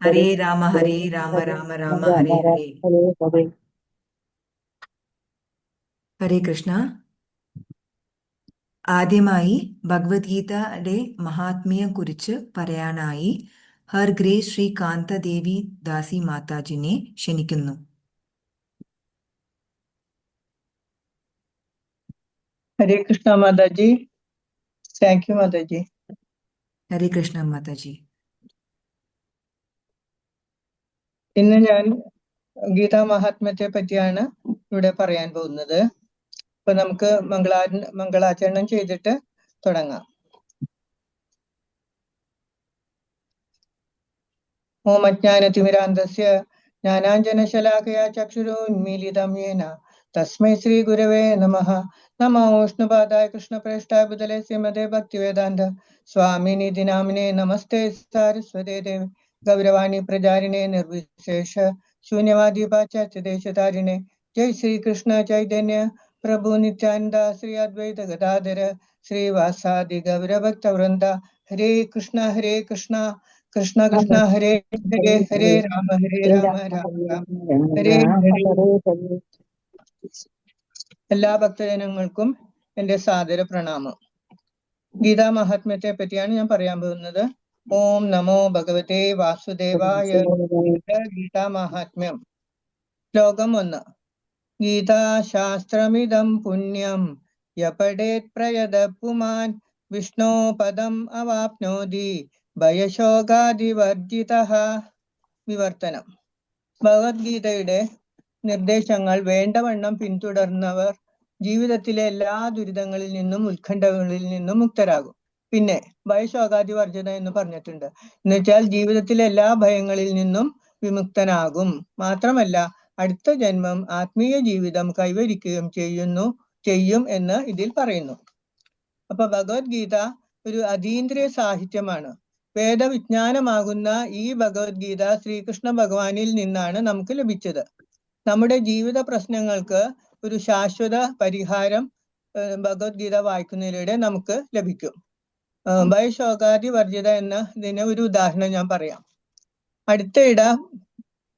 ഹരേ രാമ ഹരേ രാമ രാമ രാമ ഹരേ ഹരേ. ഹരേ കൃഷ്ണ. ആദ്യമായി ഭഗവത്ഗീതയുടെ മഹാത്മ്യം കുറിച്ച് പറയാനായി ഹർ ഗ്രേസ് ശ്രീ കാന്തദേവി ദാസി മാതാജിനെ ക്ഷണിക്കുന്നു. ഹരേ കൃഷ്ണ മാതാജി. Thank you mataji. ഹരേ കൃഷ്ണ മാതാജി. ഇന്ന് ഞാൻ ഗീതാ മഹാത്മ്യത്തെ പറ്റിയാണ് ഇവിടെ പറയാൻ പോകുന്നത്. അപ്പൊ നമുക്ക് മംഗളാചരണം ചെയ്തിട്ട് തുടങ്ങാം. ഓം അജ്ഞാനതിമിരാന്തസ്യ ജ്ഞാനാഞ്ജനശലാകയാ ചക്ഷുരോന്മീലിതം യേന തസ്മൈ ശ്രീ ഗുരവേ നമഃ. നമോ വിഷ്ണുപാദായ കൃഷ്ണപ്രേഷ്ഠായ ബുധലേ ശ്രീമതേ ഭക്തിവേദാന്ത സ്വാമിനിധി നാമിനേ നമസ്തേ സാരസ്വതേ ദേവി ഗൗരവാണി പ്രചാരിണേ നിർവിശേഷ ശൂന്യവാദി പാശ്ചാത്യദേശധാരിണേ. ജയ് ശ്രീകൃഷ്ണ ചൈതന്യ പ്രഭു നിത്യാനന്ദ ശ്രീ അദ്വൈത ഗദാധര ശ്രീവാസാദി ഗൗരഭക്തവൃന്ദ. ഹരേ കൃഷ്ണ കൃഷ്ണ കൃഷ്ണ ഹരേ ഹരേ ഹരേ രാമ രാമ രാം ഹരേ ഹരേ. എല്ലാ ഭക്തജനങ്ങൾക്കും എന്റെ സാദര പ്രണാമം. ഗീതാ മഹാത്മ്യത്തെ പറ്റിയാണ് ഞാൻ പറയാൻ പോകുന്നത്. ഓം നമോ ഭഗവതേ വാസുദേവായ. ഗീതാ മഹാത്മ്യം. ശ്ലോകം 1. ഗീതാശാസ്ത്രമിദം പുണ്യം യപഠേത് പ്രയത പുമാൻ വിഷ്ണോ പദം അവാപ്നോതി ഭയശോകാദിവർജിതഃ. വിവർത്തനം. ഭഗവത്ഗീതയുടെ നിർദ്ദേശങ്ങൾ വേണ്ടവണ്ണം പിന്തുടർന്നവർ ജീവിതത്തിലെ എല്ലാ ദുരിതങ്ങളിൽ നിന്നും ഉത്കണ്ഠകളിൽ നിന്നും മുക്തരാകും. പിന്നെ ഭയശോകാദി വർജിത എന്ന് പറഞ്ഞിട്ടുണ്ട്. എന്നുവെച്ചാൽ ജീവിതത്തിലെ എല്ലാ ഭയങ്ങളിൽ നിന്നും വിമുക്തനാകും. മാത്രമല്ല അടുത്ത ജന്മം ആത്മീയ ജീവിതം കൈവരിക്കുകയും ചെയ്യും എന്ന് ഇതിൽ പറയുന്നു. അപ്പൊ ഭഗവത്ഗീത ഒരു അതീന്ദ്രിയ സാഹിത്യമാണ്. വേദവിജ്ഞാനമാകുന്ന ഈ ഭഗവത്ഗീത ശ്രീകൃഷ്ണ ഭഗവാനിൽ നിന്നാണ് നമുക്ക് ലഭിച്ചത്. നമ്മുടെ ജീവിത പ്രശ്നങ്ങൾക്ക് ഒരു ശാശ്വത പരിഹാരം ഭഗവത്ഗീത വായിക്കുന്നതിലൂടെ നമുക്ക് ലഭിക്കും. ഭയശോകാദി വർജിത എന്ന ഇതിന് ഒരു ഉദാഹരണം ഞാൻ പറയാം. അടുത്തയിട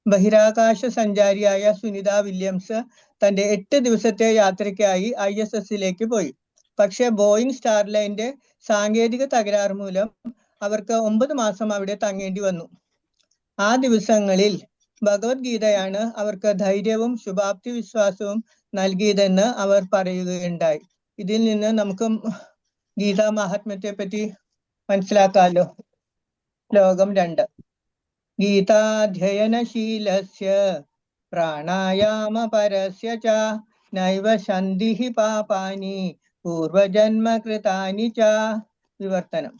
ബഹിരാകാശ സഞ്ചാരിയായ സുനിത വില്യംസ് തന്റെ 8 ദിവസത്തെ യാത്രയ്ക്കായി ISSലേക്ക് പോയി. പക്ഷെ ബോയിങ് സ്റ്റാർലൈൻ്റെ സാങ്കേതിക തകരാറ് മൂലം അവർക്ക് 9 മാസം അവിടെ തങ്ങേണ്ടി വന്നു. ആ ദിവസങ്ങളിൽ ഭഗവത്ഗീതയാണ് അവർക്ക് ധൈര്യവും ശുഭാപ്തി വിശ്വാസവും നൽകിയതെന്ന് അവർ പറയുകയുണ്ടായി. ഇതിൽ നിന്ന് നമുക്ക് ഗീതാ മഹാത്മ്യത്തെ പറ്റി മനസ്സിലാക്കാമല്ലോ. ശ്ലോകം 2. ഗീതാധ്യയനശീലസ്യ പ്രാണായാമപരസ്യ ച നൈവ ശന്തിഃ പാപാനി പൂർവജന്മകൃതാനി ച. വിവർത്തനം.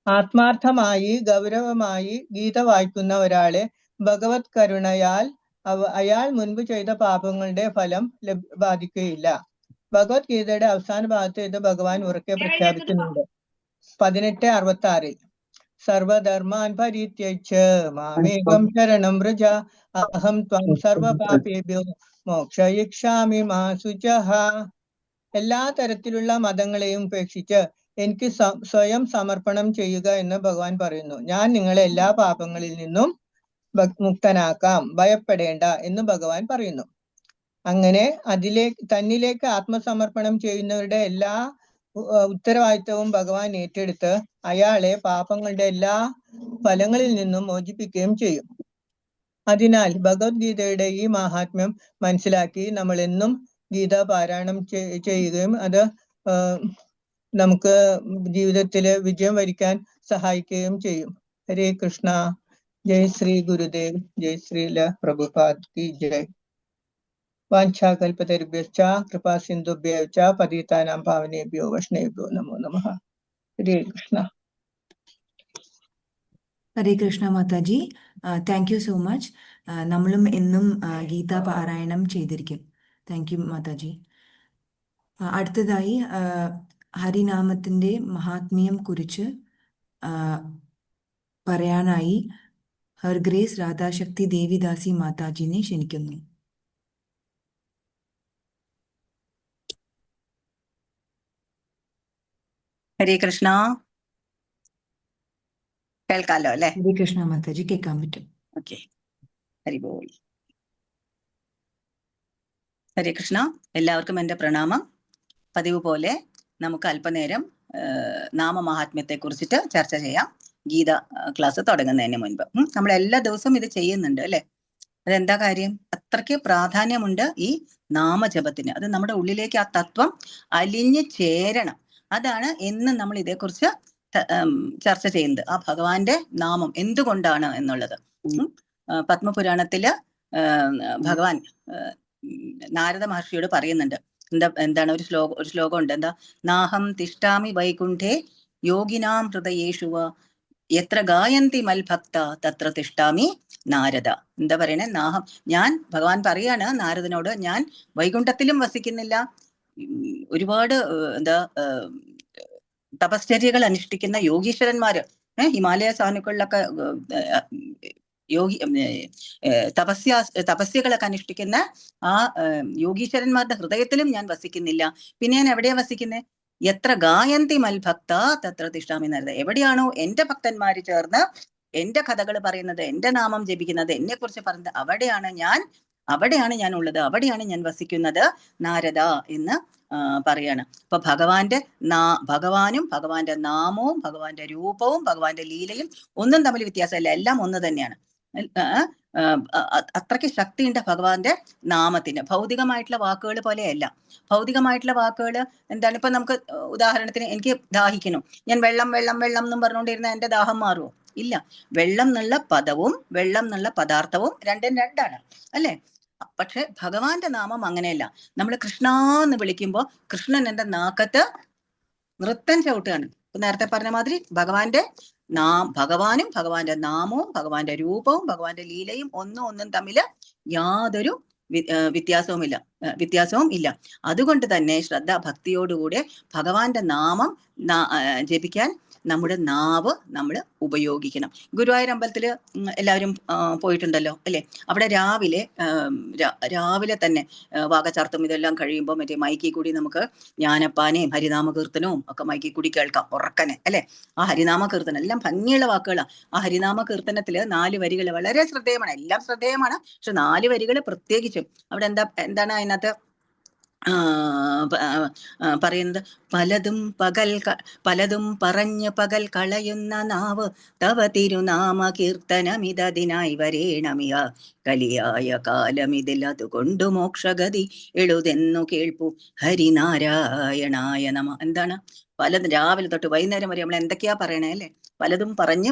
ആത്മാർത്ഥമായി ഗൗരവമായി ഗീത വായിക്കുന്ന ഒരാളെ ഭഗവത് കരുണയാൽ അയാൾ മുൻപ് ചെയ്ത പാപങ്ങളുടെ ഫലം ബാധിക്കുകയില്ല. ഭഗവത്ഗീതയുടെ അവസാന ഭാഗത്ത് ഇത് ഭഗവാൻ ഉറക്കെ പ്രഖ്യാപിക്കുന്നുണ്ട്. 18:66 സർവധർമാൻ പരിത്യജ്യ മാമേകം ശരണം വ്രജ അഹം ത്വം സർവപാപേഭ്യോ മോക്ഷയിഷ്യാമി മാ ശുചഃ. എല്ലാ തരത്തിലുള്ള മതങ്ങളെയും ഉപേക്ഷിച്ച് എനിക്ക് സ്വയം സമർപ്പണം ചെയ്യുക എന്ന് ഭഗവാൻ പറയുന്നു. ഞാൻ നിങ്ങളെ എല്ലാ പാപങ്ങളിൽ നിന്നും മുക്തനാക്കാം, ഭയപ്പെടേണ്ട എന്ന് ഭഗവാൻ പറയുന്നു. അങ്ങനെ തന്നിലേക്ക് ആത്മസമർപ്പണം ചെയ്യുന്നവരുടെ എല്ലാ ഉത്തരവാദിത്വവും ഭഗവാൻ ഏറ്റെടുത്ത് അയാളെ പാപങ്ങളുടെ എല്ലാ ഫലങ്ങളിൽ നിന്നും മോചിപ്പിക്കുകയും ചെയ്യും. അതിനാൽ ഭഗവത്ഗീതയുടെ ഈ മഹാത്മ്യം മനസ്സിലാക്കി നമ്മൾ എന്നും ഗീത പാരായണം ചെയ്യുകയും അത് നമുക്ക് ജീവിതത്തിൽ വിജയം വരിക്കാൻ സഹായിക്കുകയും ചെയ്യും. ഹരേ കൃഷ്ണ. ജയ് ശ്രീ ഗുരുദേവ്. ജയ് ശ്രീല പ്രഭുപാദ് കി ജയ്. വാഞ്ചാകൽപതരുഭ്യശ്ച കൃപാ സിന്ധുഭ്യഃ ച പതിതാനാം പാവനേഭ്യോ വൈഷ്ണവേഭ്യോ നമോ നമഃ. Hare Krishna. Hare Krishna mataji. Thank you so much. നമ്മളും എന്നും ഗീത പാരായണം ചെയ്തിരിക്കും. Thank you mataji. അടുത്തതായി ഹരിനാമത്തിൻ്റെ മഹാത്മ്യം കുറിച്ച് പറയാനായി ഹർ ഗ്രേസ് രാധാശക്തി ദേവിദാസി മാതാജിനെ ക്ഷണിക്കുന്നു. ഹരേ കൃഷ്ണ. കേൾക്കാലോ അല്ലെ? ഹരേ കൃഷ്ണ മാതാജി, കേൾക്കാൻ പറ്റും. ഓക്കെ, ഹരിബോൾ. ഹരേ കൃഷ്ണ, എല്ലാവർക്കും എൻ്റെ പ്രണാമം. പതിവ് പോലെ നമുക്ക് അല്പനേരം നാമമാഹാത്മ്യത്തെ കുറിച്ചിട്ട് ചർച്ച ചെയ്യാം, ഗീത ക്ലാസ് തുടങ്ങുന്നതിന് മുൻപ്. നമ്മൾ എല്ലാ ദിവസവും ഇത് ചെയ്യുന്നുണ്ട് അല്ലെ? അതെന്താ കാര്യം? അത്രയ്ക്ക് പ്രാധാന്യമുണ്ട് ഈ നാമജപത്തിന്. അത് നമ്മുടെ ഉള്ളിലേക്ക് ആ തത്വം അലിഞ്ഞു ചേരണം. അതാണ് എന്നും നമ്മൾ ഇതേക്കുറിച്ച് ചർച്ച ചെയ്യുന്നത്. ആ ഭഗവാന്റെ നാമം എന്തുകൊണ്ടാണ് എന്നുള്ളത്. പത്മപുരാണത്തില് ഭഗവാൻ നാരദ മഹർഷിയോട് പറയുന്നുണ്ട്. എന്താണ് ഒരു ശ്ലോകം ഉണ്ട്. എന്താ? നാഹം തിഷ്ടാമി വൈകുണ്ഠേ യോഗിനാം ഹൃദയേഷുവ എത്ര ഗായന്തി മൽഭക്ത തത്ര തിഷ്ടാമി നാരദ. എന്താ പറയണേ? ഞാൻ ഭഗവാൻ പറയാണ് നാരദനോട്, ഞാൻ വൈകുണ്ഠത്തിലും വസിക്കുന്നില്ല, ഒരുപാട് തപശ്ചര്യകൾ അനുഷ്ഠിക്കുന്ന യോഗീശ്വരന്മാര്, ഹിമാലയ സാനുക്കളിലൊക്കെ തപസ്യകളൊക്കെ അനുഷ്ഠിക്കുന്ന ആ യോഗീശ്വരന്മാരുടെ ഹൃദയത്തിലും ഞാൻ വസിക്കുന്നില്ല. പിന്നെ ഞാൻ എവിടെയാ വസിക്കുന്നത്? എത്ര ഗായന്തി മൽഭക്ത തത്ര തിഷ്ടാമി നാരദ. എവിടെയാണോ എന്റെ ഭക്തന്മാര് ചേർന്ന് എന്റെ കഥകൾ പറയുന്നത്, എന്റെ നാമം ജപിക്കുന്നത്, എന്നെ കുറിച്ച് പറയുന്നത്, അവിടെയാണ് ഞാൻ ഉള്ളത്, അവിടെയാണ് ഞാൻ വസിക്കുന്നത് നാരദ എന്ന് പറയാണ്. അപ്പൊ ഭഗവാനും ഭഗവാന്റെ നാമവും ഭഗവാന്റെ രൂപവും ഭഗവാന്റെ ലീലയും ഒന്നും തമ്മിൽ വ്യത്യാസമില്ല, എല്ലാം ഒന്ന് തന്നെയാണ്. അത്രയ്ക്ക് ശക്തിയുണ്ട് ഭഗവാന്റെ നാമത്തിന്. ഭൗതികമായിട്ടുള്ള വാക്കുകൾ പോലെയല്ല. ഭൗതികമായിട്ടുള്ള വാക്കുകൾ എന്താണ്? ഇപ്പൊ നമുക്ക് ഉദാഹരണത്തിന്, എനിക്ക് ദാഹിക്കുന്നു, ഞാൻ വെള്ളം വെള്ളം വെള്ളം എന്നും പറഞ്ഞുകൊണ്ടിരുന്ന എന്റെ ദാഹം മാറുമോ? ഇല്ല. വെള്ളം എന്നുള്ള പദവും വെള്ളം എന്നുള്ള പദാർത്ഥവും രണ്ടും രണ്ടാണ് അല്ലെ? പക്ഷെ ഭഗവാന്റെ നാമം അങ്ങനെയല്ല. നമ്മൾ കൃഷ്ണ എന്ന് വിളിക്കുമ്പോൾ കൃഷ്ണൻ എന്റെ നാക്കത്ത് നൃത്തം ചവിട്ടുകയാണ്. ഇപ്പൊ നേരത്തെ പറഞ്ഞ മാതിരി ഭഗവാനും ഭഗവാന്റെ നാമവും ഭഗവാന്റെ രൂപവും ഭഗവാന്റെ ലീലയും ഒന്നും തമ്മിൽ യാതൊരു വ്യത്യാസവും ഇല്ല. അതുകൊണ്ട് തന്നെ ഭക്തിയോടുകൂടെ ഭഗവാന്റെ നാമം ജപിക്കാൻ നമ്മുടെ നാവ് നമ്മൾ ഉപയോഗിക്കണം. ഗുരുവായൂർ അമ്പലത്തിൽ എല്ലാവരും പോയിട്ടുണ്ടല്ലോ അല്ലെ? അവിടെ രാവിലെ തന്നെ വാകചാർത്തും ഇതെല്ലാം കഴിയുമ്പോൾ മറ്റേ മൈക്കിൽ കൂടി നമുക്ക് ജ്ഞാനപ്പാനയും ഹരിനാമ കീർത്തനവും ഒക്കെ മൈക്കിൽ കൂടി കേൾക്കാം ഉറക്കനെ അല്ലെ? ആ ഹരിനാമ കീർത്തനം എല്ലാം ഭംഗിയുള്ള വാക്കുകളാണ്. ആ ഹരിനാമ കീർത്തനത്തില് 4 വരികൾ വളരെ ശ്രദ്ധേയമാണ്, എല്ലാം ശ്രദ്ധേയമാണ്. പക്ഷെ 4 വരികൾ പ്രത്യേകിച്ചും അവിടെ എന്താണ് അതിനകത്ത് പറയുന്നത്? പലതും പറഞ്ഞ് പകൽ കളയുന്ന നാവ് തവ തിരുനാമ കീർത്തനമിതതിനായി വരേണമിയ കലിയായ കാലമിതിൽ അതുകൊണ്ട് മോക്ഷഗതി എഴുതെന്നു കേൾപ്പു ഹരിനാരായണായ നമ. എന്താണ്? പലതും രാവിലെ തൊട്ട് വൈകുന്നേരം വരെ നമ്മൾ എന്തൊക്കെയാ പറയണേ അല്ലെ? പലതും പറഞ്ഞ്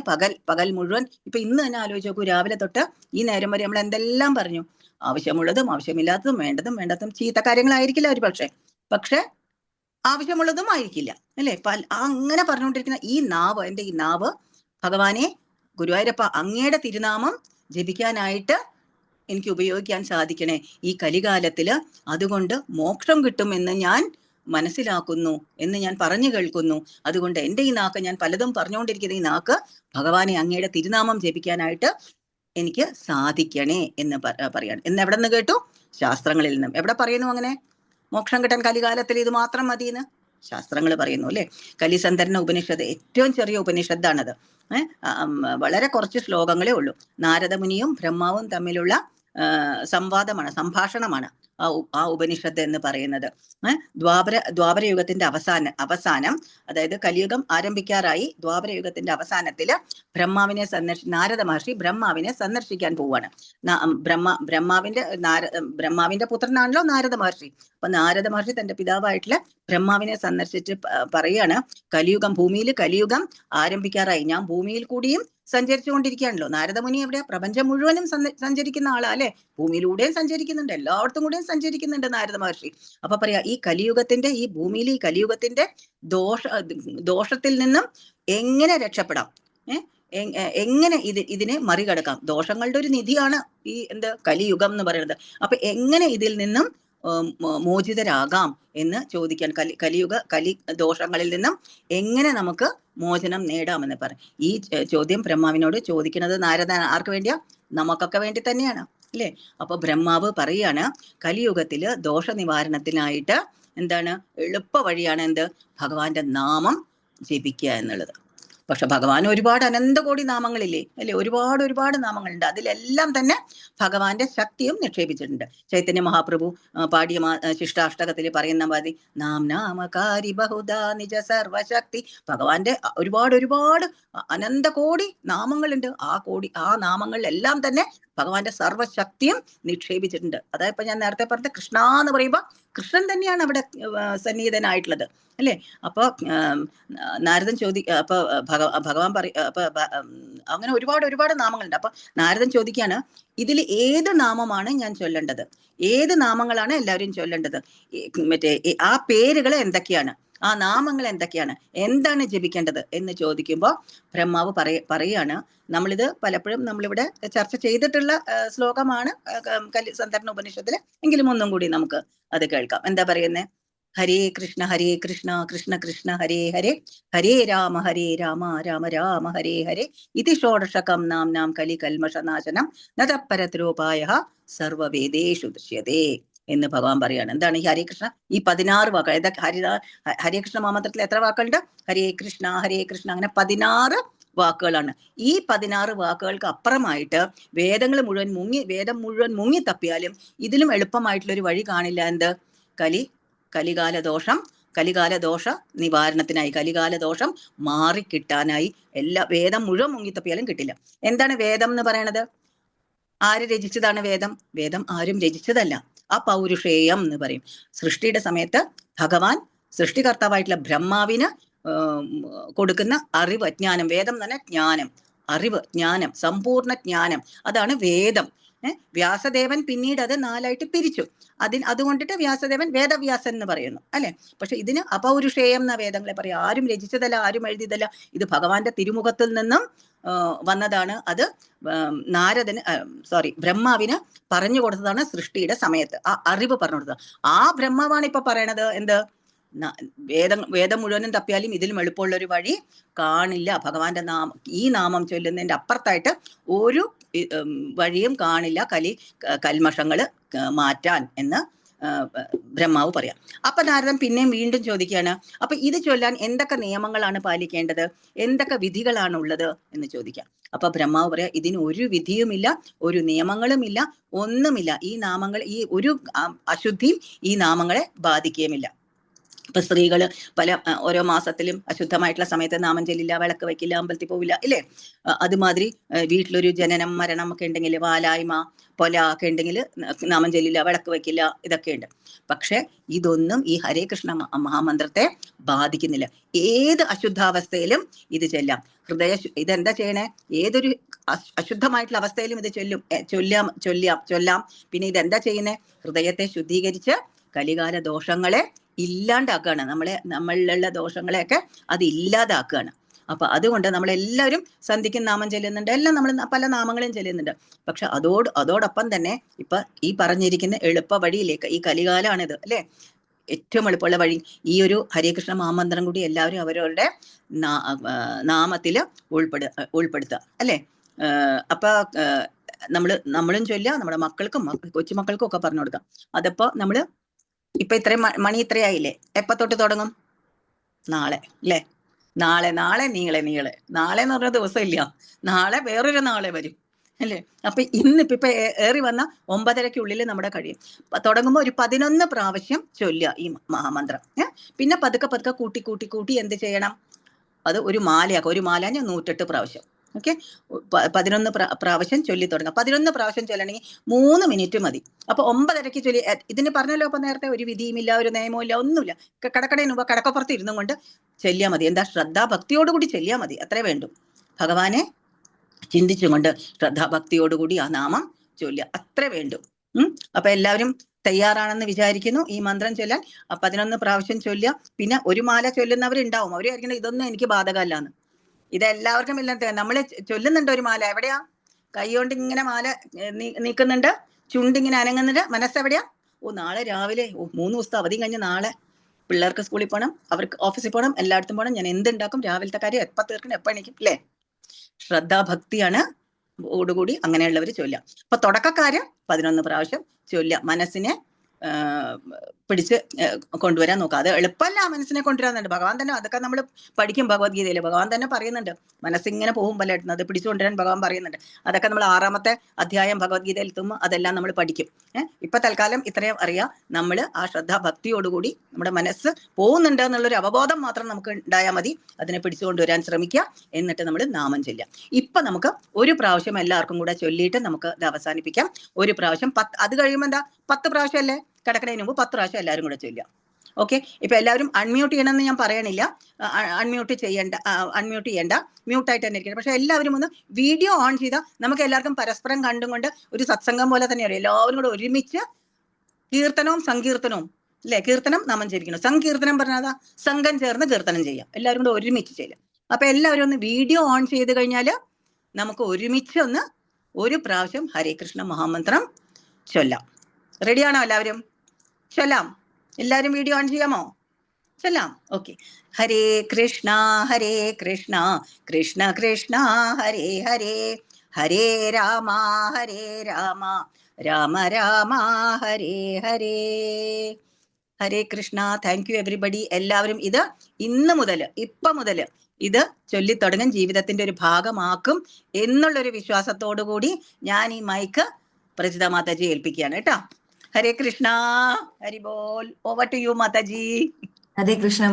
പകൽ മുഴുവൻ. ഇപ്പൊ ഇന്ന് തന്നെ ആലോചിച്ച് നോക്കൂ, രാവിലെ തൊട്ട് ഈ നേരം വരെ നമ്മൾ എന്തെല്ലാം പറഞ്ഞു. ആവശ്യമുള്ളതും ആവശ്യമില്ലാത്തതും വേണ്ടതും വേണ്ടാത്തതും ചീത്ത കാര്യങ്ങളായിരിക്കില്ല ഒരു പക്ഷെ ആവശ്യമുള്ളതും ആയിരിക്കില്ല അല്ലെ? അങ്ങനെ പറഞ്ഞുകൊണ്ടിരിക്കുന്ന ഈ നാവ് ഭഗവാനെ, ഗുരുവായൂരപ്പ അങ്ങയുടെ തിരുനാമം ജപിക്കാനായിട്ട് എനിക്ക് ഉപയോഗിക്കാൻ സാധിക്കണേ ഈ കലികാലത്തില്. അതുകൊണ്ട് മോക്ഷം കിട്ടുമെന്ന് ഞാൻ മനസ്സിലാക്കുന്നു, എന്ന് ഞാൻ പറഞ്ഞു കേൾക്കുന്നു. അതുകൊണ്ട് എൻ്റെ ഈ നാക്ക്, ഞാൻ പലതും പറഞ്ഞുകൊണ്ടിരിക്കുന്ന ഈ നാക്ക് ഭഗവാനെ അങ്ങയുടെ തിരുനാമം ജപിക്കാനായിട്ട് എനിക്ക് സാധിക്കണേ എന്ന് പറയാണ്. എന്ന് എവിടെ നിന്ന് കേട്ടു? ശാസ്ത്രങ്ങളിൽ നിന്നും. എവിടെ പറയുന്നു അങ്ങനെ? മോക്ഷം കിട്ടാൻ കലികാലത്തിൽ ഇത് മാത്രം മതിയെന്ന് ശാസ്ത്രങ്ങൾ പറയുന്നു അല്ലെ? കലിസന്ധരന ഉപനിഷത്ത് ഏറ്റവും ചെറിയ ഉപനിഷത്താണത്. വളരെ കുറച്ച് ശ്ലോകങ്ങളേ ഉള്ളൂ. നാരദമുനിയും ബ്രഹ്മാവും തമ്മിലുള്ള സംഭാഷണമാണ് ആ ഉപനിഷത്ത് എന്ന് പറയുന്നത്. ദ്വാപരയുഗത്തിന്റെ അവസാനം, അതായത് കലിയുഗം ആരംഭിക്കാറായി. ദ്വാപരയുഗത്തിന്റെ അവസാനത്തില് നാരദ മഹർഷി ബ്രഹ്മാവിനെ സന്ദർശിക്കാൻ പോവാണ്. ബ്രഹ്മാവിന്റെ പുത്രനാണല്ലോ നാരദ മഹർഷി. അപ്പൊ നാരദ മഹർഷി തന്റെ പിതാവായിട്ടുള്ള ബ്രഹ്മാവിനെ സന്ദർശിച്ച് പറയാണ്, ഭൂമിയിൽ കലിയുഗം ആരംഭിക്കാറായി. ഞാൻ ഭൂമിയിൽ കൂടിയും സഞ്ചരിച്ചുകൊണ്ടിരിക്കുകയാണല്ലോ. നാരദമുനി എവിടെയാ? പ്രപഞ്ചം മുഴുവനും സഞ്ചരിക്കുന്ന ആളാ അല്ലെ? ഭൂമിയിലൂടെയും സഞ്ചരിക്കുന്നുണ്ട്, എല്ലായിടത്തും കൂടെയും സഞ്ചരിക്കുന്നുണ്ട് നാരദ മഹർഷി. അപ്പൊ പറയാ, ഈ കലിയുഗത്തിന്റെ, ഈ ഭൂമിയിൽ ഈ കലിയുഗത്തിന്റെ ദോഷത്തിൽ നിന്നും എങ്ങനെ രക്ഷപ്പെടാം, എങ്ങനെ ഇതിനെ മറികടക്കാം? ദോഷങ്ങളുടെ ഒരു നിധിയാണ് ഈ കലിയുഗം എന്ന് പറയുന്നത്. അപ്പൊ എങ്ങനെ ഇതിൽ നിന്നും മോചിതരാകാം എന്ന് ചോദിക്കാൻ, കലി ദോഷങ്ങളിൽ നിന്നും എങ്ങനെ നമുക്ക് മോചനം നേടാമെന്ന് പറയും. ഈ ചോദ്യം ബ്രഹ്മാവിനോട് ചോദിക്കുന്നത് നാരദൻ ആർക്ക് വേണ്ടിയാ? നമുക്കൊക്കെ വേണ്ടി തന്നെയാണ് അല്ലേ? അപ്പൊ ബ്രഹ്മാവ് പറയാണ്, കലിയുഗത്തില് ദോഷ നിവാരണത്തിനായിട്ട് എളുപ്പ വഴിയാണ് ഭഗവാന്റെ നാമം ജപിക്കുക എന്നുള്ളത്. പക്ഷെ ഭഗവാൻ ഒരുപാട് അനന്തകോടി നാമങ്ങളില്ലേ അല്ലെ, ഒരുപാട് നാമങ്ങളുണ്ട്. അതിലെല്ലാം തന്നെ ഭഗവാന്റെ ശക്തിയും നിക്ഷേപിച്ചിട്ടുണ്ട്. ചൈതന്യ മഹാപ്രഭു പാടിയ ശിഷ്ടാഷ്ടകത്തിൽ പറയുന്ന മാതിരി നാം നാമകാരി ബഹുദാ നിജ സർവശക്തി. ഭഗവാന്റെ ഒരുപാട് അനന്തകോടി നാമങ്ങളുണ്ട്. ആ നാമങ്ങളിലെല്ലാം തന്നെ ഭഗവാന്റെ സർവശക്തിയും നിക്ഷേപിച്ചിട്ടുണ്ട്. അതായത് ഇപ്പൊ ഞാൻ നേരത്തെ പറഞ്ഞ കൃഷ്ണ എന്ന് പറയുമ്പോൾ കൃഷ്ണൻ തന്നെയാണ് അവിടെ സന്നിഹിതനായിട്ടുള്ളത് അല്ലെ. അപ്പൊ നാരദൻ അപ്പൊ ഭഗവാൻ അപ്പൊ അങ്ങനെ ഒരുപാട് നാമങ്ങളുണ്ട്. അപ്പൊ നാരദൻ ചോദിക്കാണ്, ഇതിൽ ഏത് നാമമാണ് ഞാൻ ചൊല്ലേണ്ടത്, ഏത് നാമങ്ങളാണ് എല്ലാവരും ചൊല്ലേണ്ടത്, മറ്റേ ആ പേരുകൾ എന്തൊക്കെയാണ്, ആ നാമങ്ങൾ എന്തൊക്കെയാണ്, എന്താണ് ജപിക്കേണ്ടത് എന്ന് ചോദിക്കുമ്പോൾ ബ്രഹ്മാവ് പറയാണ്, നമ്മളിത് പലപ്പോഴും നമ്മളിവിടെ ചർച്ച ചെയ്തിട്ടുള്ള ശ്ലോകമാണ് സന്ദർഭ ഉപനിഷത്തില്, എങ്കിലും ഒന്നും കൂടി നമുക്ക് അത് കേൾക്കാം. എന്താ പറയുന്നേ? ഹരേ കൃഷ്ണ കൃഷ്ണ കൃഷ്ണ ഹരേ ഹരേ, ഹരേ രാമ രാമ രാമ ഹരേ ഹരേ, ഇതി ഷോഡശകം നാം കലി കൽമഷനാശനം നതപരത്രോപായ സർവവേദേഷു ദൃശ്യതേ എന്ന് ഭഗവാൻ പറയാണ്. എന്താണ് ഈ ഹരേ കൃഷ്ണ? ഈ 16 വാക്കുകൾ. ഹരേ കൃഷ്ണ മഹാമന്ത്രത്തിൽ എത്ര വാക്കുകളുണ്ട്? ഹരേ കൃഷ്ണ അങ്ങനെ 16 വാക്കുകളാണ്. ഈ 16 വാക്കുകൾക്ക് അപ്പുറമായിട്ട് വേദം മുഴുവൻ മുങ്ങി തപ്പിയാലും ഇതിലും എളുപ്പമായിട്ടുള്ള ഒരു വഴി കാണില്ല. എന്ത്? കലികാല ദോഷ നിവാരണത്തിനായി, കലികാല ദോഷം മാറിക്കിട്ടാനായി വേദം മുഴുവൻ മുങ്ങിത്തപ്പിയാലും കിട്ടില്ല. എന്താണ് വേദം എന്ന് പറയണത്? ആര് രചിച്ചതാണ് വേദം? വേദം ആരും രചിച്ചതല്ല. അപൗരുഷേയം എന്ന് പറയും. സൃഷ്ടിയുടെ സമയത്ത് ഭഗവാൻ സൃഷ്ടികർത്താവായിട്ടുള്ള ബ്രഹ്മാവിന് കൊടുക്കുന്ന അറിവ്, ജ്ഞാനം. വേദം തന്നെ ജ്ഞാനം, അറിവ്, ജ്ഞാനം, സമ്പൂർണ്ണ ജ്ഞാനം. അതാണ് വേദം. വ്യാസദേവൻ പിന്നീട് അത് 4ആയിട്ട് പിരിച്ചു. അതുകൊണ്ടിട്ട് വ്യാസദേവൻ വേദവ്യാസൻ എന്ന് പറയുന്നു അല്ലെ. പക്ഷെ ഇതിന് അപൗരുഷേയം എന്ന വേദങ്ങളെ പറയാം. ആരും രചിച്ചതല്ല, ആരും എഴുതിയതല്ല. ഇത് ഭഗവാന്റെ തിരുമുഖത്തിൽ നിന്നും വന്നതാണ്. അത് ബ്രഹ്മാവിന് പറഞ്ഞു കൊടുത്തതാണ് സൃഷ്ടിയുടെ സമയത്ത്. ആ അറിവ് പറഞ്ഞു കൊടുത്തത് ആ ബ്രഹ്മാവാണ് ഇപ്പൊ പറയണത്. എന്ത്? വേദം മുഴുവനും തപ്പിയാലും ഇതിലും എളുപ്പമുള്ള ഒരു വഴി കാണില്ല. ഭഗവാന്റെ ഈ നാമം ചൊല്ലുന്നതിന്റെ അപ്പുറത്തായിട്ട് ഒരു വഴിയും കാണില്ല കൽമഷങ്ങള് മാറ്റാൻ എന്ന് ബ്രഹ്മാവ് പറയാം. അപ്പൊ നാരദൻ പിന്നെയും വീണ്ടും ചോദിക്കുകയാണ്, അപ്പൊ ഇത് ചൊല്ലാൻ എന്തൊക്കെ നിയമങ്ങളാണ് പാലിക്കേണ്ടത്, എന്തൊക്കെ വിധികളാണ് ഉള്ളത് എന്ന് ചോദിക്കാം. അപ്പൊ ബ്രഹ്മാവ് പറയാ, ഇതിന് ഒരു വിധിയുമില്ല, ഒരു നിയമങ്ങളുമില്ല, ഒന്നുമില്ല. ഈ നാമങ്ങൾ, ഈ ഒരു അശുദ്ധിയും ഈ നാമങ്ങളെ ബാധിക്കുകയുമില്ല. ഇപ്പൊ സ്ത്രീകള് ഓരോ മാസത്തിലും അശുദ്ധമായിട്ടുള്ള സമയത്ത് നാമം ചൊല്ലില്ല, വിളക്ക് വെക്കില്ല, അമ്പലത്തിൽ പോവില്ല ഇല്ലേ. അതുമാതിരി വീട്ടിലൊരു ജനനം മരണം ഒക്കെ ഉണ്ടെങ്കിൽ, വാലായ്മ പൊല ഒക്കെ ഉണ്ടെങ്കിൽ നാമം ചൊല്ലില്ല, വിളക്ക് വെക്കില്ല, ഇതൊക്കെ ഉണ്ട്. പക്ഷെ ഇതൊന്നും ഈ ഹരേ കൃഷ്ണ മഹാമന്ത്രത്തെ ബാധിക്കുന്നില്ല. ഏത് അശുദ്ധാവസ്ഥയിലും ഇത് ചെല്ലാം. ഇതെന്താ ചെയ്യണേ? ഏതൊരു അശുദ്ധമായിട്ടുള്ള അവസ്ഥയിലും ഇത് ചൊല്ലാം. പിന്നെ ഇതെന്താ ചെയ്യുന്നേ? ഹൃദയത്തെ ശുദ്ധീകരിച്ച് കലികാല ദോഷങ്ങളെ ഇല്ലാണ്ടാക്കുകയാണ്. നമ്മളിലുള്ള ദോഷങ്ങളെയൊക്കെ അത് ഇല്ലാതാക്കുകയാണ്. അപ്പൊ അതുകൊണ്ട് നമ്മളെല്ലാവരും സന്ധിക്കും നാമം ചെല്ലുന്നുണ്ട്, എല്ലാം നമ്മൾ പല നാമങ്ങളും ചെല്ലുന്നുണ്ട്. പക്ഷെ അതോടൊപ്പം തന്നെ ഇപ്പൊ ഈ പറഞ്ഞിരിക്കുന്ന എളുപ്പ വഴിയിലേക്ക്, ഈ കലികാലാണിത് അല്ലെ, ഏറ്റവും എളുപ്പമുള്ള വഴി ഈ ഒരു ഹരേകൃഷ്ണ മഹാമന്ത്രം കൂടി എല്ലാവരും അവരവരുടെ നാമത്തില് ഉൾപ്പെടുത്തുക അല്ലെ. അപ്പൊ നമ്മളും ചൊല്ലുക, നമ്മുടെ മക്കൾക്കും കൊച്ചുമക്കൾക്കും ഒക്കെ പറഞ്ഞു കൊടുക്കാം. അതിപ്പോ നമ്മള് ഇപ്പൊ ഇത്രയും മണി ഇത്രയായില്ലേ, എപ്പ തൊട്ട് തുടങ്ങും? നാളെ അല്ലേ. നാളെ നീളെ നാളെ എന്ന് പറഞ്ഞ ദിവസം ഇല്ല, നാളെ വേറൊരു നാളെ വരും അല്ലേ. അപ്പൊ ഇപ്പൊ ഏറി വന്ന 9:30-ക്കുള്ളിൽ നമ്മുടെ കഴിയും. തുടങ്ങുമ്പോൾ ഒരു 11 പ്രാവശ്യം ചൊല്ലുക ഈ മഹാമന്ത്രം. പിന്നെ പതുക്കെ കൂട്ടി എന്ത് ചെയ്യണം? അത് ഒരു മാലയാക്കുക. ഒരു മാല 108 പ്രാവശ്യം. ഓക്കെ, 11 പ്രാവശ്യം ചൊല്ലി തുടങ്ങാം. 11 പ്രാവശ്യം ചൊല്ലണമെങ്കിൽ 3 മിനിറ്റ് മതി. അപ്പൊ 9:30-ക്ക് ചൊല്ലി. ഇതിന് പറഞ്ഞല്ലോ അപ്പൊ നേരത്തെ, ഒരു വിധിയുമില്ല, ഒരു നിയമവും ഒന്നുമില്ല. കടക്കടേന് മുമ്പ് കടക്കപ്പുറത്ത് ഇരുന്നും കൊണ്ട് ചെല്ലിയാൽ മതി. എന്താ? ശ്രദ്ധാഭക്തിയോടുകൂടി ചെല്ലിയാൽ മതി, അത്രേ വേണ്ടു. ഭഗവാനെ ചിന്തിച്ചുകൊണ്ട് ശ്രദ്ധാഭക്തിയോടുകൂടി ആ നാമം ചൊല്ലുക, അത്രേ വേണ്ടു. അപ്പൊ എല്ലാവരും തയ്യാറാണെന്ന് വിചാരിക്കുന്നു ഈ മന്ത്രം ചൊല്ലാൻ. 11 പ്രാവശ്യം ചൊല്ലുക. പിന്നെ ഒരു മാല ചൊല്ലുന്നവരുണ്ടാവും, അവര് വിചാരിക്കണം ഇതൊന്നും എനിക്ക് ബാധകമല്ലാന്ന്. ഇതെല്ലാവർക്കും ഇല്ലാത്ത നമ്മൾ ചൊല്ലുന്നുണ്ട് ഒരു മാല. എവിടെയാ? കൈ കൊണ്ട് ഇങ്ങനെ മാല നീക്കുന്നുണ്ട്, ചുണ്ടിങ്ങനെ അനങ്ങുന്നുണ്ട്. മനസ്സെവിടെയാ? നാളെ രാവിലെ 3 ദിവസത്തെ അവധി കഴിഞ്ഞ് നാളെ പിള്ളേർക്ക് സ്കൂളിൽ പോകണം, അവർക്ക് ഓഫീസിൽ പോകണം, എല്ലായിടത്തും പോകണം. ഞാൻ എന്തുണ്ടാക്കും? രാവിലത്തെ കാര്യം എപ്പോൾ തീർക്കണം, എപ്പോൾ എണീക്കും അല്ലേ. ശ്രദ്ധാഭക്തിയാണ് ഓടുകൂടി അങ്ങനെയുള്ളവർ ചൊല്ലാം. അപ്പൊ തുടക്കക്കാര് 11 പ്രാവശ്യം ചൊല്ലാം. മനസ്സിനെ പിടിച്ച് കൊണ്ടുവരാൻ നോക്കുക. അത് എളുപ്പമല്ല മനസ്സിനെ കൊണ്ടുവരാന്നുണ്ട്. ഭഗവാൻ തന്നെ അതൊക്കെ നമ്മൾ പഠിക്കും ഭഗവത്ഗീതയിൽ. ഭഗവാൻ തന്നെ പറയുന്നുണ്ട്, മനസ്സിങ്ങനെ പോകും പലയിടത്തുനിന്ന്, അത് പിടിച്ചുകൊണ്ടുവരാൻ ഭഗവാൻ പറയുന്നുണ്ട്. അതൊക്കെ നമ്മൾ 6-ാമത്തെ അധ്യായം ഭഗവത്ഗീതയിൽ എത്തുമ്പോൾ അതെല്ലാം നമ്മൾ പഠിക്കും. ഇപ്പൊ തൽക്കാലം ഇത്രയും അറിയാം. നമ്മൾ ആ ശ്രദ്ധാഭക്തിയോടുകൂടി നമ്മുടെ മനസ്സ് പോകുന്നുണ്ട് എന്നുള്ളൊരു അവബോധം മാത്രം നമുക്ക് ഉണ്ടായാൽ മതി. അതിനെ പിടിച്ചുകൊണ്ടുവരാൻ ശ്രമിക്കുക. എന്നിട്ട് നമ്മൾ നാമം ചൊല്ലുക. ഇപ്പൊ നമുക്ക് ഒരു പ്രാവശ്യം എല്ലാവർക്കും കൂടെ ചൊല്ലിയിട്ട് നമുക്ക് ഇത് അവസാനിപ്പിക്കാം. ഒരു പ്രാവശ്യം അത് കഴിയുമ്പോൾ എന്താ 10 പ്രാവശ്യം അല്ലേ, കിടക്കണതിന് മുമ്പ് 10 പ്രാവശ്യം എല്ലാവരും കൂടെ ചൊല്ലുക. ഓക്കെ. ഇപ്പൊ എല്ലാവരും അൺമ്യൂട്ട് ചെയ്യണമെന്ന് ഞാൻ പറയണില്ല. അൺമ്യൂട്ട് ചെയ്യണ്ട, മ്യൂട്ടായിട്ട് തന്നെ ഇരിക്കണം. പക്ഷെ എല്ലാവരും ഒന്ന് വീഡിയോ ഓൺ ചെയ്താൽ നമുക്ക് എല്ലാവർക്കും പരസ്പരം കണ്ടുകൊണ്ട് ഒരു സത്സംഗം പോലെ തന്നെയാണ്. എല്ലാവരും കൂടെ ഒരുമിച്ച് കീർത്തനവും സങ്കീർത്തനവും അല്ലെ, കീർത്തനം നാമം ചൊല്ലിക്കണം, സങ്കീർത്തനം പറഞ്ഞാൽ സംഘം ചേർന്ന് കീർത്തനം ചെയ്യാം. എല്ലാവരും കൂടെ ഒരുമിച്ച് ചെയ്യാം. അപ്പൊ എല്ലാവരും ഒന്ന് വീഡിയോ ഓൺ ചെയ്ത് കഴിഞ്ഞാൽ നമുക്ക് ഒരുമിച്ച് ഒന്ന് ഒരു പ്രാവശ്യം ഹരേ കൃഷ്ണ മഹാമന്ത്രം ചൊല്ലാം. റെഡിയാണോ എല്ലാവരും? ചൊല്ലാം. എല്ലാവരും വീഡിയോ ഓൺ ചെയ്യാമോ? ചൊല്ലാം. ഓക്കെ. ഹരേ കൃഷ്ണ കൃഷ്ണ കൃഷ്ണ ഹരേ ഹരേ, ഹരേ രാമ രാമ രാമ ഹരേ ഹരേ. ഹരേ കൃഷ്ണ. Thank U everybody. എല്ലാവരും ഇത് ഇപ്പൊ മുതൽ ഇത് ചൊല്ലിത്തുടങ്ങും, ജീവിതത്തിന്റെ ഒരു ഭാഗമാക്കും എന്നുള്ളൊരു വിശ്വാസത്തോടു കൂടി ഞാൻ ഈ മൈക്ക് പ്രജിത മാതാജി ഏൽപ്പിക്കുകയാണ് കേട്ടോ. Hare Krishna. Hari bol. Over to you mataji. Hare Krishna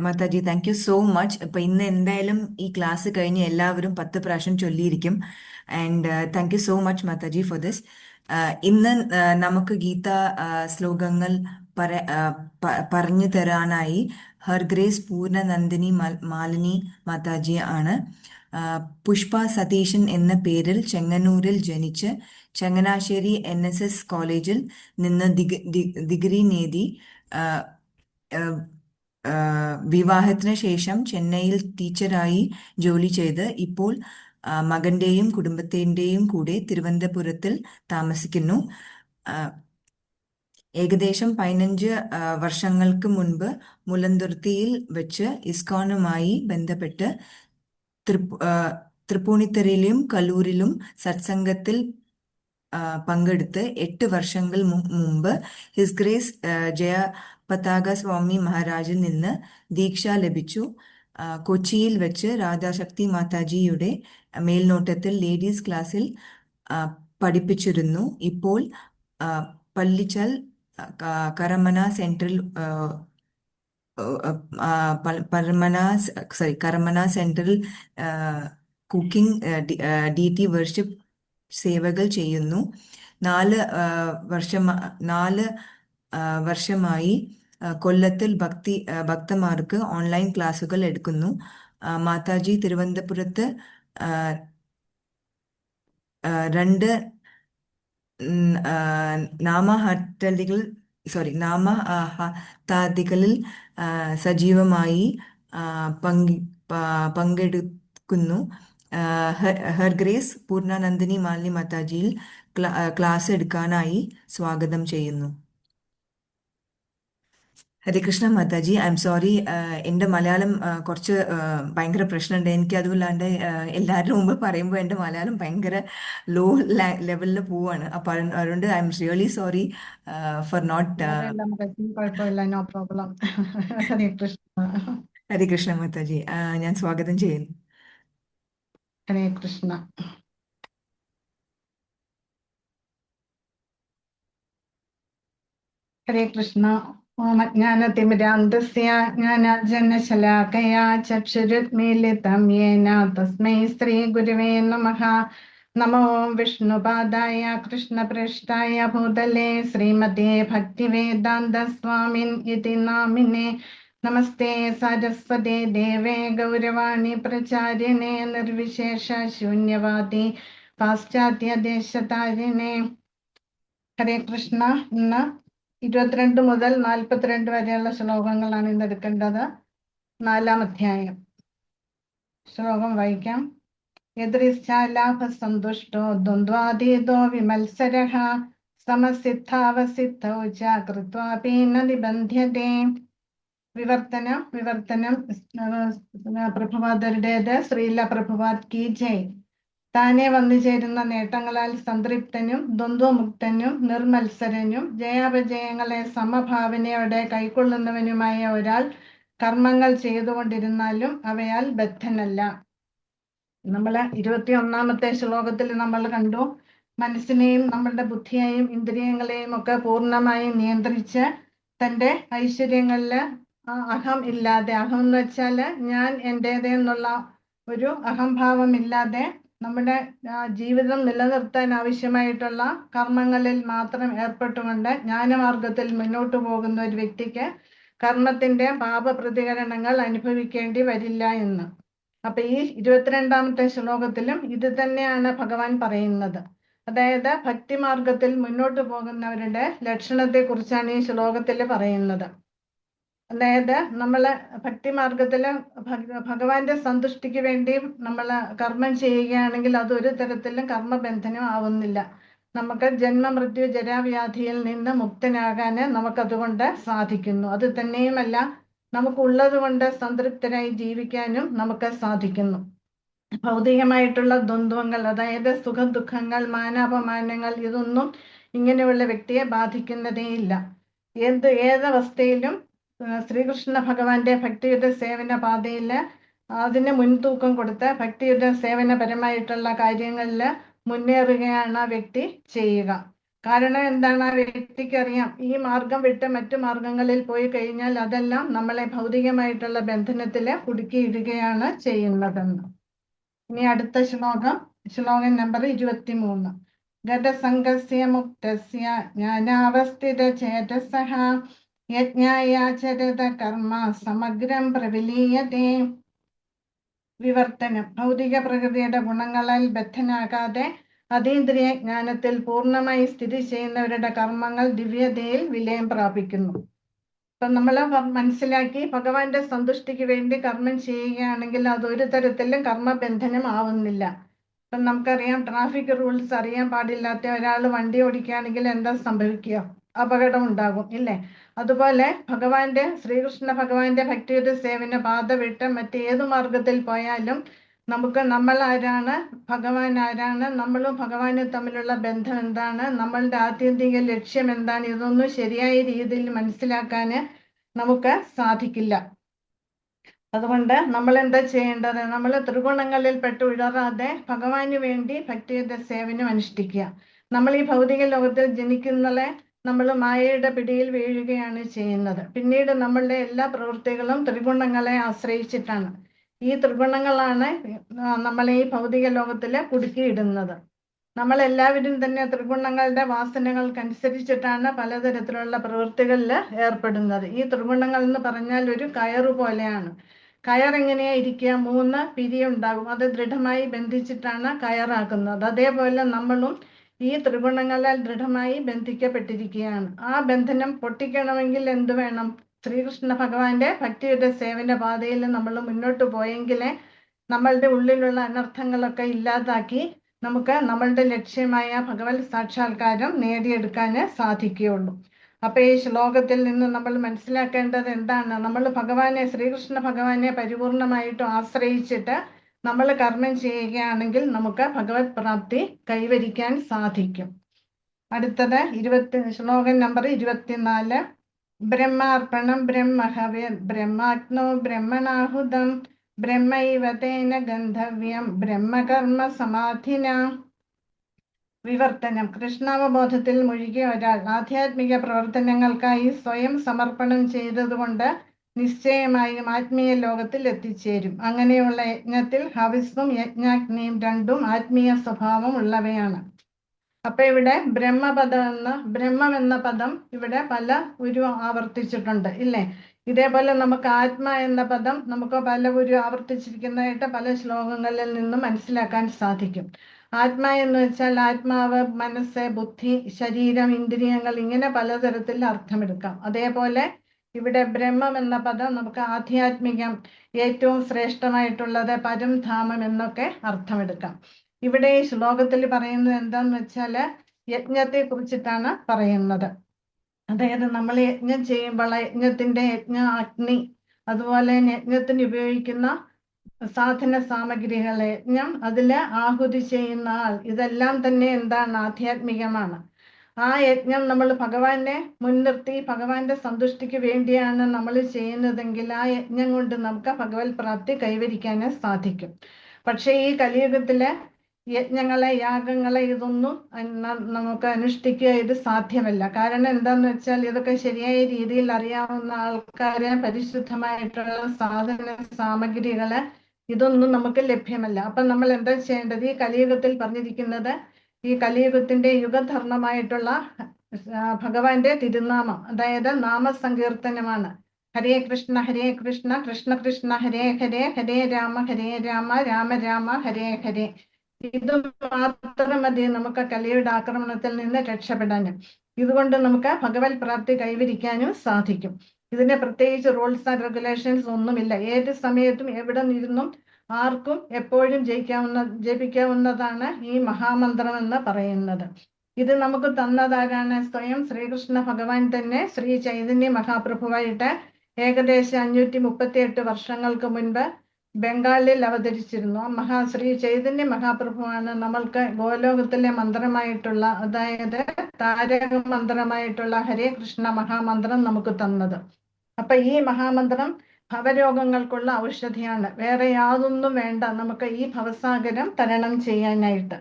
mataji, thank you so much. ഇപ്പൊ ഇന്ന് എന്തായാലും ഈ ക്ലാസ് കഴിഞ്ഞ് എല്ലാവരും 10 പ്രാവശ്യം ചൊല്ലിയിരിക്കും. And thank you so much mataji for this. ഇന്ന് നമുക്ക് ഗീത ശ്ലോകങ്ങൾ പറഞ്ഞു തരാനായി ഹർഗ്രേസ് പൂർണ്ണ നന്ദിനി മാലിനി മാതാജി ആണ്. പുഷ്പ സതീശൻ എന്ന പേരിൽ ചെങ്ങന്നൂരിൽ ജനിച്ച് ചങ്ങനാശ്ശേരി NSS കോളേജിൽ നിന്ന് ഡിഗ്രി നേടി. വിവാഹത്തിന് ശേഷം ചെന്നൈയിൽ ടീച്ചറായി ജോലി ചെയ്ത് ഇപ്പോൾ മകന്റെയും കുടുംബത്തിന്റെയും കൂടെ തിരുവനന്തപുരത്തിൽ താമസിക്കുന്നു. ഏകദേശം 15 വർഷങ്ങൾക്ക് മുൻപ് മുലന്തുരുത്തിയിൽ വെച്ച് ഇസ്കോണുമായി ബന്ധപ്പെട്ട് തൃപ്പൂണിത്തുറയിലും കലൂരിലും സത്സംഗത്തിൽ പങ്കെടുത്ത് 8 വർഷങ്ങൾ മുമ്പ് ഹിസ് ഗ്രേസ് ജയപതാക സ്വാമി മഹാരാജിൽ നിന്ന് ദീക്ഷ ലഭിച്ചു. കൊച്ചിയിൽ വെച്ച് രാധാശക്തി മാതാജിയുടെ മേൽനോട്ടത്തിൽ ലേഡീസ് ക്ലാസ്സിൽ പഠിപ്പിച്ചിരുന്നു. ഇപ്പോൾ Pallichal Karamana central cooking DT worship സേവകൾ ചെയ്യുന്നു. 4 വർഷമായി കൊല്ലത്തിൽ ഭക്തന്മാർക്ക് ഓൺലൈൻ ക്ലാസുകൾ എടുക്കുന്നു. മാതാജി തിരുവനന്തപുരത്ത് 2 നാമഹർത്താദികളിൽ സജീവമായി പങ്കെടുക്കുന്നു. ഹർഗ്രേസ് പൂർണ്ണനന്ദിനി മാലിനി മാതാജിയിൽ ക്ലാസ് എടുക്കാനായി സ്വാഗതം ചെയ്യുന്നു. Hare Krishna mataji, I'm sorry, എൻ്റെ മലയാളം കുറച്ച് ഭയങ്കര പ്രശ്നമുണ്ട്. എനിക്ക് അതുമില്ലാണ്ട് എല്ലാവരുടെ മുമ്പ് പറയുമ്പോൾ എൻ്റെ മലയാളം ഭയങ്കര ലോ ലെവലിൽ പോവാണ്. അപ്പം അതുകൊണ്ട് I am really sorry for not. കുഴപ്പമില്ല, നോ പ്രോബ്ലം. ഹരേ കൃഷ്ണ. ഹരേ കൃഷ്ണ മാതാജി, ഞാൻ സ്വാഗതം ചെയ്യുന്നു. ഹരേ കൃഷ്ണ. ഹരേ കൃഷ്ണ. ഓമജ്ഞാനതിമിരാന്തസ്യ ജ്ഞാനാഞ്ജനശലാകയാ ചക്ഷുരുന്മീലിതം യേന തസ്മൈ ശ്രീഗുരുവേ നമഃ. നമോ വിഷ്ണുപാദായ കൃഷ്ണപ്രേഷ്ഠായ ഭൂതലേ ശ്രീമതേ ഭക്തിവേദാന്ത സ്വാമിൻ ഇതി നാമിനെ. നമസ്തേ സരസ്വതേ ദേവേ ഗൗരവാണി പ്രചാരിണേ നിർവിശേഷ ശൂന്യവാദി പാശ്ചാത്യദേശതാരിണേ. ഹരേ കൃഷ്ണ. ഇന്ന് 22 മുതൽ 42 വരെയുള്ള ശ്ലോകങ്ങളാണ് ഇന്ന് എടുക്കേണ്ടത്. 4-ാം അധ്യായം. ശ്ലോകം വായിക്കാം. യദൃച്ഛാലാഭസന്തുഷ്ടോ ദ്വന്ദ്വാതീതോ വിമത്സരഃ സമസിദ്ധാവസിദ്ധൗ ച കൃത്വാപി ന നിബധ്യതേ. വിവർത്തനം പ്രഭുപാദരുടേത്. ശ്രീല പ്രഭുപാദ് കി ജയ്. താനെ വന്നു ചേരുന്ന നേട്ടങ്ങളാൽ സംതൃപ്തനും ദ്വന്ദ്വമുക്തനും നിർമത്സരനും ജയാപജയങ്ങളെ സമഭാവനയോടെ കൈക്കൊള്ളുന്നവനുമായ ഒരാൾ കർമ്മങ്ങൾ ചെയ്തുകൊണ്ടിരുന്നാലും അവയാൽ ബദ്ധനല്ല. നമ്മൾ 21-ാമത്തെ ശ്ലോകത്തിൽ നമ്മൾ കണ്ടു, മനസ്സിനെയും നമ്മളുടെ ബുദ്ധിയെയും ഇന്ദ്രിയങ്ങളെയും ഒക്കെ പൂർണ്ണമായും നിയന്ത്രിച്ച് തൻ്റെ ഐശ്വര്യങ്ങളിൽ അഹം ഇല്ലാതെ, അഹം എന്ന് വെച്ചാൽ ഞാൻ എൻ്റേതെന്നുള്ള ഒരു അഹംഭാവം ഇല്ലാതെ നമ്മുടെ ജീവിതം നിലനിർത്താൻ ആവശ്യമായിട്ടുള്ള കർമ്മങ്ങളിൽ മാത്രം ഏർപ്പെട്ടുകൊണ്ട് ജ്ഞാനമാർഗത്തിൽ മുന്നോട്ട് പോകുന്ന ഒരു വ്യക്തിക്ക് കർമ്മത്തിന്റെ പാപപ്രതികരണങ്ങൾ അനുഭവിക്കേണ്ടി വരില്ല എന്ന്. അപ്പൊ ഈ 22-ാമത്തെ ശ്ലോകത്തിലും ഇത് തന്നെയാണ് ഭഗവാൻ പറയുന്നത്. അതായത് ഭക്തിമാർഗത്തിൽ മുന്നോട്ട് പോകുന്നവരുടെ ലക്ഷണത്തെ കുറിച്ചാണ് ഈ ശ്ലോകത്തിൽ പറയുന്നത്. അതായത് നമ്മള് ഭക്തിമാർഗത്തില് ഭഗവാന്റെ സന്തുഷ്ടിക്ക് വേണ്ടി നമ്മൾ കർമ്മം ചെയ്യുകയാണെങ്കിൽ അത് ഒരു തരത്തിലും കർമ്മബന്ധനം ആവുന്നില്ല. നമുക്ക് ജന്മമൃത്യു ജരാവ്യാധിയിൽ നിന്ന് മുക്തനാകാന് നമുക്കതുകൊണ്ട് സാധിക്കുന്നു. അത് തന്നെയുമല്ല, നമുക്കുള്ളത് കൊണ്ട് സംതൃപ്തരായി ജീവിക്കാനും നമുക്ക് സാധിക്കുന്നു. ഭൗതികമായിട്ടുള്ള ദ്വന്ദ്വങ്ങൾ, അതായത് സുഖദുഃഖങ്ങൾ, മാനാപമാനങ്ങൾ, ഇതൊന്നും ഇങ്ങനെയുള്ള വ്യക്തിയെ ബാധിക്കുന്നതേയില്ല. ഏതവസ്ഥയിലും ശ്രീകൃഷ്ണ ഭഗവാന്റെ ഭക്തിയുടെ സേവന പാതയിൽ അതിന് മുൻതൂക്കം കൊടുത്ത് ഭക്തിയുടെ സേവനപരമായിട്ടുള്ള കാര്യങ്ങളിൽ മുന്നേറുകയാണ് ആ വ്യക്തി ചെയ്യുക. കാരണം എന്താണ്? ആ വ്യക്തിക്ക് അറിയാം, ഈ മാർഗം വിട്ട് മറ്റു മാർഗങ്ങളിൽ പോയി കഴിഞ്ഞാൽ അതെല്ലാം നമ്മളെ ഭൗതികമായിട്ടുള്ള ബന്ധനത്തിൽ കുടുക്കിയിടുകയാണ് ചെയ്യുന്നതെന്ന്. ഇനി അടുത്ത ശ്ലോകം നമ്പർ 23. ഗതസംഗസ്യ മുക്തസ്യ ജ്ഞാനാവസ്ഥിത ചേതസഃ യജ്ഞായാചരത കർമ്മ സമഗ്രം പ്രവിലീയതേ. വിവർത്തനം: ഭൗതിക പ്രകൃതിയുടെ ഗുണങ്ങളാൽ ബദ്ധനാകാതെ അതീന്ദ്രിയ ജ്ഞാനത്തിൽ പൂർണ്ണമായി സ്ഥിതി ചെയ്യുന്നവരുടെ കർമ്മങ്ങൾ ദിവ്യതയിൽ വിലയം പ്രാപിക്കുന്നു. അപ്പൊ നമ്മൾ മനസ്സിലാക്കി, ഭഗവാന്റെ സന്തുഷ്ടിക്ക് വേണ്ടി കർമ്മം ചെയ്യുകയാണെങ്കിൽ അതൊരു തരത്തിലും കർമ്മബന്ധനം ആവുന്നില്ല. ഇപ്പം നമുക്കറിയാം, ട്രാഫിക് റൂൾസ് അറിയാൻ പാടില്ലാത്ത ഒരാൾ വണ്ടി ഓടിക്കുകയാണെങ്കിൽ എന്താ സംഭവിക്കുക? അപകടം ഉണ്ടാകും, ഇല്ലേ? അതുപോലെ ശ്രീകൃഷ്ണ ഭഗവാന്റെ ഭക്തിയുടെ സേവന പാത വിട്ട് മറ്റേതു മാർഗത്തിൽ പോയാലും നമുക്ക് നമ്മൾ ആരാണ്, ഭഗവാൻ ആരാണ്, നമ്മളും ഭഗവാനും തമ്മിലുള്ള ബന്ധം എന്താണ്, നമ്മളുടെ ആത്യന്തിക ലക്ഷ്യം എന്താണ്, ഇതൊന്നും ശരിയായ രീതിയിൽ മനസ്സിലാക്കാൻ നമുക്ക് സാധിക്കില്ല. അതുകൊണ്ട് നമ്മൾ എന്താ ചെയ്യേണ്ടത്? നമ്മൾ ത്രിഗുണങ്ങളിൽ പെട്ട് ഉഴറാതെ ഭഗവാന് വേണ്ടി ഭക്തിയുടെ സേവനം അനുഷ്ഠിക്കുക. നമ്മൾ ഈ ഭൗതിക ലോകത്തിൽ ജനിക്കുന്നതിലെ നമ്മൾ മായയുടെ പിടിയിൽ വീഴുകയാണ് ചെയ്യുന്നത്. പിന്നീട് നമ്മളുടെ എല്ലാ പ്രവൃത്തികളും ത്രിഗുണങ്ങളെ ആശ്രയിച്ചിട്ടാണ്. ഈ ത്രിഗുണങ്ങളാണ് നമ്മളെ ഈ ഭൗതിക ലോകത്തിൽ കുടുക്കിയിടുന്നത്. നമ്മളെല്ലാവരും തന്നെ ത്രിഗുണങ്ങളുടെ വാസനകൾക്കനുസരിച്ചിട്ടാണ് പലതരത്തിലുള്ള പ്രവൃത്തികളിൽ ഏർപ്പെടുന്നത്. ഈ ത്രിഗുണങ്ങൾ എന്ന് പറഞ്ഞാൽ ഒരു കയറ് പോലെയാണ്. കയറെങ്ങനെയാ ഇരിക്കുക? 3 പിരിയുണ്ടാകും, അത് ദൃഢമായി ബന്ധിച്ചിട്ടാണ് കയറാക്കുന്നത്. അതേപോലെ നമ്മളും ഈ ത്രിഗുണങ്ങളാൽ ദൃഢമായി ബന്ധിക്കപ്പെട്ടിരിക്കുകയാണ്. ആ ബന്ധനം പൊട്ടിക്കണമെങ്കിൽ എന്ത് വേണം? ശ്രീകൃഷ്ണ ഭഗവാന്റെ ഭക്തിയുടെ സേവന പാതയിൽ നമ്മൾ മുന്നോട്ട് പോയെങ്കിലേ നമ്മളുടെ ഉള്ളിലുള്ള അനർത്ഥങ്ങളൊക്കെ ഇല്ലാതാക്കി നമുക്ക് നമ്മളുടെ ലക്ഷ്യമായ ഭഗവത് സാക്ഷാത്കാരം നേടിയെടുക്കാൻ സാധിക്കുകയുള്ളൂ. അപ്പൊ ഈ ശ്ലോകത്തിൽ നിന്ന് നമ്മൾ മനസ്സിലാക്കേണ്ടത് എന്താണ്? നമ്മൾ ശ്രീകൃഷ്ണ ഭഗവാനെ പരിപൂർണമായിട്ടും ആശ്രയിച്ചിട്ട് നമ്മൾ കർമ്മം ചെയ്യുകയാണെങ്കിൽ നമുക്ക് ഭഗവത് പ്രാപ്തി കൈവരിക്കാൻ സാധിക്കും. അടുത്തത് ശ്ലോകം നമ്പർ 24. ബ്രഹ്മാർപ്പണം ബ്രഹ്മഹവേ ബ്രഹ്മാഗ്നോ ബ്രഹ്മണാഹുതം ബ്രഹ്മൈവ തേന ഗന്ധവ്യം ബ്രഹ്മകർമ്മ സമാധിന. വിവർത്തനം: കൃഷ്ണാവബോധത്തിൽ മുഴുകിയ ഒരാൾ ആധ്യാത്മിക പ്രവർത്തനങ്ങൾക്കായി സ്വയം സമർപ്പണം ചെയ്തതുകൊണ്ട് നിശ്ചയമായും ആത്മീയ ലോകത്തിൽ എത്തിച്ചേരും. അങ്ങനെയുള്ള യജ്ഞത്തിൽ ഹവിസ്സും യജ്ഞാഗ്നിയും രണ്ടും ആത്മീയ സ്വഭാവം ഉള്ളവയാണ്. അപ്പൊ ഇവിടെ ബ്രഹ്മം എന്ന പദം ഇവിടെ പല ആവർത്തിച്ചിട്ടുണ്ട്, ഇല്ലേ? ഇതേപോലെ നമുക്ക് ആത്മ എന്ന പദം നമുക്ക് പല ആവർത്തിച്ചിരിക്കുന്നതായിട്ട് പല ശ്ലോകങ്ങളിൽ നിന്നും മനസ്സിലാക്കാൻ സാധിക്കും. ആത്മ എന്ന് വെച്ചാൽ ആത്മാവ്, മനസ്സ്, ബുദ്ധി, ശരീരം, ഇന്ദ്രിയങ്ങൾ, ഇങ്ങനെ പലതരത്തിൽ അർത്ഥമെടുക്കാം. അതേപോലെ ഇവിടെ ബ്രഹ്മം എന്ന പദം നമുക്ക് ആധ്യാത്മികം, ഏറ്റവും ശ്രേഷ്ഠമായിട്ടുള്ളത്, പരംധാമം എന്നൊക്കെ അർത്ഥമെടുക്കാം. ഇവിടെ ഈ ശ്ലോകത്തിൽ പറയുന്നത് എന്താന്ന് വെച്ചാൽ യജ്ഞത്തെ കുറിച്ചിട്ടാണ് പറയുന്നത്. അതായത് നമ്മൾ യജ്ഞം ചെയ്യുമ്പോൾ യജ്ഞത്തിന്റെ അഗ്നി, അതുപോലെ യജ്ഞത്തിന് ഉപയോഗിക്കുന്ന സാധന സാമഗ്രികളെ യജ്ഞം, അതില് ആഹുതി ചെയ്യുന്ന ആൾ, ഇതെല്ലാം തന്നെ എന്താണ്? ആധ്യാത്മികമാണ്. ആ യജ്ഞം നമ്മൾ ഭഗവാനെ മുൻനിർത്തി ഭഗവാന്റെ സന്തുഷ്ടിക്ക് വേണ്ടിയാണ് നമ്മൾ ചെയ്യുന്നതെങ്കിൽ ആ യജ്ഞം കൊണ്ട് നമുക്ക് ഭഗവത് പ്രാപ്തി കൈവരിക്കാൻ സാധിക്കും. പക്ഷേ ഈ കലിയുഗത്തിലെ യജ്ഞങ്ങളെ യാഗങ്ങളെ ഇതൊന്നും നമുക്ക് അനുഷ്ഠിക്കുക ഇത് സാധ്യമല്ല. കാരണം എന്താന്ന് വെച്ചാൽ ഇതൊക്കെ ശരിയായ രീതിയിൽ അറിയാവുന്ന ആൾക്കാരെ, പരിശുദ്ധമായിട്ടുള്ള സാധന സാമഗ്രികള് ഇതൊന്നും നമുക്ക് ലഭ്യമല്ല. അപ്പൊ നമ്മൾ എന്താ ചെയ്യേണ്ടത്? ഈ കലിയുഗത്തിൽ പറഞ്ഞിരിക്കുന്നത് ഈ കലിയുഗത്തിന്റെ യുഗധർമ്മമായിട്ടുള്ള ഭഗവാന്റെ തിരുനാമം, അതായത് നാമസങ്കീർത്തനമാണ്. ഹരേ കൃഷ്ണ കൃഷ്ണ കൃഷ്ണ ഹരേ ഹരേ, ഹരേ രാമ രാമ രാമ ഹരേ ഹരേ. ഇത് മാത്രം മതി നമുക്ക് കലിയുടെ ആക്രമണത്തിൽ നിന്ന് രക്ഷപ്പെടാനും. ഇതുകൊണ്ട് നമുക്ക് ഭഗവത് പ്രാപ്തി കൈവരിക്കാനും സാധിക്കും. ഇതിന് പ്രത്യേകിച്ച് റൂൾസ് ആൻഡ് റെഗുലേഷൻസ് ഒന്നുമില്ല. ഏത് സമയത്തും എവിടെ നിന്നും ആർക്കും എപ്പോഴും ജപിക്കാവുന്നതാണ് ഈ മഹാമന്ത്രം എന്ന് പറയുന്നത്. ഇത് നമുക്ക് തന്നതാരാണ്? സ്വയം ശ്രീകൃഷ്ണ ഭഗവാൻ തന്നെ ശ്രീ ചൈതന്യ മഹാപ്രഭുവായിട്ട് ഏകദേശം 538 വർഷങ്ങൾക്ക് മുൻപ് ബംഗാളിൽ അവതരിച്ചിരുന്നു. ശ്രീ ചൈതന്യ മഹാപ്രഭുവാണ് നമ്മൾക്ക് ഗോലോകത്തിലെ മന്ത്രമായിട്ടുള്ള, അതായത് താരക മന്ത്രമായിട്ടുള്ള ഹരേ കൃഷ്ണ മഹാമന്ത്രം നമുക്ക് തന്നത്. അപ്പൊ ഈ മഹാമന്ത്രം ഭവരോഗങ്ങൾക്കുള്ള ഔഷധിയാണ്. വേറെ യാതൊന്നും വേണ്ട നമുക്ക് ഈ ഭവസാഗരം തരണം ചെയ്യാനായിട്ട്.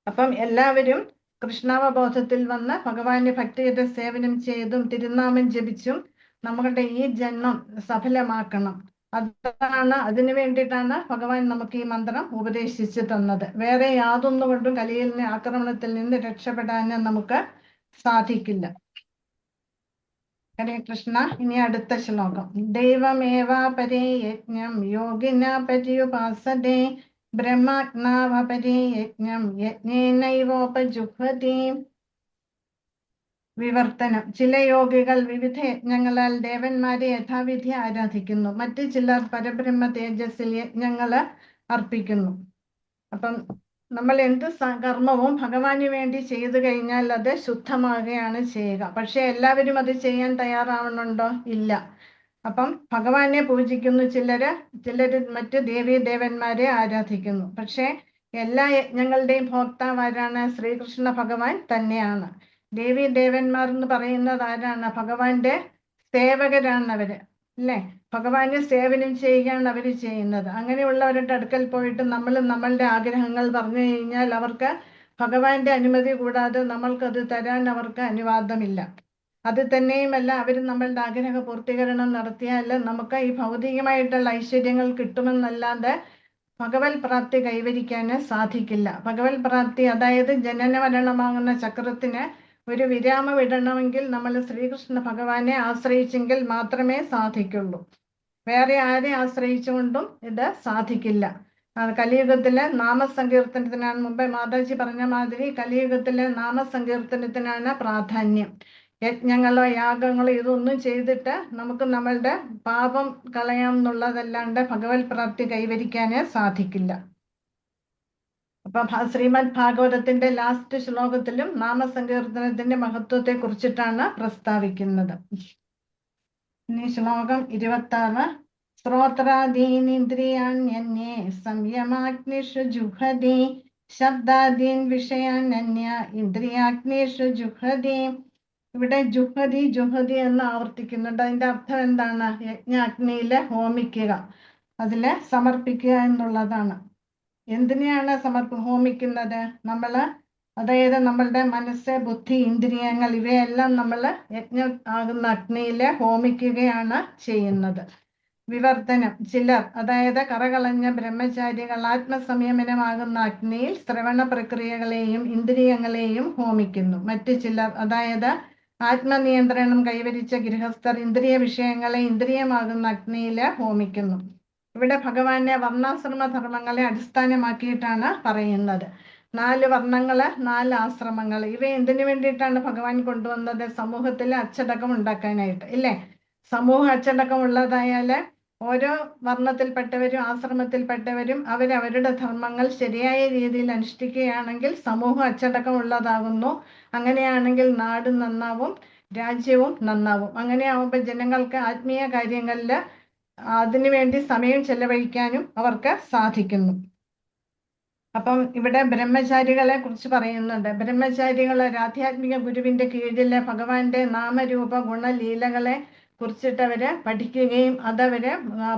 അപ്പം എല്ലാവരും കൃഷ്ണാവബോധത്തിൽ വന്ന് ഭഗവാന്റെ ഭക്തിയുടെ സേവനം ചെയ്തും തിരുനാമം ജപിച്ചും നമ്മളുടെ ഈ ജന്മം സഫലമാക്കണം. അതിനു വേണ്ടിയിട്ടാണ് ഭഗവാൻ നമുക്ക് ഈ മന്ത്രം ഉപദേശിച്ചു തന്നത്. വേറെ യാതൊന്നുകൊണ്ടും കലിയിലെ ആക്രമണത്തിൽ നിന്ന് രക്ഷപ്പെടാൻ നമുക്ക് സാധിക്കില്ല. ഹരേ കൃഷ്ണ. ഇനി അടുത്ത ശ്ലോകം. ദൈവമേവ പരേ യജ്ഞം യോഗിന പര്യുപാസതേ, ബ്രഹ്മാജ്ഞാവ പരേ യജ്ഞം യജ്ഞേനൈവോപജുഹ്വതി. വിവർത്തനം. ചില യോഗികൾ വിവിധ യജ്ഞങ്ങളാൽ ദേവന്മാരെ യഥാവിധി ആരാധിക്കുന്നു. മറ്റു ചിലർ പരബ്രഹ്മ തേജസ്സിൽ യജ്ഞങ്ങള് അർപ്പിക്കുന്നു. അപ്പം നമ്മൾ എന്ത് കർമ്മവും ഭഗവാന് വേണ്ടി ചെയ്തു കഴിഞ്ഞാൽ അത് ശുദ്ധമാകുകയാണ് ചെയ്യുക. പക്ഷെ എല്ലാവരും അത് ചെയ്യാൻ തയ്യാറാവുന്നുണ്ടോ? ഇല്ല. അപ്പം ഭഗവാനെ പൂജിക്കുന്നു ചിലര് മറ്റ് ദേവീദേവന്മാരെ ആരാധിക്കുന്നു. പക്ഷെ എല്ലാ യജ്ഞങ്ങളുടെയും ഭോക്താവ് ആരാണ്? ശ്രീകൃഷ്ണ ഭഗവാൻ തന്നെയാണ്. ദേവീദേവന്മാർ എന്ന് പറയുന്നത് ആരാണ്? ഭഗവാന്റെ സേവകരാണ് അവര്, അല്ലേ? ഭഗവാന് സേവനം ചെയ്യുകയാണ് അവര് ചെയ്യുന്നത്. അങ്ങനെയുള്ളവരുടെ അടുക്കൽ പോയിട്ട് നമ്മൾ നമ്മളുടെ ആഗ്രഹങ്ങൾ പറഞ്ഞു കഴിഞ്ഞാൽ അവർക്ക് ഭഗവാന്റെ അനുമതി കൂടാതെ നമ്മൾക്കത് തരാൻ അവർക്ക് അനുവാദമില്ല. അത് തന്നെയുമല്ല, അവർ നമ്മളുടെ ആഗ്രഹ പൂർത്തീകരണം നടത്തിയാൽ നമുക്ക് ഈ ഭൗതികമായിട്ടുള്ള ഐശ്വര്യങ്ങൾ കിട്ടുമെന്നല്ലാതെ ഭഗവത് പ്രാപ്തി കൈവരിക്കാൻ സാധിക്കില്ല. ഭഗവത് പ്രാപ്തി, അതായത് ജനന മരണമാകുന്ന ചക്രത്തിന് ഒരു വിരാമം ഇടണമെങ്കിൽ നമ്മൾ ശ്രീകൃഷ്ണ ഭഗവാനെ ആശ്രയിച്ചെങ്കിൽ മാത്രമേ സാധിക്കുള്ളൂ. വേറെ ആരെ ആശ്രയിച്ചുകൊണ്ടും ഇത് സാധിക്കില്ല. കലിയുഗത്തിലെ നാമസങ്കീർത്തനത്തിനാണ്, മുമ്പേ മാതാജി പറഞ്ഞ മാതിരി കലിയുഗത്തിലെ നാമസങ്കീർത്തനത്തിനാണ് പ്രാധാന്യം. യജ്ഞങ്ങളോ യാഗങ്ങളോ ഇതൊന്നും ചെയ്തിട്ട് നമുക്ക് നമ്മളുടെ പാപം കളയാം എന്നുള്ളതല്ലാണ്ട് ഭഗവത് പ്രാപ്തി കൈവരിക്കാനേ സാധിക്കില്ല. അപ്പൊ ശ്രീമദ് ഭാഗവതത്തിന്റെ ലാസ്റ്റ് ശ്ലോകത്തിലും നാമസങ്കീർത്തനത്തിന്റെ മഹത്വത്തെ കുറിച്ചിട്ടാണ് പ്രസ്താവിക്കുന്നത്. ഇനി ശ്ലോകം 26. ശ്രോത്രാദീനിന്ദ്രിയാണ്യന്യേ സംയമാഗ്നിഷു ജുഹതി, ശബ്ദാദീൻ വിഷയാനന്യ ഇന്ദ്രിയാഗ്നിഷു ജുഹതി. ഇവിടെ ജുഹതി ജുഹതി എന്ന് ആവർത്തിക്കുന്നുണ്ട്. അതിന്റെ അർത്ഥം എന്താണ്? യജ്ഞാഗ്നിയില് ഹോമിക്കുക, അതില് സമർപ്പിക്കുക എന്നുള്ളതാണ്. എന്തിനെയാണ് ഹോമിക്കുന്നത്? അതായത് നമ്മളുടെ മനസ്സ്, ബുദ്ധി, ഇന്ദ്രിയങ്ങൾ ഇവയെല്ലാം നമ്മൾ യജ്ഞം ആകുന്ന അഗ്നിയില് ഹോമിക്കുകയാണ് ചെയ്യുന്നത്. വിവർത്തനം. ചിലർ, അതായത് കറകളഞ്ഞ ബ്രഹ്മചാരികൾ ആത്മസംയമനമാകുന്ന അഗ്നിയിൽ ശ്രവണ പ്രക്രിയകളെയും ഇന്ദ്രിയങ്ങളെയും ഹോമിക്കുന്നു. മറ്റു ചിലർ, അതായത് ആത്മനിയന്ത്രണം കൈവരിച്ച ഗൃഹസ്ഥർ ഇന്ദ്രിയ വിഷയങ്ങളെ ഇന്ദ്രിയമാകുന്ന അഗ്നിയില് ഹോമിക്കുന്നു. ഇവിടെ ഭഗവാന്റെ വർണ്ണാശ്രമ ധർമ്മങ്ങളെ അടിസ്ഥാനമാക്കിയിട്ടാണ് പറയുന്നത്. 4 വർണ്ണങ്ങള്, 4 ആശ്രമങ്ങൾ. ഇവ എന്തിനു വേണ്ടിയിട്ടാണ് ഭഗവാൻ കൊണ്ടുവന്നത്? സമൂഹത്തിൽ അച്ചടക്കം ഉണ്ടാക്കാനായിട്ട്, ഇല്ലേ? സമൂഹ അച്ചടക്കം ഉള്ളതായാല് ഓരോ വർണ്ണത്തിൽപ്പെട്ടവരും ആശ്രമത്തിൽപ്പെട്ടവരും അവരവരുടെ ധർമ്മങ്ങൾ ശരിയായ രീതിയിൽ അനുഷ്ഠിക്കുകയാണെങ്കിൽ സമൂഹം അച്ചടക്കം ഉള്ളതാകുന്നു. അങ്ങനെയാണെങ്കിൽ നാട് നന്നാവും, രാജ്യവും നന്നാവും. അങ്ങനെയാവുമ്പോൾ ജനങ്ങൾക്ക് ആത്മീയ കാര്യങ്ങളിൽ അതിനുവേണ്ടി സമയം ചെലവഴിക്കാനും അവർക്ക് സാധിക്കുന്നു. അപ്പം ഇവിടെ ബ്രഹ്മചാരികളെ കുറിച്ച് പറയുന്നുണ്ട്. ബ്രഹ്മചാരികൾ ഒരു ആധ്യാത്മിക ഗുരുവിന്റെ കീഴിലെ ഭഗവാന്റെ നാമരൂപ ഗുണലീലകളെ കുറിച്ചിട്ട് അവര് പഠിക്കുകയും അതവര്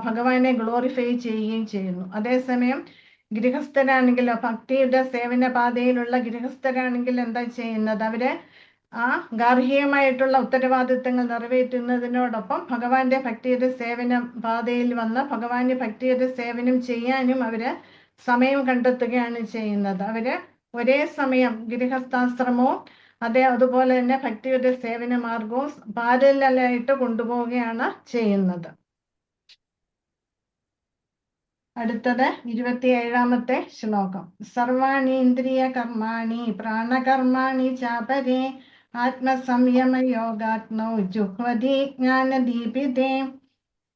ഭഗവാനെ ഗ്ലോറിഫൈ ചെയ്യുകയും ചെയ്യുന്നു. അതേസമയം ഗൃഹസ്ഥരാണെങ്കിലോ, ഭക്തിയുടെ സേവന പാതയിലുള്ള ഗൃഹസ്ഥരാണെങ്കിൽ എന്താ ചെയ്യുന്നത്? അവര് ആ ഗാർഹികമായിട്ടുള്ള ഉത്തരവാദിത്തങ്ങൾ നിറവേറ്റുന്നതിനോടൊപ്പം ഭഗവാന്റെ ഭക്തിയുടെ സേവന പാതയിൽ വന്ന് ഭഗവാന്റെ ഭക്തിയുടെ സേവനം ചെയ്യാനും അവര് സമയം കണ്ടെത്തുകയാണ് ചെയ്യുന്നത്. അവര് ഒരേ സമയം ഗൃഹസ്ഥാശ്രമവും അതുപോലെ തന്നെ ഭക്തിയുടെ സേവന മാർഗവും പാരലായിട്ട് കൊണ്ടുപോവുകയാണ് ചെയ്യുന്നത്. അടുത്തത് 27ാമത്തെ ശ്ലോകം. സർവാണീന്ദ്രിയ കർമാണി പ്രാണകർമാണി ചാപരേ ആത്മസംയമ യോഗാഗ്നൗ ജുഹ്വതി ജ്ഞാനദീപിതേ.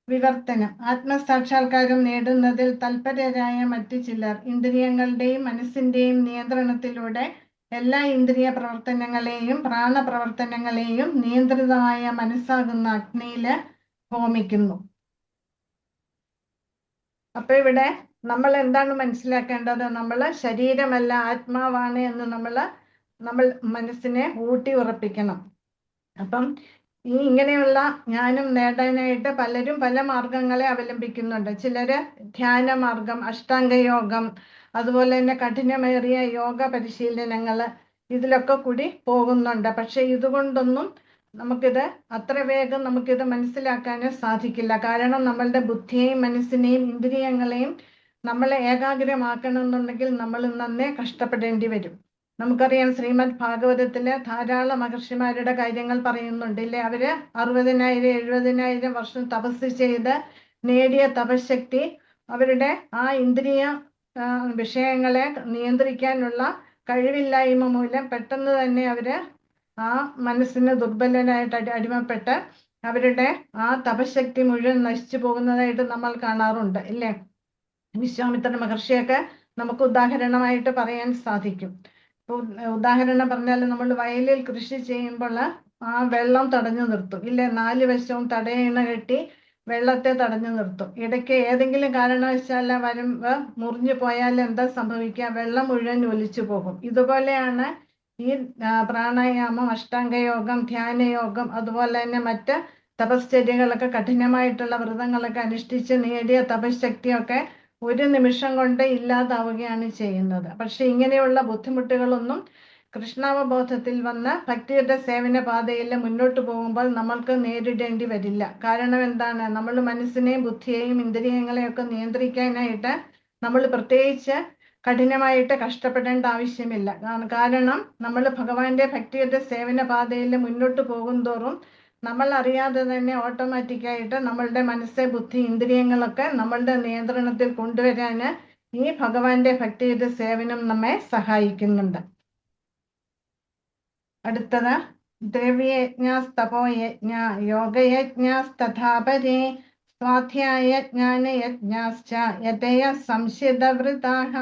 വിവർത്തനം. ആത്മസാക്ഷാത്കാരം നേടുന്നതിൽ തൽപരരായ മറ്റു ചിലർ ഇന്ദ്രിയങ്ങളുടെയും മനസ്സിന്റെയും നിയന്ത്രണത്തിലൂടെ എല്ലാ ഇന്ദ്രിയ പ്രവർത്തനങ്ങളെയും പ്രാണപ്രവർത്തനങ്ങളെയും നിയന്ത്രിതമായ മനസ്സാകുന്ന അഗ്നിയില് ഹോമിക്കുന്നു. അപ്പൊ ഇവിടെ നമ്മൾ എന്താണ് മനസ്സിലാക്കേണ്ടത്? നമ്മൾ ശരീരമല്ല ആത്മാവാണ് എന്ന് നമ്മൾ മനസ്സിനെ ഊട്ടി ഉറപ്പിക്കണം. അപ്പം ഇങ്ങനെയുള്ള ജ്ഞാനം നേടാനായിട്ട് പലരും പല മാർഗങ്ങളെ അവലംബിക്കുന്നുണ്ട്. ചിലര് ധ്യാന മാർഗം, അഷ്ടാംഗയോഗം, അതുപോലെ തന്നെ കഠിനമേറിയ യോഗ പരിശീലനങ്ങള് ഇതിലൊക്കെ കൂടി പോകുന്നുണ്ട്. പക്ഷെ ഇതുകൊണ്ടൊന്നും നമുക്കിത് അത്ര വേഗം നമുക്കിത് മനസ്സിലാക്കാനേ സാധിക്കില്ല. കാരണം നമ്മളുടെ ബുദ്ധിയെയും മനസ്സിനെയും ഇന്ദ്രിയങ്ങളെയും നമ്മളെ ഏകാഗ്രമാക്കണമെന്നുണ്ടെങ്കിൽ നമ്മൾ നന്നേ കഷ്ടപ്പെടേണ്ടി വരും. നമുക്കറിയാം, ശ്രീമദ് ഭാഗവതത്തില് ധാരാളം മഹർഷിമാരുടെ കാര്യങ്ങൾ പറയുന്നുണ്ട് ഇല്ലേ? അവര് 60,000-70,000 വർഷം തപസ് ചെയ്ത് നേടിയ തപശക്തി അവരുടെ ആ ഇന്ദ്രിയ വിഷയങ്ങളെ നിയന്ത്രിക്കാനുള്ള കഴിവില്ലായ്മ മൂലം പെട്ടെന്ന് തന്നെ അവര് ആ മനസ്സിന് ദുർബലനായിട്ട് അടിമപ്പെട്ട് അവരുടെ ആ തപശക്തി മുഴുവൻ നശിച്ചു പോകുന്നതായിട്ട് നമ്മൾ കാണാറുണ്ട് ഇല്ലേ? വിശ്വാമിത്ര മഹർഷിയൊക്കെ നമുക്ക് ഉദാഹരണമായിട്ട് പറയാൻ സാധിക്കും. ഇപ്പൊ ഉദാഹരണം പറഞ്ഞാൽ നമ്മൾ വയലിൽ കൃഷി ചെയ്യുമ്പോൾ ആ വെള്ളം തടഞ്ഞു നിർത്തും ഇല്ലേ? 4 വശവും തടയണ കെട്ടി വെള്ളത്തെ തടഞ്ഞു നിർത്തും. ഇടയ്ക്ക് ഏതെങ്കിലും കാരണവശാൽ വരുമ്പ് മുറിഞ്ഞു പോയാൽ എന്താ സംഭവിക്കുക? വെള്ളം മുഴുവൻ ഒലിച്ചു പോകും. ഇതുപോലെയാണ് ഈ പ്രാണായാമം, അഷ്ടാംഗയോഗം, ധ്യാനയോഗം, അതുപോലെ തന്നെ മറ്റ് തപശ്ചര്യകളൊക്കെ, കഠിനമായിട്ടുള്ള വ്രതങ്ങളൊക്കെ അനുഷ്ഠിച്ച് നേടിയ തപശക്തിയൊക്കെ ഒരു നിമിഷം കൊണ്ട് ഇല്ലാതാവുകയാണ് ചെയ്യുന്നത്. പക്ഷെ ഇങ്ങനെയുള്ള ബുദ്ധിമുട്ടുകളൊന്നും കൃഷ്ണാവബോധത്തിൽ വന്ന് ഭക്തിയുടെ സേവന പാതയിൽ മുന്നോട്ട് പോകുമ്പോൾ നമ്മൾക്ക് നേരിടേണ്ടി വരില്ല. കാരണം എന്താണ്? നമ്മൾ മനസ്സിനെയും ബുദ്ധിയെയും ഇന്ദ്രിയങ്ങളെയൊക്കെ നിയന്ത്രിക്കാനായിട്ട് നമ്മൾ പ്രത്യേകിച്ച് കഠിനമായിട്ട് കഷ്ടപ്പെടേണ്ട ആവശ്യമില്ല. കാരണം നമ്മൾ ഭഗവാന്റെ ഭക്തിയുടെ സേവന പാതയിൽ മുന്നോട്ട് പോകും തോറും നമ്മൾ അറിയാതെ തന്നെ ഓട്ടോമാറ്റിക്കായിട്ട് നമ്മളുടെ മനസ്സ്, ബുദ്ധി, ഇന്ദ്രിയങ്ങളൊക്കെ നമ്മളുടെ നിയന്ത്രണത്തിൽ കൊണ്ടുവരാന് ഈ ഭഗവാന്റെ ഭക്തിയുടെ സേവനം നമ്മെ സഹായിക്കുന്നുണ്ട്. അടുത്തത് ദ്രവ്യയജ്ഞാസ്തപോയജ്ഞ യോഗയജ്ഞാസ്തഥാപരേ സ്വാധ്യായ ജ്ഞാനയജ്ഞാശ്ച യതയ സംശയവൃതാഃ.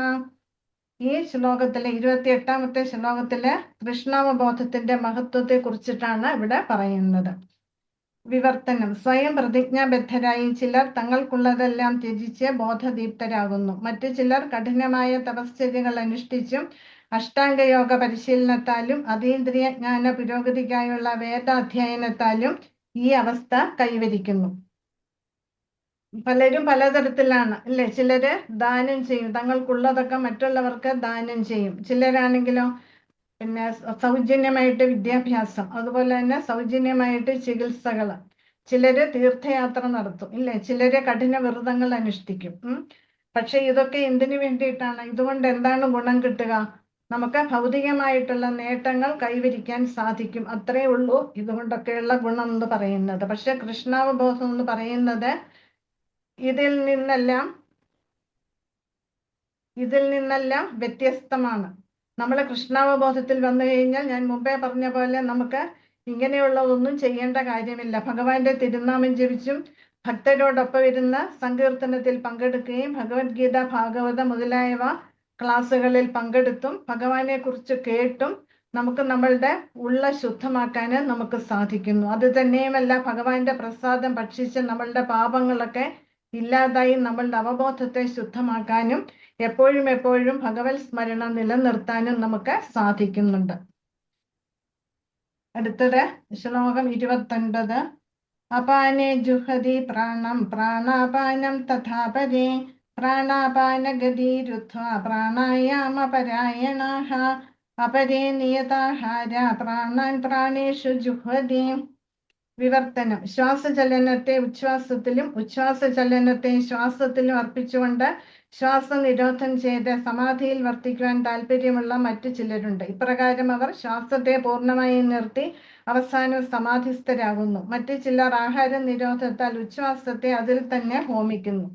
ഈ ശ്ലോകത്തിലെ 28ാമത്തെ ശ്ലോകത്തില് കൃഷ്ണാവബോധത്തിന്റെ മഹത്വത്തെ കുറിച്ചിട്ടാണ് ഇവിടെ പറയുന്നത്. വിവർത്തനം. സ്വയം പ്രതിജ്ഞാബദ്ധരായി ചിലർ തങ്ങൾക്കുള്ളതെല്ലാം ത്യജിച്ച് ബോധദീപ്തരാകുന്നു. മറ്റു ചിലർ കഠിനമായ തപശ്ചര്യകൾ അനുഷ്ഠിച്ചും അഷ്ടാംഗയോഗ പരിശീലനത്താലും അതീന്ദ്രിയ ജ്ഞാന പുരോഗതിക്കായുള്ള വേദാധ്യയനത്താലും ഈ അവസ്ഥ കൈവരിക്കുന്നു. പലരും പലതരത്തിലാണ് അല്ലെ? ചിലര് ദാനം ചെയ്യും, തങ്ങൾക്കുള്ളതൊക്കെ മറ്റുള്ളവർക്ക് ദാനം ചെയ്യും. ചിലരാണെങ്കിലോ പിന്നെ സൗജന്യമായിട്ട് വിദ്യാഭ്യാസം, അതുപോലെ തന്നെ സൗജന്യമായിട്ട് ചികിത്സകള്. ചിലര് തീർത്ഥയാത്ര നടത്തും ഇല്ലേ? ചിലര് കഠിന വ്രതങ്ങൾ അനുഷ്ഠിക്കും. പക്ഷെ ഇതൊക്കെ എന്തിനു വേണ്ടിയിട്ടാണ്? ഇതുകൊണ്ട് എന്താണ് ഗുണം കിട്ടുക? നമുക്ക് ഭൗതികമായിട്ടുള്ള നേട്ടങ്ങൾ കൈവരിക്കാൻ സാധിക്കും, അത്രേ ഉള്ളൂ ഇതുകൊണ്ടൊക്കെയുള്ള ഗുണം എന്ന് പറയുന്നത്. പക്ഷെ കൃഷ്ണാവബോധം എന്ന് പറയുന്നത് ഇതിൽ നിന്നെല്ലാം വ്യത്യസ്തമാണ്. നമ്മൾ കൃഷ്ണാവബോധത്തിൽ വന്നു കഴിഞ്ഞാൽ ഞാൻ മുമ്പേ പറഞ്ഞ പോലെ നമുക്ക് ഇങ്ങനെയുള്ളതൊന്നും ചെയ്യേണ്ട കാര്യമില്ല. ഭഗവാന്റെ തിരുനാമം ജപിച്ചും ഭക്തരോടൊപ്പം ഇരുന്ന് സങ്കീർത്തനത്തിൽ പങ്കെടുക്കുകയും ഭഗവത്ഗീത, ഭാഗവതം മുതലായവ ക്ലാസ്സുകളിൽ പങ്കെടുത്തും ഭഗവാനെ കുറിച്ച് കേട്ടും നമുക്ക് നമ്മളുടെ ഉള്ള ശുദ്ധമാക്കാൻ നമുക്ക് സാധിക്കുന്നു. അത് തന്നെയുമല്ല, ഭഗവാന്റെ പ്രസാദം ഭക്ഷിച്ച് നമ്മളുടെ പാപങ്ങളൊക്കെ ഇല്ലാതായി നമ്മളുടെ അവബോധത്തെ ശുദ്ധമാക്കാനും എപ്പോഴും എപ്പോഴും ഭഗവത് സ്മരണ നിലനിർത്താനും നമുക്ക് സാധിക്കുന്നുണ്ട്. അടുത്തത് ശ്ലോകം 29. അപാനേ ജുഹതി പ്രാണം പ്രാണാപാനം തഥാപരേ പ്രാണാപാനഗതിരുദ്ധ്വാ പ്രാണായാമപരായണാഃ അപരേ നിയതാഹാര പ്രാണാൻ പ്രാണേഷു ജുഹതി. വിവർത്തനം: ശ്വാസചലനത്തെ ഉച്ഛ്വാസത്തിലും ഉച്ഛ്വാസചലനത്തെ ശ്വാസത്തിലും അർപ്പിച്ചുകൊണ്ട് ശ്വാസനിരോധം ചെയ്ത് സമാധിയിൽ വർത്തിക്കുവാൻ താല്പര്യമുള്ള മറ്റു ചിലരുണ്ട്. ഇപ്രകാരം അവർ ശ്വാസത്തെ പൂർണ്ണമായി നിർത്തി അവസാനം സമാധിസ്ഥരാകുന്നു. മറ്റു ചിലർ ആഹാര നിരോധത്താൽ ഉച്ഛ്വാസത്തെ അതിൽ തന്നെ ഹോമിക്കുന്നു.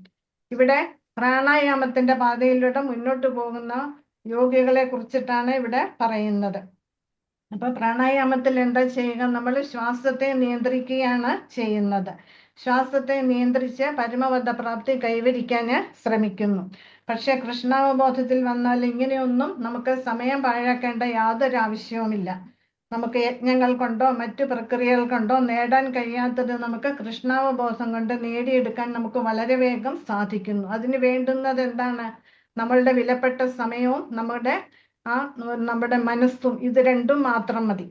ഇവിടെ പ്രാണായാമത്തിന്റെ പാതയിലൂടെ മുന്നോട്ട് പോകുന്ന യോഗികളെ കുറിച്ചിട്ടാണ് ഇവിടെ പറയുന്നത്. അപ്പൊ പ്രാണായാമത്തിൽ എന്താ ചെയ്യുക? നമ്മൾ ശ്വാസത്തെ നിയന്ത്രിക്കുകയാണ് ചെയ്യുന്നത്. ശ്വാസത്തെ നിയന്ത്രിച്ച് പരമപദ പ്രാപ്തി കൈവരിക്കാൻ ശ്രമിക്കുന്നു. പക്ഷെ കൃഷ്ണാവബോധത്തിൽ വന്നാൽ ഇങ്ങനെയൊന്നും നമുക്ക് സമയം പാഴാക്കേണ്ട യാതൊരു ആവശ്യവുമില്ല. നമുക്ക് യജ്ഞങ്ങൾ കൊണ്ടോ മറ്റു പ്രക്രിയകൾ കൊണ്ടോ നേടാൻ കഴിയാത്തത് നമുക്ക് കൃഷ്ണാവബോധം കൊണ്ട് നേടിയെടുക്കാൻ നമുക്ക് വളരെ വേഗം സാധിക്കുന്നു. അതിന് വേണ്ടുന്നത് എന്താണ്? നമ്മളുടെ വിലപ്പെട്ട സമയവും നമ്മുടെ മനസ്സും, ഇത് രണ്ടും മാത്രം മതി.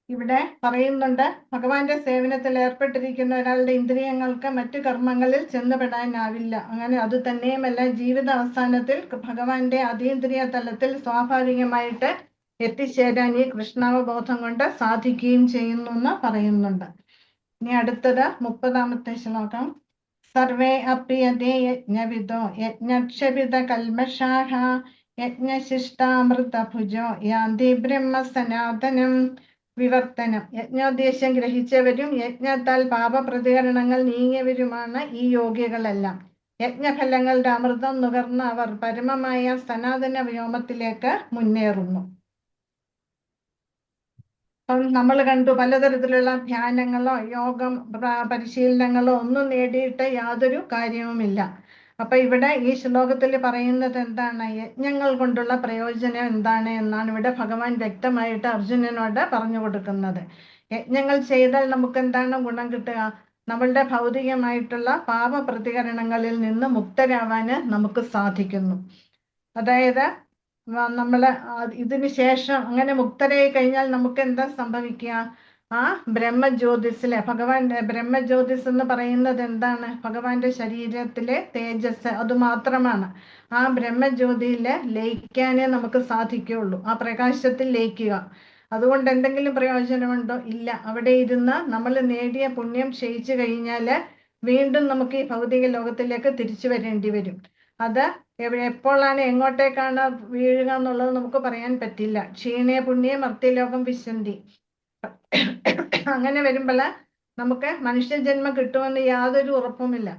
ഇവിടെ പറയുന്നുണ്ട്, ഭഗവാന്റെ സേവനത്തിൽ ഏർപ്പെട്ടിരിക്കുന്ന ഒരാളുടെ ഇന്ദ്രിയങ്ങൾക്ക് മറ്റു കർമ്മങ്ങളിൽ ചെന്നുപെടാനാവില്ല. അങ്ങനെ അത് തന്നെയുമല്ല, ജീവിത അവസാനത്തിൽ ഭഗവാന്റെ അതീന്ദ്രിയ തലത്തിൽ സ്വാഭാവികമായിട്ട് എത്തിച്ചേരാൻ ഈ കൃഷ്ണാവബോധം കൊണ്ട് സാധിക്കുകയും ചെയ്യുന്നു എന്ന് പറയുന്നുണ്ട്. ഇനി അടുത്തത് 30-ാമത്തെ ശ്ലോകം. സർവേ അപ്രിയതേ യജ്ഞവിദോ യജ്ഞക്ഷപിത കൽമഷാഃ യജ്ഞശിഷ്ടാമൃതഭുജോ യാന്തി ബ്രഹ്മ സനാതനം. വിവർത്തനം: യജ്ഞോദ്ദേശം ഗ്രഹിച്ചവരും യജ്ഞത്താൽ പാപപ്രതികരണങ്ങൾ നീങ്ങിയവരുമാണ് ഈ യോഗികളെല്ലാം. യജ്ഞഫലങ്ങളുടെ അമൃതം നുകർന്ന അവർ പരമമായ സനാതന വ്യോമത്തിലേക്ക് മുന്നേറുന്നു. അപ്പം നമ്മൾ കണ്ടു, പലതരത്തിലുള്ള ധ്യാനങ്ങളോ യോഗം പരിശീലനങ്ങളോ ഒന്നും നേടിയിട്ട് യാതൊരു കാര്യവുമില്ല. അപ്പൊ ഇവിടെ ഈ ശ്ലോകത്തിൽ പറയുന്നത് എന്താണ്? യജ്ഞങ്ങൾ കൊണ്ടുള്ള പ്രയോജനം എന്താണ് എന്നാണ് ഇവിടെ ഭഗവാൻ വ്യക്തമായിട്ട് അർജുനനോട് പറഞ്ഞു കൊടുക്കുന്നത്. യജ്ഞങ്ങൾ ചെയ്താൽ നമുക്ക് എന്താണ് ഗുണം കിട്ടുക? നമ്മളുടെ ഭൗതികമായിട്ടുള്ള പാപപ്രതികരണങ്ങളിൽ നിന്ന് മുക്തരാവാന് നമുക്ക് സാധിക്കുന്നു. അതായത് നമ്മള് ഇതിന് ശേഷം അങ്ങനെ മുക്തരായി കഴിഞ്ഞാൽ നമുക്ക് എന്താ സംഭവിക്കുക? ആ ബ്രഹ്മജ്യോതിസിലെ ഭഗവാന്റെ ബ്രഹ്മജ്യോതിസ് എന്ന് പറയുന്നത് എന്താണ്? ഭഗവാന്റെ ശരീരത്തിലെ തേജസ്, അത് മാത്രമാണ്. ആ ബ്രഹ്മജ്യോതിയില് ലയിക്കാനേ നമുക്ക് സാധിക്കുകയുള്ളൂ, ആ പ്രകാശത്തിൽ ലയിക്കുക. അതുകൊണ്ട് എന്തെങ്കിലും പ്രയോജനമുണ്ടോ? ഇല്ല. അവിടെ ഇരുന്ന് നമ്മൾ നേടിയ പുണ്യം ക്ഷയിച്ചു കഴിഞ്ഞാല് വീണ്ടും നമുക്ക് ഈ ഭൗതിക ലോകത്തിലേക്ക് തിരിച്ചു വരേണ്ടി വരും. അത് എപ്പോഴാണ് എങ്ങോട്ടേക്കാണ് വീഴുക എന്നുള്ളത് നമുക്ക് പറയാൻ പറ്റില്ല. ക്ഷീണേ പുണ്യേ മർത്യലോകം വിശന്തി. അങ്ങനെ വരുമ്പോൾ നമുക്ക് മനുഷ്യജന്മം കിട്ടുമെന്ന് യാതൊരു ഉറപ്പുമില്ല.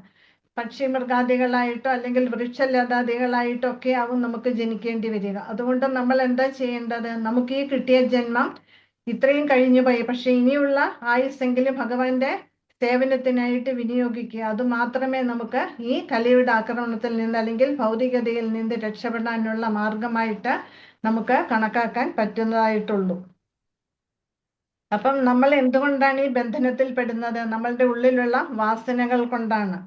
പക്ഷി മൃഗാദികളായിട്ടോ അല്ലെങ്കിൽ വൃക്ഷലതാദികളായിട്ടോ ഒക്കെ ആവും നമുക്ക് ജനിക്കേണ്ടി വരിക. അതുകൊണ്ട് നമ്മൾ എന്താ ചെയ്യേണ്ടത്? നമുക്ക് ഈ കിട്ടിയ ജന്മം ഇത്രയും കഴിഞ്ഞു പോയി, പക്ഷെ ഇനിയുള്ള ആയുസ്സെങ്കിലും ഭഗവാന്റെ സേവനത്തിനായിട്ട് വിനിയോഗിക്കുക. അത് മാത്രമേ നമുക്ക് ഈ കലിയുടെ ആക്രമണത്തിൽ നിന്ന് അല്ലെങ്കിൽ ഭൗതികതയിൽ നിന്ന് രക്ഷപ്പെടാനുള്ള മാർഗമായിട്ട് നമുക്ക് കണക്കാക്കാൻ പറ്റുന്നതായിട്ടുള്ളൂ. അപ്പം നമ്മൾ എന്തുകൊണ്ടാണ് ഈ ബന്ധനത്തിൽ പെടുന്നത്? നമ്മളുടെ ഉള്ളിലുള്ള വാസനകൾ കൊണ്ടാണ്.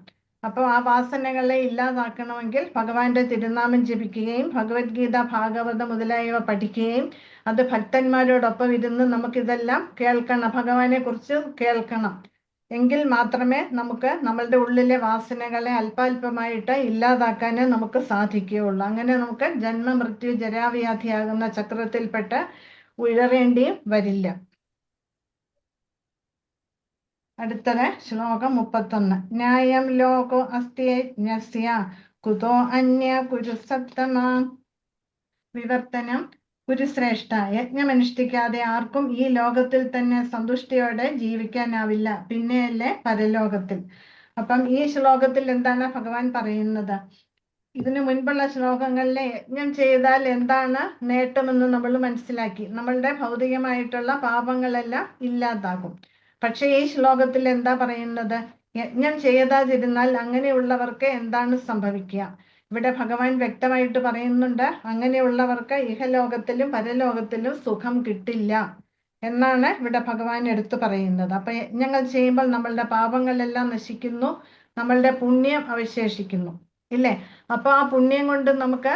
അപ്പോൾ ആ വാസനകളെ ഇല്ലാതാക്കണമെങ്കിൽ ഭഗവാന്റെ തിരുനാമം ജപിക്കുകയും ഭഗവത്ഗീത, ഭാഗവതം മുതലായവ പഠിക്കുകയും അത് ഭക്തന്മാരോടൊപ്പം ഇരുന്ന് നമുക്കിതെല്ലാം കേൾക്കണം, ഭഗവാനെ കുറിച്ച് കേൾക്കണം. എങ്കിൽ മാത്രമേ നമുക്ക് നമ്മളുടെ ഉള്ളിലെ വാസനകളെ അല്പാൽപമായിട്ട് ഇല്ലാതാക്കാൻ നമുക്ക് സാധിക്കുകയുള്ളൂ. അങ്ങനെ നമുക്ക് ജന്മമൃത്യു ജരാവ്യാധിയാകുന്ന ചക്രത്തിൽപ്പെട്ട് ഉഴറേണ്ടിയും വരില്ല. അടുത്തത് ശ്ലോകം 31. ന്യായം ലോകോ അസ്തി യജ്ഞസ്യ കുതോ അന്യ കുരുസത്തമ. വിവർത്തനം: കുരുശ്രേഷ്ഠ, യജ്ഞമനുഷ്ഠിക്കാതെ ആർക്കും ഈ ലോകത്തിൽ തന്നെ സന്തുഷ്ടിയോടെ ജീവിക്കാനാവില്ല, പിന്നെയല്ലേ പരലോകത്തിൽ. അപ്പം ഈ ശ്ലോകത്തിൽ എന്താണ് ഭഗവാൻ പറയുന്നത്? ഇതിനു മുൻപുള്ള ശ്ലോകങ്ങളിലെ യജ്ഞം ചെയ്താൽ എന്താണ് നേട്ടമെന്ന് നമ്മൾ മനസ്സിലാക്കി. നമ്മളുടെ ഭൗതികമായിട്ടുള്ള പാപങ്ങളെല്ലാം ഇല്ലാതാകും. പക്ഷെ ഈ ശ്ലോകത്തിൽ എന്താ പറയുന്നത്? യജ്ഞം ചെയ്താതിരുന്നാൽ അങ്ങനെയുള്ളവർക്ക് എന്താണ് സംഭവിക്കുക? ഇവിടെ ഭഗവാൻ വ്യക്തമായിട്ട് പറയുന്നുണ്ട്, അങ്ങനെയുള്ളവർക്ക് ഇഹലോകത്തിലും പരലോകത്തിലും സുഖം കിട്ടില്ല. എന്നാണ് ഇവിടെ ഭഗവാൻ എടുത്തു പറയുന്നത്. അപ്പൊ യജ്ഞങ്ങൾ ചെയ്യുമ്പോൾ നമ്മളുടെ പാപങ്ങളെല്ലാം നശിക്കുന്നു, നമ്മളുടെ പുണ്യം അവശേഷിക്കുന്നു, ഇല്ലേ? അപ്പൊ ആ പുണ്യം കൊണ്ട് നമുക്ക്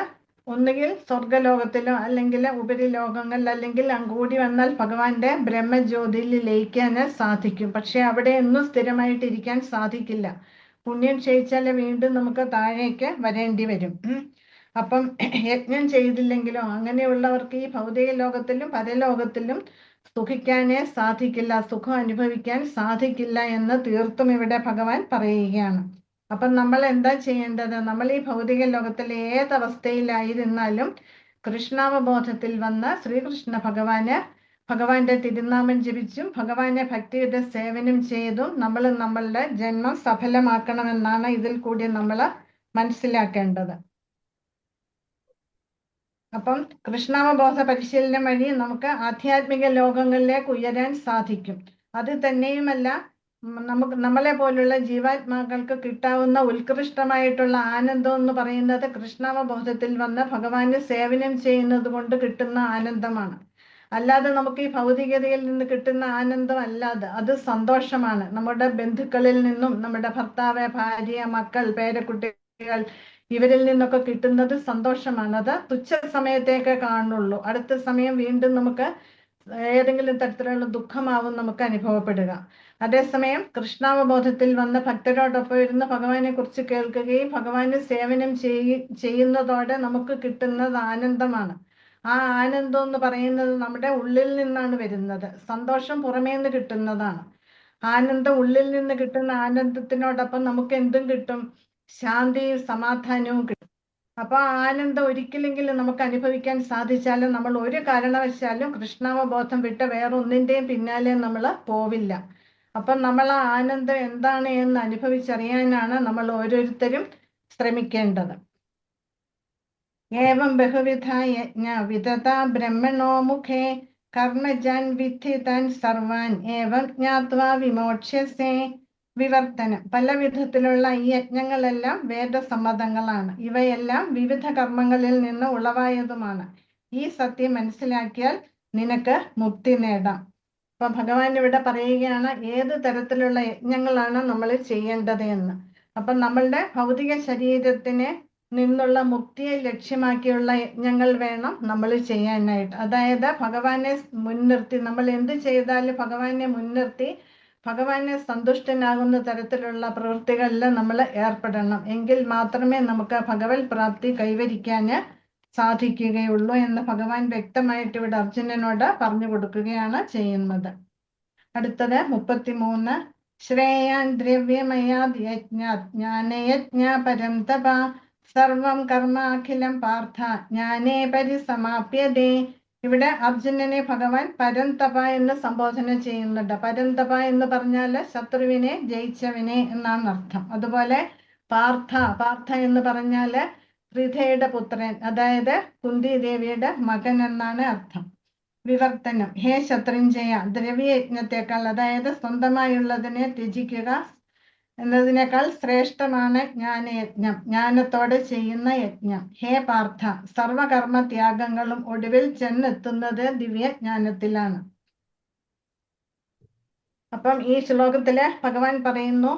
ഒന്നുകിൽ സ്വർഗലോകത്തിലോ അല്ലെങ്കിൽ ഉപരിലോകങ്ങളിൽ അല്ലെങ്കിൽ കൂടി വന്നാൽ ഭഗവാന്റെ ബ്രഹ്മജ്യോതിയിൽ ലയിക്കാൻ സാധിക്കും. പക്ഷെ അവിടെ ഒന്നും സ്ഥിരമായിട്ടിരിക്കാൻ സാധിക്കില്ല. പുണ്യം ക്ഷയിച്ചാൽ വീണ്ടും നമുക്ക് താഴേക്ക് വരേണ്ടി വരും. അപ്പം യജ്ഞം ചെയ്തില്ലെങ്കിലോ അങ്ങനെയുള്ളവർക്ക് ഈ ഭൗതിക ലോകത്തിലും പരലോകത്തിലും സുഖിക്കാനേ സാധിക്കില്ല, സുഖം അനുഭവിക്കാൻ സാധിക്കില്ല എന്ന് തീർത്തും ഇവിടെ ഭഗവാൻ പറയുകയാണ്. അപ്പം നമ്മൾ എന്താ ചെയ്യേണ്ടത്? നമ്മൾ ഈ ഭൗതിക ലോകത്തിലെ ഏതവസ്ഥയിലായിരുന്നാലും കൃഷ്ണാവബോധത്തിൽ വന്ന് ശ്രീകൃഷ്ണ ഭഗവാന്റെ തിരുനാമം ജപിച്ചും ഭഗവാനെ ഭക്തിയുടെ സേവനം ചെയ്തും നമ്മൾ നമ്മളുടെ ജന്മം സഫലമാക്കണമെന്നാണ് ഇതിൽ കൂടി നമ്മൾ മനസ്സിലാക്കേണ്ടത്. അപ്പം കൃഷ്ണാവബോധ പരിശീലനം വഴി നമുക്ക് ആധ്യാത്മിക ലോകങ്ങളിലേക്ക് ഉയരാൻ സാധിക്കും. അത് തന്നെയുമല്ല, നമ്മളെ പോലുള്ള ജീവാത്മാക്കൾക്ക് കിട്ടാവുന്ന ഉത്കൃഷ്ടമായിട്ടുള്ള ആനന്ദം എന്ന് പറയുന്നത് കൃഷ്ണാവബോധത്തിൽ വന്ന് ഭഗവാന് സേവനം ചെയ്യുന്നത് കൊണ്ട് കിട്ടുന്ന ആനന്ദമാണ്. അല്ലാതെ നമുക്ക് ഈ ഭൗതികതയിൽ നിന്ന് കിട്ടുന്ന ആനന്ദം അല്ലാതെ അത് സന്തോഷമാണ്. നമ്മുടെ ബന്ധുക്കളിൽ നിന്നും, നമ്മുടെ ഭർത്താവ്, ഭാര്യ, മക്കൾ, പേരക്കുട്ടികൾ ഇവരിൽ നിന്നൊക്കെ കിട്ടുന്നത് സന്തോഷമാണ്. അത് തുച്ഛ സമയത്തേക്ക് കാണുള്ളൂ. അടുത്ത സമയം വീണ്ടും നമുക്ക് ഏതെങ്കിലും തരത്തിലുള്ള ദുഃഖമാവും നമുക്ക് അനുഭവപ്പെടുക. അതേസമയം കൃഷ്ണാവബോധത്തിൽ വന്ന ഭക്തരോടൊപ്പം ഇരുന്ന് ഭഗവാനെ കുറിച്ച് കേൾക്കുകയും ഭഗവാന് സേവനം ചെയ്യുന്നതോടെ നമുക്ക് കിട്ടുന്നത് ആനന്ദമാണ്. ആ ആനന്ദം എന്ന് പറയുന്നത് നമ്മുടെ ഉള്ളിൽ നിന്നാണ് വരുന്നത്. സന്തോഷം പുറമേ നിന്ന് കിട്ടുന്നതാണ്. ആനന്ദം ഉള്ളിൽ നിന്ന് കിട്ടുന്ന ആനന്ദത്തിനോടൊപ്പം നമുക്ക് എന്തും കിട്ടും? ശാന്തിയും സമാധാനവും കിട്ടും. അപ്പൊ ആ ആനന്ദം ഒരിക്കലെങ്കിലും നമുക്ക് അനുഭവിക്കാൻ സാധിച്ചാലും നമ്മൾ ഒരു കാരണവശാലും കൃഷ്ണാവബോധം വിട്ട് വേറൊന്നിന്റെയും പിന്നാലെ നമ്മൾ പോവില്ല. അപ്പം നമ്മൾ ആ ആനന്ദം എന്താണ് എന്ന് അനുഭവിച്ചറിയാനാണ് നമ്മൾ ഓരോരുത്തരും ശ്രമിക്കേണ്ടത്. ഏവം ബഹുവിധ യജ്ഞ വിദത ബ്രഹ്മണോ മുഖേ കർമ്മജാൻ വിദ്ധി താൻ സർവാൻ ഏവം ജ്ഞാത്വാ വിമോക്ഷ്യസേ. വിവർത്തനം. പല വിധത്തിലുള്ള ഈ യജ്ഞങ്ങളെല്ലാം വേദസമ്മതങ്ങളാണ്. ഇവയെല്ലാം വിവിധ കർമ്മങ്ങളിൽ നിന്ന് ഉളവായതുമാണ്. ഈ സത്യം മനസ്സിലാക്കിയാൽ നിനക്ക് മുക്തി നേടാം. അപ്പൊ ഭഗവാൻ ഇവിടെ പറയുകയാണ് ഏത് തരത്തിലുള്ള യജ്ഞങ്ങളാണ് നമ്മൾ ചെയ്യേണ്ടത് എന്ന്. അപ്പൊ നമ്മളുടെ ഭൗതിക ശരീരത്തിന് നിന്നുള്ള മുക്തിയെ ലക്ഷ്യമാക്കിയുള്ള യജ്ഞങ്ങൾ വേണം നമ്മൾ ചെയ്യാനായിട്ട്. അതായത് ഭഗവാനെ മുൻനിർത്തി നമ്മൾ എന്ത് ചെയ്താലും ഭഗവാനെ മുൻനിർത്തി ഭഗവാനെ സന്തുഷ്ടനാകുന്ന തരത്തിലുള്ള പ്രവൃത്തികളിൽ നമ്മൾ ഏർപ്പെടണം. എങ്കിൽ മാത്രമേ നമുക്ക് ഭഗവത് പ്രാപ്തി കൈവരിക്കാൻ സാധിക്കുകയുള്ളൂ എന്ന് ഭഗവാൻ വ്യക്തമായിട്ട് ഇവിടെ അർജുനനോട് പറഞ്ഞു കൊടുക്കുകയാണ് ചെയ്യുന്നത്. അടുത്തത് 33. ശ്രേയാൻ ദ്രവ്യമയാദ് യജ്ഞാത് ജ്ഞാനയജ്ഞ പരം തപ സർവം കർമാഖിലം പാർത്ഥ ജ്ഞാനേ പരിസമാപ്യതേ. ഇവിടെ അർജുനനെ ഭഗവാൻ പരന്തപ എന്ന് സംബോധന ചെയ്യുന്നുണ്ട്. പരന്തപ എന്ന് പറഞ്ഞാൽ ശത്രുവിനെ ജയിച്ചവനെ എന്നാണ് അർത്ഥം. അതുപോലെ പാർത്ഥ എന്ന് പറഞ്ഞാല് ത്രിധയുടെ പുത്രൻ, അതായത് കുന്തി ദേവിയുടെ മകൻ എന്നാണ് അർത്ഥം. വിവർത്തനം. ഹേ ശത്രുഞ്ജയ, ദ്രവ്യയജ്ഞത്തെക്കാൾ, അതായത് സ്വന്തമായുള്ളതിനെ ത്യജിക്കുക എന്നതിനേക്കാൾ ശ്രേഷ്ഠമാണ് ജ്ഞാനയജ്ഞം, ജ്ഞാനത്തോടെ ചെയ്യുന്ന യജ്ഞം. ഹേ പാർത്ഥ, സർവകർമ്മ ത്യാഗങ്ങളും ഒടുവിൽ ചെന്നെത്തുന്നത് ദിവ്യജ്ഞാനത്തിലാണ്. അപ്പം ഈ ശ്ലോകത്തില് ഭഗവാൻ പറയുന്നു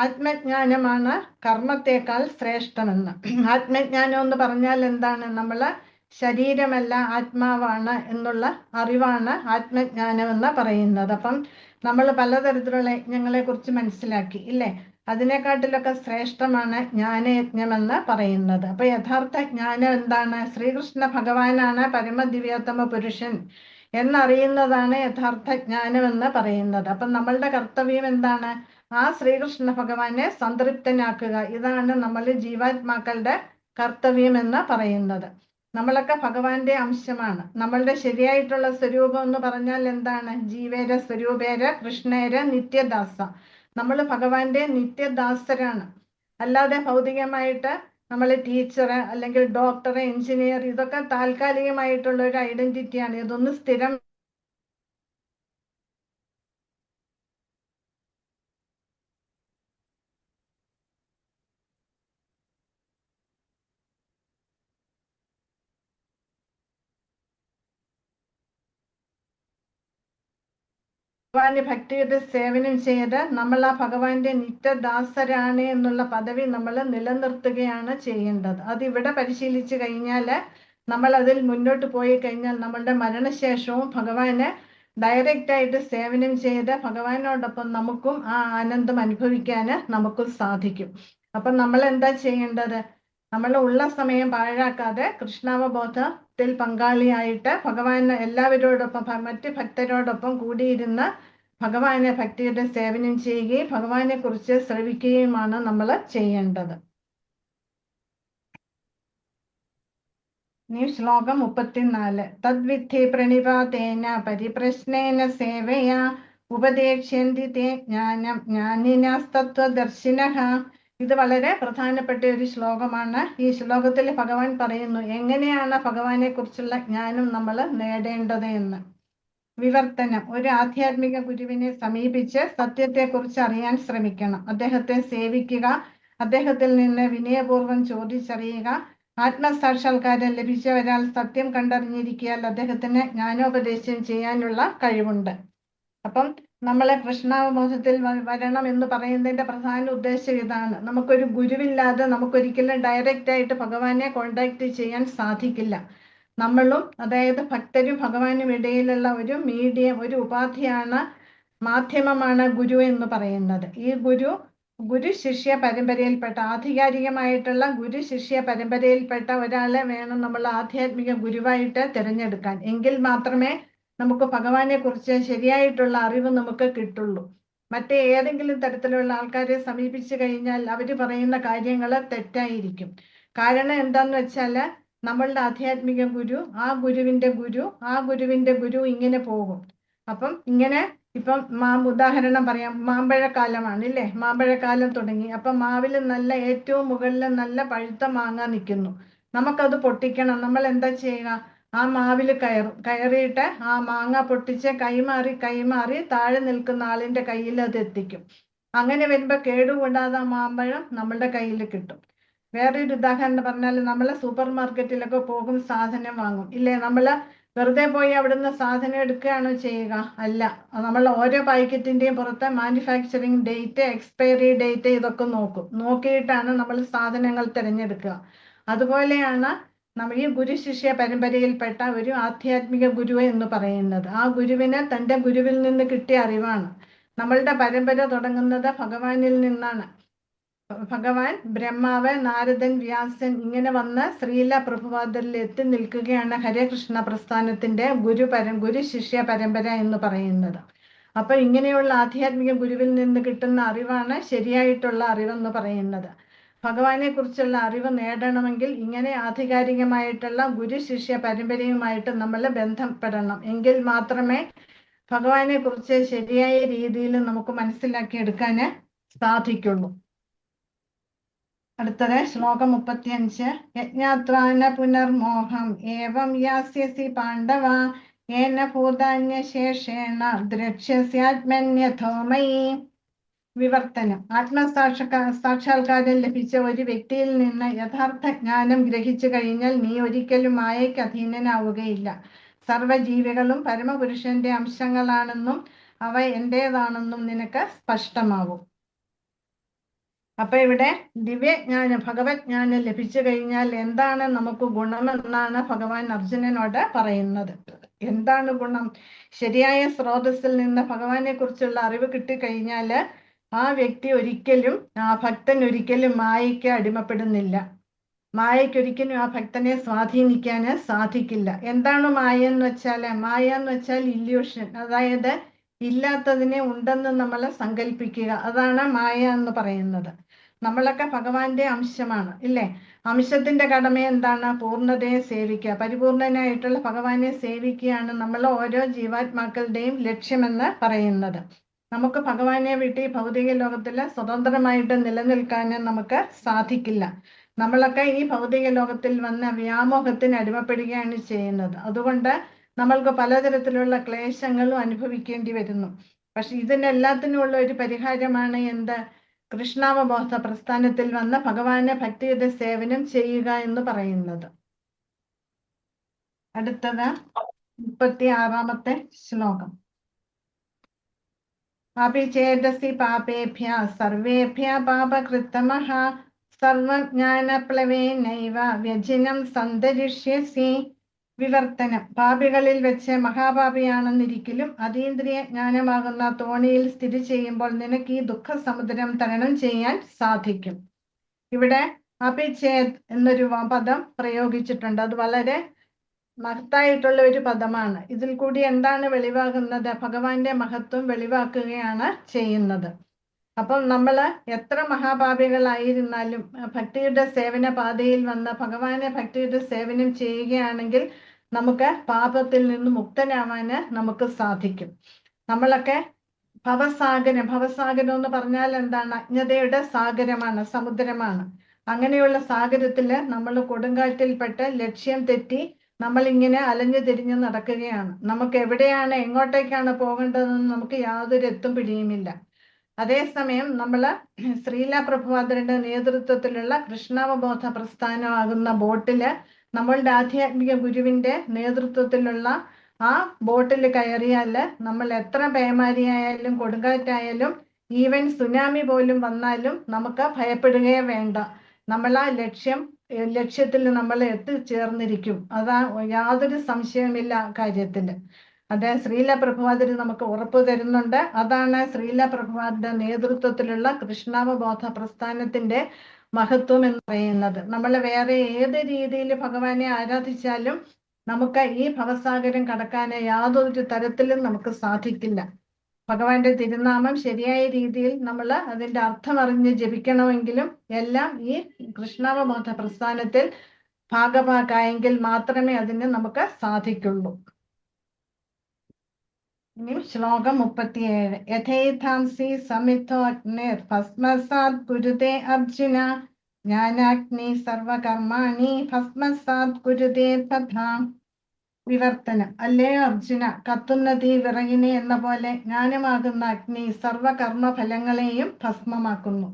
ആത്മജ്ഞാനമാണ് കർമ്മത്തെക്കാൾ ശ്രേഷ്ഠമെന്ന്. ആത്മജ്ഞാനം എന്ന് പറഞ്ഞാൽ എന്താണ്? നമ്മള് ശരീരമല്ല ആത്മാവാണ് എന്നുള്ള അറിവാണ് ആത്മജ്ഞാനം എന്ന് പറയുന്നത്. അപ്പം നമ്മൾ പലതരത്തിലുള്ള യജ്ഞങ്ങളെ കുറിച്ച് മനസ്സിലാക്കി, ഇല്ലേ? അതിനെക്കാട്ടിലൊക്കെ ശ്രേഷ്ഠമാണ് ജ്ഞാനയജ്ഞമെന്ന് പറയുന്നത്. അപ്പൊ യഥാർത്ഥ ജ്ഞാനം എന്താണ്? ശ്രീകൃഷ്ണ ഭഗവാനാണ് പരമദിവ്യോത്തമ പുരുഷൻ എന്നറിയുന്നതാണ് യഥാർത്ഥ ജ്ഞാനം എന്ന് പറയുന്നത്. അപ്പം നമ്മളുടെ കർത്തവ്യം എന്താണ്? ആ ശ്രീകൃഷ്ണ ഭഗവാനെ സംതൃപ്തനാക്കുക. ഇതാണ് നമ്മൾ ജീവാത്മാക്കളുടെ കർത്തവ്യം എന്ന് പറയുന്നത്. നമ്മളൊക്കെ ഭഗവാന്റെ അംശമാണ്. നമ്മളുടെ ശരിയായിട്ടുള്ള സ്വരൂപം എന്ന് പറഞ്ഞാൽ എന്താണ്? ജീവേര സ്വരൂപേര കൃഷ്ണേര നിത്യദാസ. നമ്മൾ ഭഗവാന്റെ നിത്യദാസരാണ്. അല്ലാതെ ഭൗതികമായിട്ട് നമ്മൾ ടീച്ചർ അല്ലെങ്കിൽ ഡോക്ടർ, എഞ്ചിനീയർ, ഇതൊക്കെ താൽക്കാലികമായിട്ടുള്ള ഒരു ഐഡന്റിറ്റിയാണ്. ഇതൊന്നും സ്ഥിരം ഭഗവാന് ഭക്തിയുടെ സേവനം ചെയ്ത് നമ്മൾ ആ ഭഗവാന്റെ നിത്യദാസരാണ് എന്നുള്ള പദവി നമ്മൾ നിലനിർത്തുകയാണ് ചെയ്യേണ്ടത്. അത് ഇവിടെ പരിശീലിച്ചു കഴിഞ്ഞാൽ നമ്മൾ അതിൽ മുന്നോട്ട് പോയി കഴിഞ്ഞാൽ നമ്മളുടെ മരണശേഷവും ഭഗവാന് ഡയറക്റ്റ് ആയിട്ട് സേവനം ചെയ്ത് ഭഗവാനോടൊപ്പം നമുക്കും ആ ആനന്ദം അനുഭവിക്കാൻ നമുക്കും സാധിക്കും. അപ്പം നമ്മൾ എന്താ ചെയ്യേണ്ടത്? നമ്മൾ ഉള്ള സമയം പാഴാക്കാതെ കൃഷ്ണാവബോധത്തിൽ പങ്കാളിയായിട്ട് ഭഗവാന് എല്ലാവരോടൊപ്പം മറ്റ് ഭക്തരോടൊപ്പം കൂടിയിരുന്ന് ഭഗവാനെ ഭക്തിയുടെ സേവനം ചെയ്യുകയും ഭഗവാനെ കുറിച്ച് ശ്രവിക്കുകയുമാണ് നമ്മൾ ചെയ്യേണ്ടത്. ഇനി ശ്ലോകം 34. തദ്വിദ്ധി പ്രണിപാതേന പരിപ്രശ്നേന സേവയാ ഉപദേക്ഷ്യന്തി തേ ജ്ഞാനം ജ്ഞാനിനസ്തത്വദർശിനഃ. ഇത് വളരെ പ്രധാനപ്പെട്ട ഒരു ശ്ലോകമാണ്. ഈ ശ്ലോകത്തിൽ ഭഗവാൻ പറയുന്നു എങ്ങനെയാണ് ഭഗവാനെ കുറിച്ചുള്ള ജ്ഞാനം നമ്മൾ നേടേണ്ടത് എന്ന്. വിവർത്തനം: ഒരു ആധ്യാത്മിക ഗുരുവിനെ സമീപിച്ച് സത്യത്തെക്കുറിച്ച് അറിയാൻ ശ്രമിക്കണം. അദ്ദേഹത്തെ സേവിക്കുക, അദ്ദേഹത്തിൽ നിന്ന് വിനയപൂർവ്വം ചോദിച്ചറിയുക. ആത്മസാക്ഷാത്കാരം ലഭിച്ച ഒരാൾ സത്യം കണ്ടറിഞ്ഞിരിക്കിയാൽ അദ്ദേഹത്തിന് ജ്ഞാനോപദേശം ചെയ്യാനുള്ള കഴിവുണ്ട്. അപ്പം നമ്മളെ കൃഷ്ണാവബോധത്തിൽ വരണം എന്ന് പറയുന്നതിന്റെ പ്രധാന ഉദ്ദേശം ഇതാണ്. നമുക്കൊരു ഗുരുവില്ലാതെ നമുക്കൊരിക്കലും ഡയറക്റ്റ് ആയിട്ട് ഭഗവാനെ കോണ്ടാക്ട് ചെയ്യാൻ സാധിക്കില്ല. നമ്മളും അതായത് ഭക്തരും ഭഗവാനും ഇടയിലുള്ള ഒരു മീഡിയം, ഒരു ഉപാധിയാണ്, മാധ്യമമാണ് ഗുരു എന്ന് പറയുന്നത്. ഈ ഗുരു ശിഷ്യ പരമ്പരയിൽപ്പെട്ട, ആധികാരികമായിട്ടുള്ള ഗുരു ശിഷ്യ പരമ്പരയിൽപ്പെട്ട ഒരാളെ വേണം നമ്മൾ ആധ്യാത്മിക ഗുരുവായിട്ട് തിരഞ്ഞെടുക്കാൻ. എങ്കിൽ മാത്രമേ നമുക്ക് ഭഗവാനെ കുറിച്ച് ശരിയായിട്ടുള്ള അറിവ് നമുക്ക് കിട്ടുള്ളൂ. മറ്റേ ഏതെങ്കിലും തരത്തിലുള്ള ആൾക്കാരെ സമീപിച്ചു കഴിഞ്ഞാൽ അവർ പറയുന്ന കാര്യങ്ങൾ തെറ്റായിരിക്കും. കാരണം എന്താന്ന് വെച്ചാൽ നമ്മളുടെ ആധ്യാത്മിക ഗുരു, ആ ഗുരുവിന്റെ ഗുരു ഇങ്ങനെ പോകും. അപ്പം ഇങ്ങനെ ഇപ്പം ഉദാഹരണം പറയാം, മാമ്പഴക്കാലമാണ് ഇല്ലേ? മാമ്പഴക്കാലം തുടങ്ങി. അപ്പം മാവിൽ നല്ല ഏറ്റവും മുകളിൽ നല്ല പഴുത്ത മാങ്ങ നിൽക്കുന്നു. നമുക്കത് പൊട്ടിക്കണം. നമ്മൾ എന്താ ചെയ്യുക? ആ മാവിൽ കയറിയിട്ട് ആ മാങ്ങ പൊട്ടിച്ച് കൈമാറി താഴെ നിൽക്കുന്ന ആളിന്റെ കയ്യിൽ അത് എത്തിക്കും. അങ്ങനെ വരുമ്പോൾ കേടുകൂടാതെ ആ മാമ്പഴം നമ്മളുടെ കയ്യിൽ കിട്ടും. വേറൊരു ഉദാഹരണം പറഞ്ഞാൽ നമ്മൾ സൂപ്പർ മാർക്കറ്റിലൊക്കെ പോകും, സാധനം വാങ്ങും ഇല്ലേ? നമ്മൾ വെറുതെ പോയി അവിടുന്ന് സാധനം എടുക്കുകയാണോ ചെയ്യുക? അല്ല. നമ്മൾ ഓരോ പാക്കറ്റിന്റെയും പുറത്ത് മാനുഫാക്ചറിങ് ഡേറ്റ്, എക്സ്പയറി ഡേറ്റ് ഇതൊക്കെ നോക്കിയിട്ടാണ് നമ്മൾ സാധനങ്ങൾ തിരഞ്ഞെടുക്കുക. അതുപോലെയാണ് നമ്മൾ ഈ ഗുരു ശിഷ്യ പരമ്പരയിൽപ്പെട്ട ഒരു ആധ്യാത്മിക ഗുരു എന്ന് പറയുന്നത്. ആ ഗുരുവിന് തൻ്റെ ഗുരുവിൽ നിന്ന് കിട്ടിയ അറിവാണ്. നമ്മളുടെ പരമ്പര തുടങ്ങുന്നത് ഭഗവാനിൽ നിന്നാണ്. ഭഗവാൻ, ബ്രഹ്മാവ്, നാരദൻ, വ്യാസൻ ഇങ്ങനെ വന്ന് ശ്രീല പ്രഭുപാദരിൽ എത്തി നിൽക്കുകയാണ് ഹരേ കൃഷ്ണ പ്രസ്ഥാനത്തിന്റെ ഗുരു ശിഷ്യ പരമ്പര എന്ന് പറയുന്നത്. അപ്പൊ ഇങ്ങനെയുള്ള ആധ്യാത്മിക ഗുരുവിൽ നിന്ന് കിട്ടുന്ന അറിവാണ് ശരിയായിട്ടുള്ള അറിവെന്ന് പറയുന്നത്. ഭഗവാനെ കുറിച്ചുള്ള അറിവ് നേടണമെങ്കിൽ ഇങ്ങനെ ആധികാരികമായിട്ടുള്ള ഗുരു ശിഷ്യ പരമ്പരയുമായിട്ട് നമ്മൾ ബന്ധപ്പെടണം. എങ്കിൽ മാത്രമേ ഭഗവാനെ കുറിച്ച് ശരിയായ രീതിയിൽ നമുക്ക് മനസ്സിലാക്കിയെടുക്കാൻ സാധിക്കുള്ളൂ. അടുത്തത് ശ്ലോകം 35. യജ്ഞാത്വാന പുനർമോഹം ഏവം യാസ്യസി പാണ്ഡവ ഏന ഭൂതാന്യശേഷേണ ദ്രക്ഷ്യസ്യാത്മന്യഥോമയി. വിവർത്തനം: സാക്ഷാത്കാരം ലഭിച്ച ഒരു വ്യക്തിയിൽ നിന്ന് യഥാർത്ഥ ജ്ഞാനം ഗ്രഹിച്ചു കഴിഞ്ഞാൽ നീ ഒരിക്കലും മായയ്ക്ക് അധീനനാവുകയില്ല. സർവജീവികളും പരമപുരുഷന്റെ അംശങ്ങളാണെന്നും അവ എന്റേതാണെന്നും നിനക്ക് സ്പഷ്ടമാവും. അപ്പൊ ഇവിടെ ദിവ്യജ്ഞാനം, ഭഗവത് ജ്ഞാനം ലഭിച്ചു കഴിഞ്ഞാൽ എന്താണ് നമുക്ക് ഗുണമെന്നാണ് ഭഗവാൻ അർജുനനോട് പറയുന്നത്. എന്താണ് ഗുണം? ശരിയായ സ്രോതസ്സിൽ നിന്ന് ഭഗവാനെ കുറിച്ചുള്ള അറിവ് കിട്ടിക്കഴിഞ്ഞാൽ ആ വ്യക്തി ഒരിക്കലും, ആ ഭക്തൻ ഒരിക്കലും മായയ്ക്ക് അടിമപ്പെടുന്നില്ല. മായയ്ക്കൊരിക്കലും ആ ഭക്തനെ സ്വാധീനിക്കാൻ സാധിക്കില്ല. എന്താണ് മായ എന്ന് വെച്ചാൽ? മായ എന്ന് വെച്ചാൽ ഇല്യൂഷൻ, അതായത് ഇല്ലാത്തതിനെ ഉണ്ടെന്ന് നമ്മൾ സങ്കല്പിക്കുക. അതാണ് മായ എന്ന് പറയുന്നത്. നമ്മളൊക്കെ ഭഗവാന്റെ അംശമാണ് ഇല്ലേ? അംശത്തിന്റെ കടമ എന്താണ്? പൂർണ്ണതയെ സേവിക്കുക. പരിപൂർണനായിട്ടുള്ള ഭഗവാനെ സേവിക്കുകയാണ് നമ്മൾ ഓരോ ജീവാത്മാക്കളുടെയും ലക്ഷ്യമെന്ന് പറയുന്നത്. നമുക്ക് ഭഗവാനെ വിട്ട് ഈ ഭൗതിക ലോകത്തിൽ സ്വതന്ത്രമായിട്ട് നിലനിൽക്കാൻ നമുക്ക് സാധിക്കില്ല. നമ്മളൊക്കെ ഈ ഭൗതിക ലോകത്തിൽ വന്ന വ്യാമോഹത്തിന് അടിമപ്പെടുകയാണ് ചെയ്യുന്നത്. അതുകൊണ്ട് നമ്മൾക്ക് പലതരത്തിലുള്ള ക്ലേശങ്ങളും അനുഭവിക്കേണ്ടി വരുന്നു. പക്ഷെ ഇതിനെല്ലാത്തിനുമുള്ള ഒരു പരിഹാരമാണ് എന്ത്? കൃഷ്ണാവബോധ പ്രസ്ഥാനത്തിൽ വന്ന് ഭഗവാനെ ഭക്തിയുടെ സേവനം ചെയ്യുക എന്ന് പറയുന്നത്. അടുത്തത് 36-ാമത്തെ ശ്ലോകം. अपि चेदसि पापेभ्यः सर्वेभ्यः पापकृत्तमः സർവജ്ഞാനപ്ലവേനൈവ വ്യജിനം സന്തരിഷ്യസി. വിവർത്തനം. പാപികളിൽ വെച്ച് മഹാപാപിയാണെന്നിരിക്കലും അതീന്ദ്രിയ ജ്ഞാനമാകുന്ന തോണിയിൽ സ്ഥിതി ചെയ്യുമ്പോൾ നിനക്ക് ഈ ദുഃഖസമുദ്രം തരണം ചെയ്യാൻ സാധിക്കും. ഇവിടെ അപിഛേദ് എന്നൊരു പദം പ്രയോഗിച്ചിട്ടുണ്ട്. അത് വളരെ മഹത്തായിട്ടുള്ള ഒരു പദമാണ്. ഇതിൽ കൂടി എന്താണ് വെളിവാകുന്നത്? ഭഗവാന്റെ മഹത്വം വെളിവാക്കുകയാണ് ചെയ്യുന്നത്. അപ്പം നമ്മൾ എത്ര മഹാപാപികളായിരുന്നാലും ഭക്തിയുടെ സേവന പാതയിൽ വന്ന് ഭഗവാനെ ഭക്തിയുടെ സേവനം ചെയ്യുകയാണെങ്കിൽ നമുക്ക് പാപത്തിൽ നിന്ന് മുക്തനാവാന് നമുക്ക് സാധിക്കും. നമ്മളൊക്കെ ഭവസാഗരം എന്ന് പറഞ്ഞാൽ എന്താണ്? അജ്ഞതയുടെ സാഗരമാണ്, സമുദ്രമാണ്. അങ്ങനെയുള്ള സാഗരത്തില് നമ്മൾ കൊടുങ്കാറ്റിൽപ്പെട്ട് ലക്ഷ്യം തെറ്റി നമ്മളിങ്ങനെ അലഞ്ഞു തിരിഞ്ഞ് നടക്കുകയാണ്. നമുക്ക് എവിടെയാണ്, എങ്ങോട്ടേക്കാണ് പോകേണ്ടതെന്ന് നമുക്ക് യാതൊരു എത്തും പിടിയുമില്ല. അതേസമയം നമ്മള് ശ്രീല പ്രഭുപാദരുടെ നേതൃത്വത്തിലുള്ള കൃഷ്ണാവബോധ പ്രസ്ഥാനമാകുന്ന ബോട്ടില് നമ്മളുടെ ആധ്യാത്മിക ഗുരുവിന്റെ നേതൃത്വത്തിലുള്ള ആ ബോട്ടിൽ കയറിയാല് നമ്മൾ എത്ര പേമാരിയായാലും കൊടുങ്കാറ്റായാലും ഈവൻ സുനാമി പോലും വന്നാലും നമുക്ക് ഭയപ്പെടുകയേ വേണ്ട. നമ്മൾ ആ ലക്ഷ്യത്തിൽ നമ്മൾ എത്തിച്ചേർന്നിരിക്കും. അതാ യാതൊരു സംശയവുമില്ല ആ കാര്യത്തില്. അത് ശ്രീല പ്രഭുപാദര് നമുക്ക് ഉറപ്പു തരുന്നുണ്ട്. അതാണ് ശ്രീല പ്രഭുപാദരുടെ നേതൃത്വത്തിലുള്ള കൃഷ്ണാവബോധ പ്രസ്ഥാനത്തിന്റെ മഹത്വം എന്ന് പറയുന്നത്. നമ്മൾ വേറെ ഏത് രീതിയിൽ ഭഗവാനെ ആരാധിച്ചാലും നമുക്ക് ഈ ഭവസാഗരം കടക്കാന് യാതൊരു തരത്തിലും നമുക്ക് സാധിക്കില്ല. ഭഗവാന്റെ തിരുനാമം ശരിയായ രീതിയിൽ നമ്മൾ അതിന്റെ അർത്ഥം അറിഞ്ഞ് ജപിക്കണമെങ്കിലും എല്ലാം ഈ കൃഷ്ണാവബോധ പ്രസ്ഥാനത്തിൽ ഭാഗഭാക്കായെങ്കിൽ മാത്രമേ അതിന് നമുക്ക് സാധിക്കുള്ളൂ. ഇനി ശ്ലോകം 37. യഥേഥാംസി സമിത്തോ അഗ്നിർ ഭസ്മസാത് കുരുതേ അർജുന ജ്ഞാനാഗ്നി സർവകർമാണി ഭസ്മസാത് കുരുതേ തഥാ. വിവർത്തനം. അല്ലേ അർജുന, കത്തുന്ന തീ വിറകിനെ എന്ന പോലെ ജ്ഞാനമാകുന്ന അഗ്നി സർവകർമ്മ ഫലങ്ങളെയും ഭസ്മമാക്കുന്നു.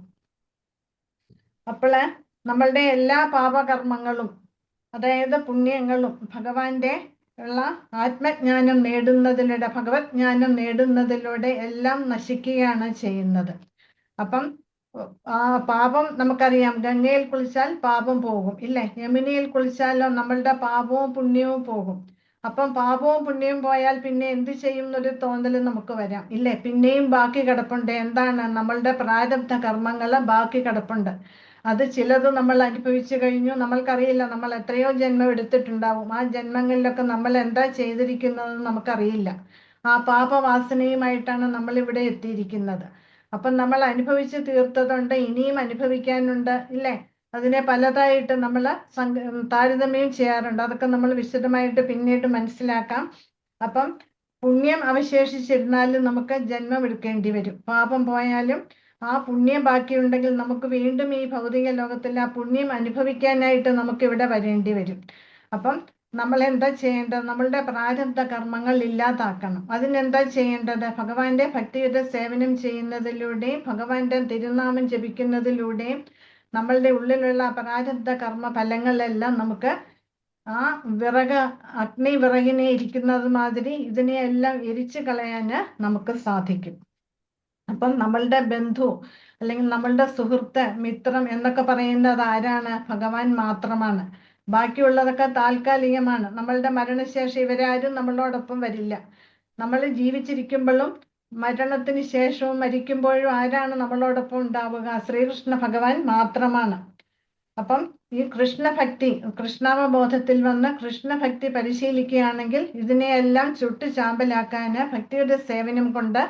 അപ്പോള് നമ്മളുടെ എല്ലാ പാപകർമ്മങ്ങളും, അതായത് പുണ്യങ്ങളും ഭഗവാന്റെ ഉള്ള ആത്മജ്ഞാനം നേടുന്നതിലൂടെ, ഭഗവത് ജ്ഞാനം നേടുന്നതിലൂടെ എല്ലാം നശിക്കുകയാണ് ചെയ്യുന്നത്. അപ്പം ആ പാപം നമുക്കറിയാം, ഗംഗയിൽ കുളിച്ചാൽ പാപം പോകും ഇല്ലേ? യമുനയിൽ കുളിച്ചാലോ നമ്മളുടെ പാപവും പുണ്യവും പോകും. അപ്പം പാപവും പുണ്യവും പോയാൽ പിന്നെ എന്ത് ചെയ്യും എന്നൊരു തോന്നൽ നമുക്ക് വരാം ഇല്ലേ? പിന്നെയും ബാക്കി കിടപ്പുണ്ട്. എന്താണ്? നമ്മളുടെ പ്രാരബ്ധ കർമ്മങ്ങള് ബാക്കി കിടപ്പുണ്ട്. അത് ചിലത് നമ്മൾ അനുഭവിച്ചു കഴിഞ്ഞു, നമ്മൾക്കറിയില്ല. നമ്മൾ എത്രയോ ജന്മം എടുത്തിട്ടുണ്ടാവും. ആ ജന്മങ്ങളിലൊക്കെ നമ്മൾ എന്താ ചെയ്തിരിക്കുന്നതെന്ന് നമുക്കറിയില്ല. ആ പാപവാസനയുമായിട്ടാണ് നമ്മൾ ഇവിടെ എത്തിയിരിക്കുന്നത്. അപ്പം നമ്മൾ അനുഭവിച്ച് തീർത്തതുണ്ട്, ഇനിയും അനുഭവിക്കാനുണ്ട് ഇല്ലേ? അതിനെ പലതായിട്ട് നമ്മൾ താരതമ്യം ചെയ്യാറുണ്ട്. അതൊക്കെ നമ്മൾ വിശദമായിട്ട് പിന്നീട് മനസ്സിലാക്കാം. അപ്പം പുണ്യം അവശേഷിച്ചിരുന്നാലും നമുക്ക് ജന്മം എടുക്കേണ്ടി വരും. പാപം പോയാലും ആ പുണ്യം ബാക്കിയുണ്ടെങ്കിൽ നമുക്ക് വീണ്ടും ഈ ഭൗതിക ലോകത്തിൽ ആ പുണ്യം അനുഭവിക്കാനായിട്ട് നമുക്ക് ഇവിടെ വരേണ്ടി വരും. അപ്പം നമ്മൾ എന്താ ചെയ്യേണ്ടത്? നമ്മളുടെ പ്രാരബ്ധ കർമ്മങ്ങൾ ഇല്ലാതാക്കണം. അതിനെന്താ ചെയ്യേണ്ടത്? ഭഗവാന്റെ ഭക്തിയുടെ സേവനം ചെയ്യുന്നതിലൂടെയും ഭഗവാന്റെ തിരുനാമം ജപിക്കുന്നതിലൂടെയും നമ്മളുടെ ഉള്ളിലുള്ള പ്രാരബ്ധ കർമ്മ ഫലങ്ങളെല്ലാം നമുക്ക് ആ അഗ്നി വിറകിനെ ഇരിക്കുന്നത് മാതിരി ഇതിനെയെല്ലാം എരിച്ചു കളയാന് നമുക്ക് സാധിക്കും. അപ്പം നമ്മളുടെ ബന്ധു അല്ലെങ്കിൽ നമ്മളുടെ സുഹൃത്ത്, മിത്രം എന്നൊക്കെ പറയുന്നത് ആരാണ്? ഭഗവാൻ മാത്രമാണ്. ബാക്കിയുള്ളതൊക്കെ താൽക്കാലികമാണ്. നമ്മളുടെ മരണശേഷം ഇവരാരും നമ്മളോടൊപ്പം വരില്ല. നമ്മൾ ജീവിച്ചിരിക്കുമ്പോഴും മരണത്തിന് ശേഷവും മരിക്കുമ്പോഴും ആരാണ് നമ്മളോടൊപ്പം ഉണ്ടാവുക? ശ്രീകൃഷ്ണ ഭഗവാൻ മാത്രമാണ്. അപ്പം ഈ കൃഷ്ണഭക്തി, കൃഷ്ണാവബോധത്തിൽ വന്ന് കൃഷ്ണഭക്തി പരിശീലിക്കുകയാണെങ്കിൽ ഇതിനെയെല്ലാം ചുട്ടു ചാമ്പലാക്കാന് ഭക്തിയുടെ സേവനം കൊണ്ട്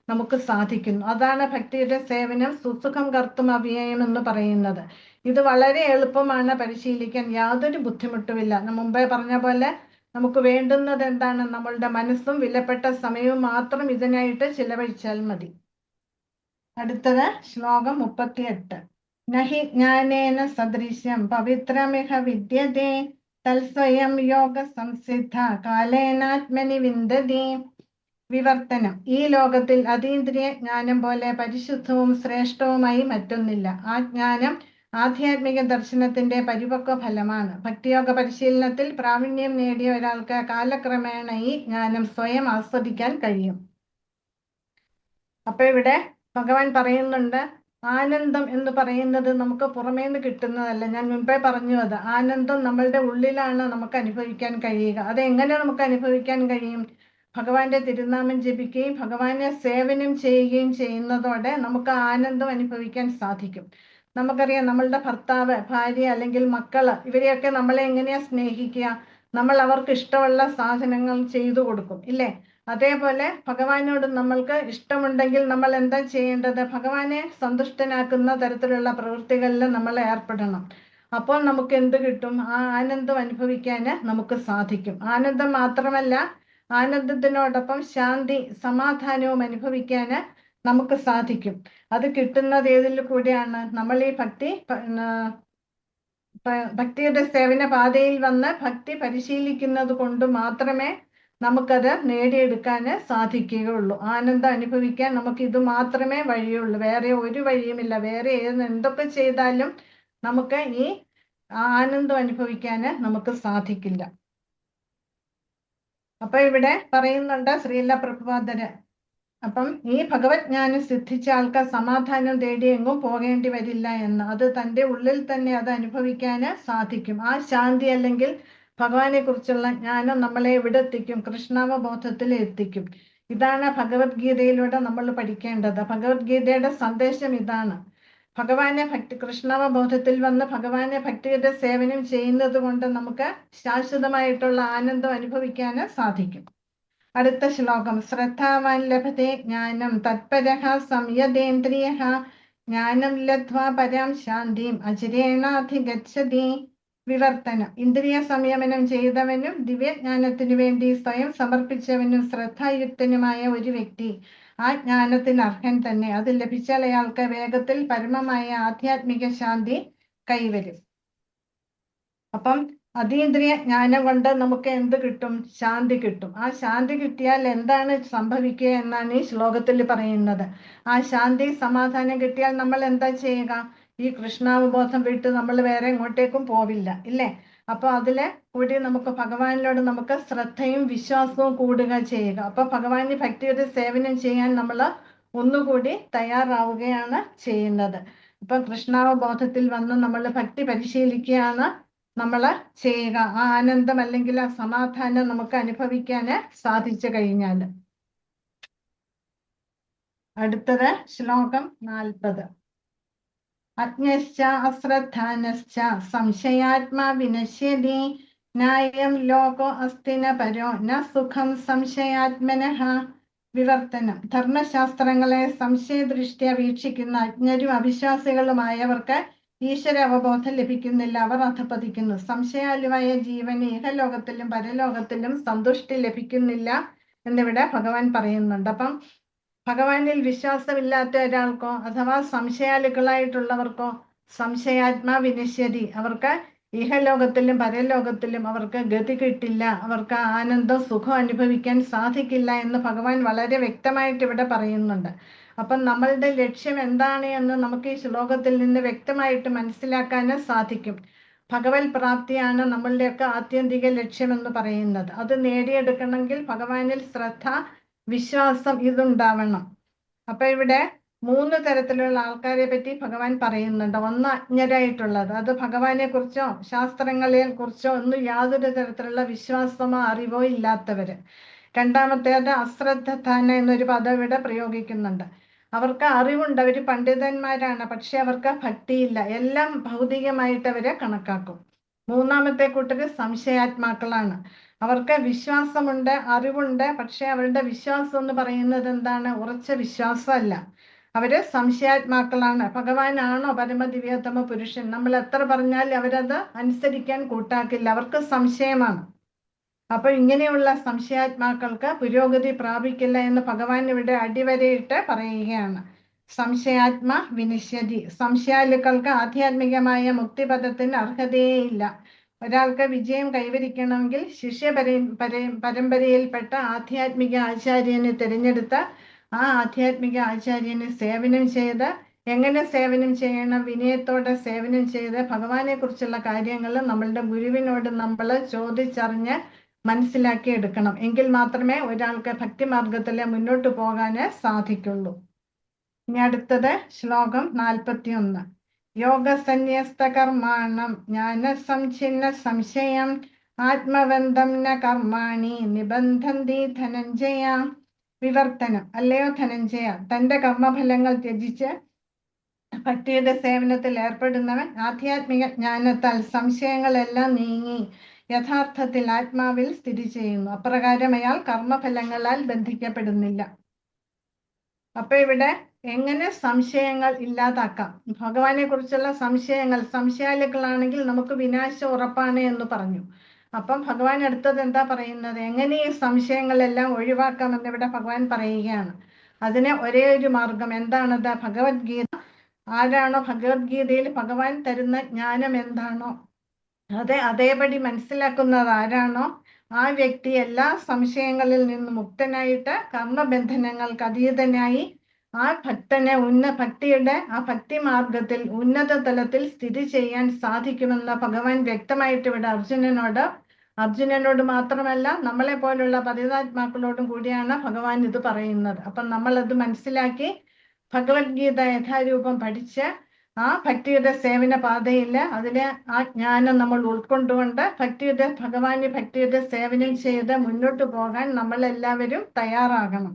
നമുക്ക് സാധിക്കുന്നു. അതാണ് ഭക്തിയുടെ സേവനം സുസുഖം കർത്തും അവ്യയം എന്ന് പറയുന്നത്. ഇത് വളരെ എളുപ്പമാണ് പരിശീലിക്കാൻ, യാതൊരു ബുദ്ധിമുട്ടുമില്ല. മുമ്പേ പറഞ്ഞ പോലെ നമുക്ക് വേണ്ടുന്നത് എന്താണ്? നമ്മളുടെ മനസ്സും വിലപ്പെട്ട സമയവും മാത്രം ഇതിനായിട്ട് ചിലവഴിച്ചാൽ മതി. അടുത്തത് ശ്ലോകം 38. നഹി ജ്ഞാനേന സദൃശ്യം പവിത്രമിഹ വിദ്യതേ തൽസ്വയം യോഗ സംസിദ്ധ കാലേനാത്മനി വിന്ദതി. വിവർത്തനം. ഈ ലോകത്തിൽ അതീന്ദ്രിയ ജ്ഞാനം പോലെ പരിശുദ്ധവും ശ്രേഷ്ഠവുമായി മറ്റൊന്നില്ല. ആ ജ്ഞാനം ആധ്യാത്മിക ദർശനത്തിന്റെ പരിപക്വ ഫലമാണ്. ഭക്തിയോഗ പരിശീലനത്തിൽ പ്രാവീണ്യം നേടിയ ഒരാൾക്ക് കാലക്രമേണ ഈ ജ്ഞാനം സ്വയം ആസ്വദിക്കാൻ കഴിയും. അപ്പൊ ഇവിടെ ഭഗവാൻ പറയുന്നുണ്ട്, ആനന്ദം എന്ന് പറയുന്നത് നമുക്ക് പുറമേ നിന്ന് കിട്ടുന്നതല്ല. ഞാൻ മുൻപേ പറഞ്ഞു, അത് ആനന്ദം നമ്മളുടെ ഉള്ളിലാണ് നമുക്ക് അനുഭവിക്കാൻ കഴിയുക. അതെങ്ങനെ നമുക്ക് അനുഭവിക്കാൻ കഴിയും? ഭഗവാന്റെ തിരുനാമം ജപിക്കുകയും ഭഗവാനെ സേവനം ചെയ്യുകയും ചെയ്യുന്നതോടെ നമുക്ക് ആനന്ദം അനുഭവിക്കാൻ സാധിക്കും. നമുക്കറിയാം, നമ്മളുടെ ഭർത്താവ്, ഭാര്യ അല്ലെങ്കിൽ മക്കള്, ഇവരെയൊക്കെ നമ്മളെ എങ്ങനെയാ സ്നേഹിക്കുക? നമ്മൾ അവർക്ക് ഇഷ്ടമുള്ള സാധനങ്ങൾ ചെയ്തു കൊടുക്കും, ഇല്ലേ? അതേപോലെ ഭഗവാനോട് നമ്മൾക്ക് ഇഷ്ടമുണ്ടെങ്കിൽ നമ്മൾ എന്താ ചെയ്യേണ്ടത്? ഭഗവാനെ സന്തുഷ്ടനാക്കുന്ന തരത്തിലുള്ള പ്രവൃത്തികളിൽ നമ്മൾ ഏർപ്പെടണം. അപ്പോൾ നമുക്ക് എന്ത് കിട്ടും? ആ ആനന്ദം അനുഭവിക്കാൻ നമുക്ക് സാധിക്കും. ആനന്ദം മാത്രമല്ല, ആനന്ദത്തിനോടൊപ്പം ശാന്തി, സമാധാനവും അനുഭവിക്കാൻ നമുക്ക് സാധിക്കും. അത് കിട്ടുന്നത് ഏതിൽ കൂടിയാണ്? നമ്മൾ ഈ ഭക്തിയുടെ സേവന പാതയിൽ വന്ന് ഭക്തി പരിശീലിക്കുന്നത് കൊണ്ട് മാത്രമേ നമുക്കത് നേടിയെടുക്കാൻ സാധിക്കുകയുള്ളൂ. ആനന്ദം അനുഭവിക്കാൻ നമുക്ക് ഇത് മാത്രമേ വഴിയുള്ളൂ, വേറെ ഒരു വഴിയുമില്ല. വേറെ എന്തൊക്കെ ചെയ്താലും നമുക്ക് ഈ ആനന്ദം അനുഭവിക്കാൻ നമുക്ക് സാധിക്കില്ല. അപ്പൊ ഇവിടെ പറയുന്നുണ്ട് ശ്രീല പ്രഭുപാദര്, അപ്പം ഈ ഭഗവത് ജ്ഞാനം സിദ്ധിച്ച ആൾക്ക് സമാധാനം തേടി എങ്ങും പോകേണ്ടി വരില്ല എന്ന്. അത് തൻ്റെ ഉള്ളിൽ തന്നെ അത് അനുഭവിക്കാൻ സാധിക്കും. ആ ശാന്തി അല്ലെങ്കിൽ ഭഗവാനെ കുറിച്ചുള്ള ജ്ഞാനം നമ്മളെ എവിടെ എത്തിക്കും? കൃഷ്ണാവബോധത്തിൽ എത്തിക്കും. ഇതാണ് ഭഗവത്ഗീതയിലൂടെ നമ്മൾ പഠിക്കേണ്ടത്. ഭഗവത്ഗീതയുടെ സന്ദേശം ഇതാണ്. ഭഗവാനെ കൃഷ്ണാവബോധത്തിൽ വന്ന് ഭഗവാനെ ഭക്തിയുടെ സേവനം ചെയ്യുന്നത് കൊണ്ട് നമുക്ക് ശാശ്വതമായിട്ടുള്ള ആനന്ദം അനുഭവിക്കാൻ സാധിക്കും. അടുത്ത ശ്ലോകം. ശ്രദ്ധാവാൻ ലഭത്തെ ജ്ഞാനം തത്പരഃ സംയതേന്ദ്രിയഃ ജ്ഞാനം ലബ്ധ്വാ പരാം ശാന്തിം അചിരേണാധിഗച്ഛതി. വിവർത്തനം. ഇന്ദ്രിയ സംയമനം ചെയ്തവനും ദിവ്യജ്ഞാനത്തിനു വേണ്ടി സ്വയം സമർപ്പിച്ചവനും ശ്രദ്ധായുക്തനുമായ ഒരു വ്യക്തി ആ ജ്ഞാനത്തിന് അർഹൻ തന്നെ. അത് ലഭിച്ചാൽ അയാൾക്ക് വേഗത്തിൽ പരമമായ ആധ്യാത്മിക ശാന്തി കൈവരും. അപ്പം അതീന്ദ്രിയ ജ്ഞാനം കൊണ്ട് നമുക്ക് എന്ത് കിട്ടും? ശാന്തി കിട്ടും. ആ ശാന്തി കിട്ടിയാൽ എന്താണ് സംഭവിക്കുക എന്നാണ് ഈ ശ്ലോകത്തിൽ പറയുന്നത്. ആ ശാന്തി, സമാധാനം കിട്ടിയാൽ നമ്മൾ എന്താ ചെയ്യുക? ഈ കൃഷ്ണാവബോധം വിട്ട് നമ്മൾ വേറെ എങ്ങോട്ടേക്കും പോവില്ല, ഇല്ലേ? അപ്പൊ അതില് കൂടി നമുക്ക് ഭഗവാനിനോട് നമുക്ക് ശ്രദ്ധയും വിശ്വാസവും കൂടുക ചെയ്യുക. അപ്പൊ ഭഗവാന് ഭക്തിയുടെ സേവനം ചെയ്യാൻ നമ്മൾ ഒന്നുകൂടി തയ്യാറാവുകയാണ് ചെയ്യുന്നത്. അപ്പൊ കൃഷ്ണാവബോധത്തിൽ വന്ന് നമ്മൾ ഭക്തി പരിശീലിക്കുകയാണ് നമ്മൾ ചെയ്യുക. ആ ആനന്ദം അല്ലെങ്കിൽ ആ സമാധാനം നമുക്ക് അനുഭവിക്കാൻ സാധിച്ചു കഴിഞ്ഞാൽ. അടുത്തത് ശ്ലോകം 40. അജ്ഞശ്ച അശ്രദ്ധാനശ്ച സംശയാത്മാ വിനശ്യതി ന്യായം ലോകോ അസ്തി ന പരോ ന സുഖം സംശയാത്മനഃ. വിവർത്തനം. ധർമ്മശാസ്ത്രങ്ങളെ സംശയദൃഷ്ട്യാ വീക്ഷിക്കുന്ന അജ്ഞരും അവിശ്വാസികളുമായവർക്ക് ഈശ്വര അവബോധം ലഭിക്കുന്നില്ല, അവർ അധപതിക്കുന്നു. സംശയാലുവായ ജീവന് ഇഹലോകത്തിലും പരലോകത്തിലും സന്തുഷ്ടി ലഭിക്കുന്നില്ല എന്നിവിടെ ഭഗവാൻ പറയുന്നുണ്ട്. അപ്പം ഭഗവാനിൽ വിശ്വാസമില്ലാത്ത ഒരാൾക്കോ അഥവാ സംശയാലുക്കളായിട്ടുള്ളവർക്കോ സംശയാത്മാ വിനശ്യതി, അവർക്ക് ഇഹലോകത്തിലും പരലോകത്തിലും അവർക്ക് ഗതി കിട്ടില്ല, അവർക്ക് ആനന്ദം, സുഖം അനുഭവിക്കാൻ സാധിക്കില്ല എന്ന് ഭഗവാൻ വളരെ വ്യക്തമായിട്ട് ഇവിടെ പറയുന്നുണ്ട്. അപ്പം നമ്മളുടെ ലക്ഷ്യം എന്താണ് എന്ന് നമുക്ക് ഈ ശ്ലോകത്തിൽ നിന്ന് വ്യക്തമായിട്ട് മനസ്സിലാക്കാൻ സാധിക്കും. ഭഗവത് പ്രാപ്തിയാണ് നമ്മളുടെയൊക്കെ ആത്യന്തിക ലക്ഷ്യം എന്ന് പറയുന്നത്. അത് നേടിയെടുക്കണമെങ്കിൽ ഭഗവാനിൽ ശ്രദ്ധ, വിശ്വാസം ഇതുണ്ടാവണം. അപ്പൊ ഇവിടെ 3 തരത്തിലുള്ള ആൾക്കാരെ പറ്റി ഭഗവാൻ പറയുന്നുണ്ട്. ഒന്ന് അജ്ഞരായിട്ടുള്ളത്, അത് ഭഗവാനെ കുറിച്ചോ ശാസ്ത്രങ്ങളെ കുറിച്ചോ ഒന്നും യാതൊരു തരത്തിലുള്ള വിശ്വാസമോ അറിവോ ഇല്ലാത്തവര്. രണ്ടാമത്തേത് അശ്രദ്ധാന എന്നൊരു പദം ഇവിടെ പ്രയോഗിക്കുന്നുണ്ട്. അവർക്ക് അറിവുണ്ട്, അവര് പണ്ഡിതന്മാരാണ്, പക്ഷെ അവർക്ക് ഭക്തിയില്ല, എല്ലാം ഭൗതികമായിട്ട് അവരെ കണക്കാക്കും. മൂന്നാമത്തെ കൂട്ടര് സംശയാത്മാക്കളാണ്. അവർക്ക് വിശ്വാസമുണ്ട്, അറിവുണ്ട്, പക്ഷെ അവരുടെ വിശ്വാസം എന്ന് പറയുന്നത് എന്താണ്? ഉറച്ച വിശ്വാസമല്ല. അവര് സംശയാത്മാക്കളാണ്. ഭഗവാനാണോ പരമദിവ്യോത്തമ പുരുഷൻ, നമ്മൾ എത്ര പറഞ്ഞാൽ അവരത് അനുസരിക്കാൻ കൂട്ടാക്കില്ല, അവർക്ക് സംശയമാണ്. അപ്പൊ ഇങ്ങനെയുള്ള സംശയാത്മാക്കൾക്ക് പുരോഗതി പ്രാപിക്കില്ല എന്ന് ഭഗവാൻ ഇവിടെ അടിവരയിട്ട് പറയുകയാണ്. സംശയാത്മ വിനശ്യതി. സംശയാലുക്കൾക്ക് ആധ്യാത്മികമായ മുക്തിപദത്തിന് അർഹതയേയില്ല. ഒരാൾക്ക് വിജയം കൈവരിക്കണമെങ്കിൽ പരമ്പരയിൽപ്പെട്ട ആധ്യാത്മിക ആചാര്യനെ തിരഞ്ഞെടുത്ത് ആ ആധ്യാത്മിക ആചാര്യനെ സേവനം ചെയ്ത്, എങ്ങനെ സേവനം ചെയ്യണം? വിനയത്തോടെ സേവനം ചെയ്ത് ഭഗവാനെ കുറിച്ചുള്ള കാര്യങ്ങൾ നമ്മളുടെ ഗുരുവിനോട് നമ്മൾ ചോദിച്ചറിഞ്ഞ് മനസ്സിലാക്കി എടുക്കണം. എങ്കിൽ മാത്രമേ ഒരാൾക്ക് ഭക്തിമാർഗത്തിൽ മുന്നോട്ട് പോകാൻ സാധിക്കുള്ളൂ. ഇനി അടുത്തത് ശ്ലോകം 41. യോഗസന്യസ്ത കർമാണം ജ്ഞാന സംഛിന്ന സംശയം ആത്മബന്ധം ന കർമാണി നിബന്ധന്തി ധനഞ്ജയ. വിവർത്തനം. അല്ലയോ ധനഞ്ജയ, തന്റെ കർമ്മഫലങ്ങൾ ത്യജിച്ച് ഭക്തിയുടെ സേവനത്തിൽ ഏർപ്പെടുന്നവൻ ആധ്യാത്മിക ജ്ഞാനത്താൽ സംശയങ്ങളെല്ലാം നീങ്ങി യഥാർത്ഥത്തിൽ ആത്മാവിൽ സ്ഥിതി ചെയ്യുന്നു. അപ്രകാരം അയാൾ കർമ്മഫലങ്ങളാൽ ബന്ധിക്കപ്പെടുന്നില്ല. അപ്പൊ ഇവിടെ എങ്ങനെ സംശയങ്ങൾ ഇല്ലാതാക്കാം? ഭഗവാനെ കുറിച്ചുള്ള സംശയങ്ങൾ, സംശയാലുക്കളാണെങ്കിൽ നമുക്ക് വിനാശം ഉറപ്പാണ് എന്ന് പറഞ്ഞു. അപ്പം ഭഗവാൻ അടുത്തത് എന്താ പറയുന്നത്? എങ്ങനെ ഈ സംശയങ്ങളെല്ലാം ഒഴിവാക്കാമെന്ന് ഇവിടെ ഭഗവാൻ പറയുകയാണ്. അതിന് ഒരേ ഒരു മാർഗം എന്താണത്? ഭഗവത്ഗീത. ആരാണോ ഭഗവത്ഗീതയിൽ ഭഗവാൻ തരുന്ന ജ്ഞാനം എന്താണോ അത് അതേപടി മനസ്സിലാക്കുന്നത് ആരാണോ ആ വ്യക്തി എല്ലാ സംശയങ്ങളിൽ നിന്നും മുക്തനായിട്ട് കർമ്മബന്ധനങ്ങൾക്ക് അതീതനായി ആ ഭക്തനെ ഭക്തിയുടെ ആ ഭക്തി മാർഗത്തിൽ ഉന്നത തലത്തിൽ സ്ഥിതി ചെയ്യാൻ സാധിക്കുമെന്ന് ഭഗവാൻ വ്യക്തമായിട്ട് ഇവിടെ അർജുനനോട് മാത്രമല്ല നമ്മളെ പോലുള്ള പതിതാത്മാക്കളോടും കൂടിയാണ് ഭഗവാൻ ഇത് പറയുന്നത്. അപ്പം നമ്മളത് മനസ്സിലാക്കി ഭഗവത്ഗീത യഥാരൂപം പഠിച്ച് ആ ഭക്തിയുടെ സേവന പാതയിൽ അതിലെ ആ ജ്ഞാനം നമ്മൾ ഉൾക്കൊണ്ടുകൊണ്ട് ഭക്തിയുടെ സേവനം ചെയ്ത് മുന്നോട്ട് പോകാൻ നമ്മൾ എല്ലാവരും തയ്യാറാകണം.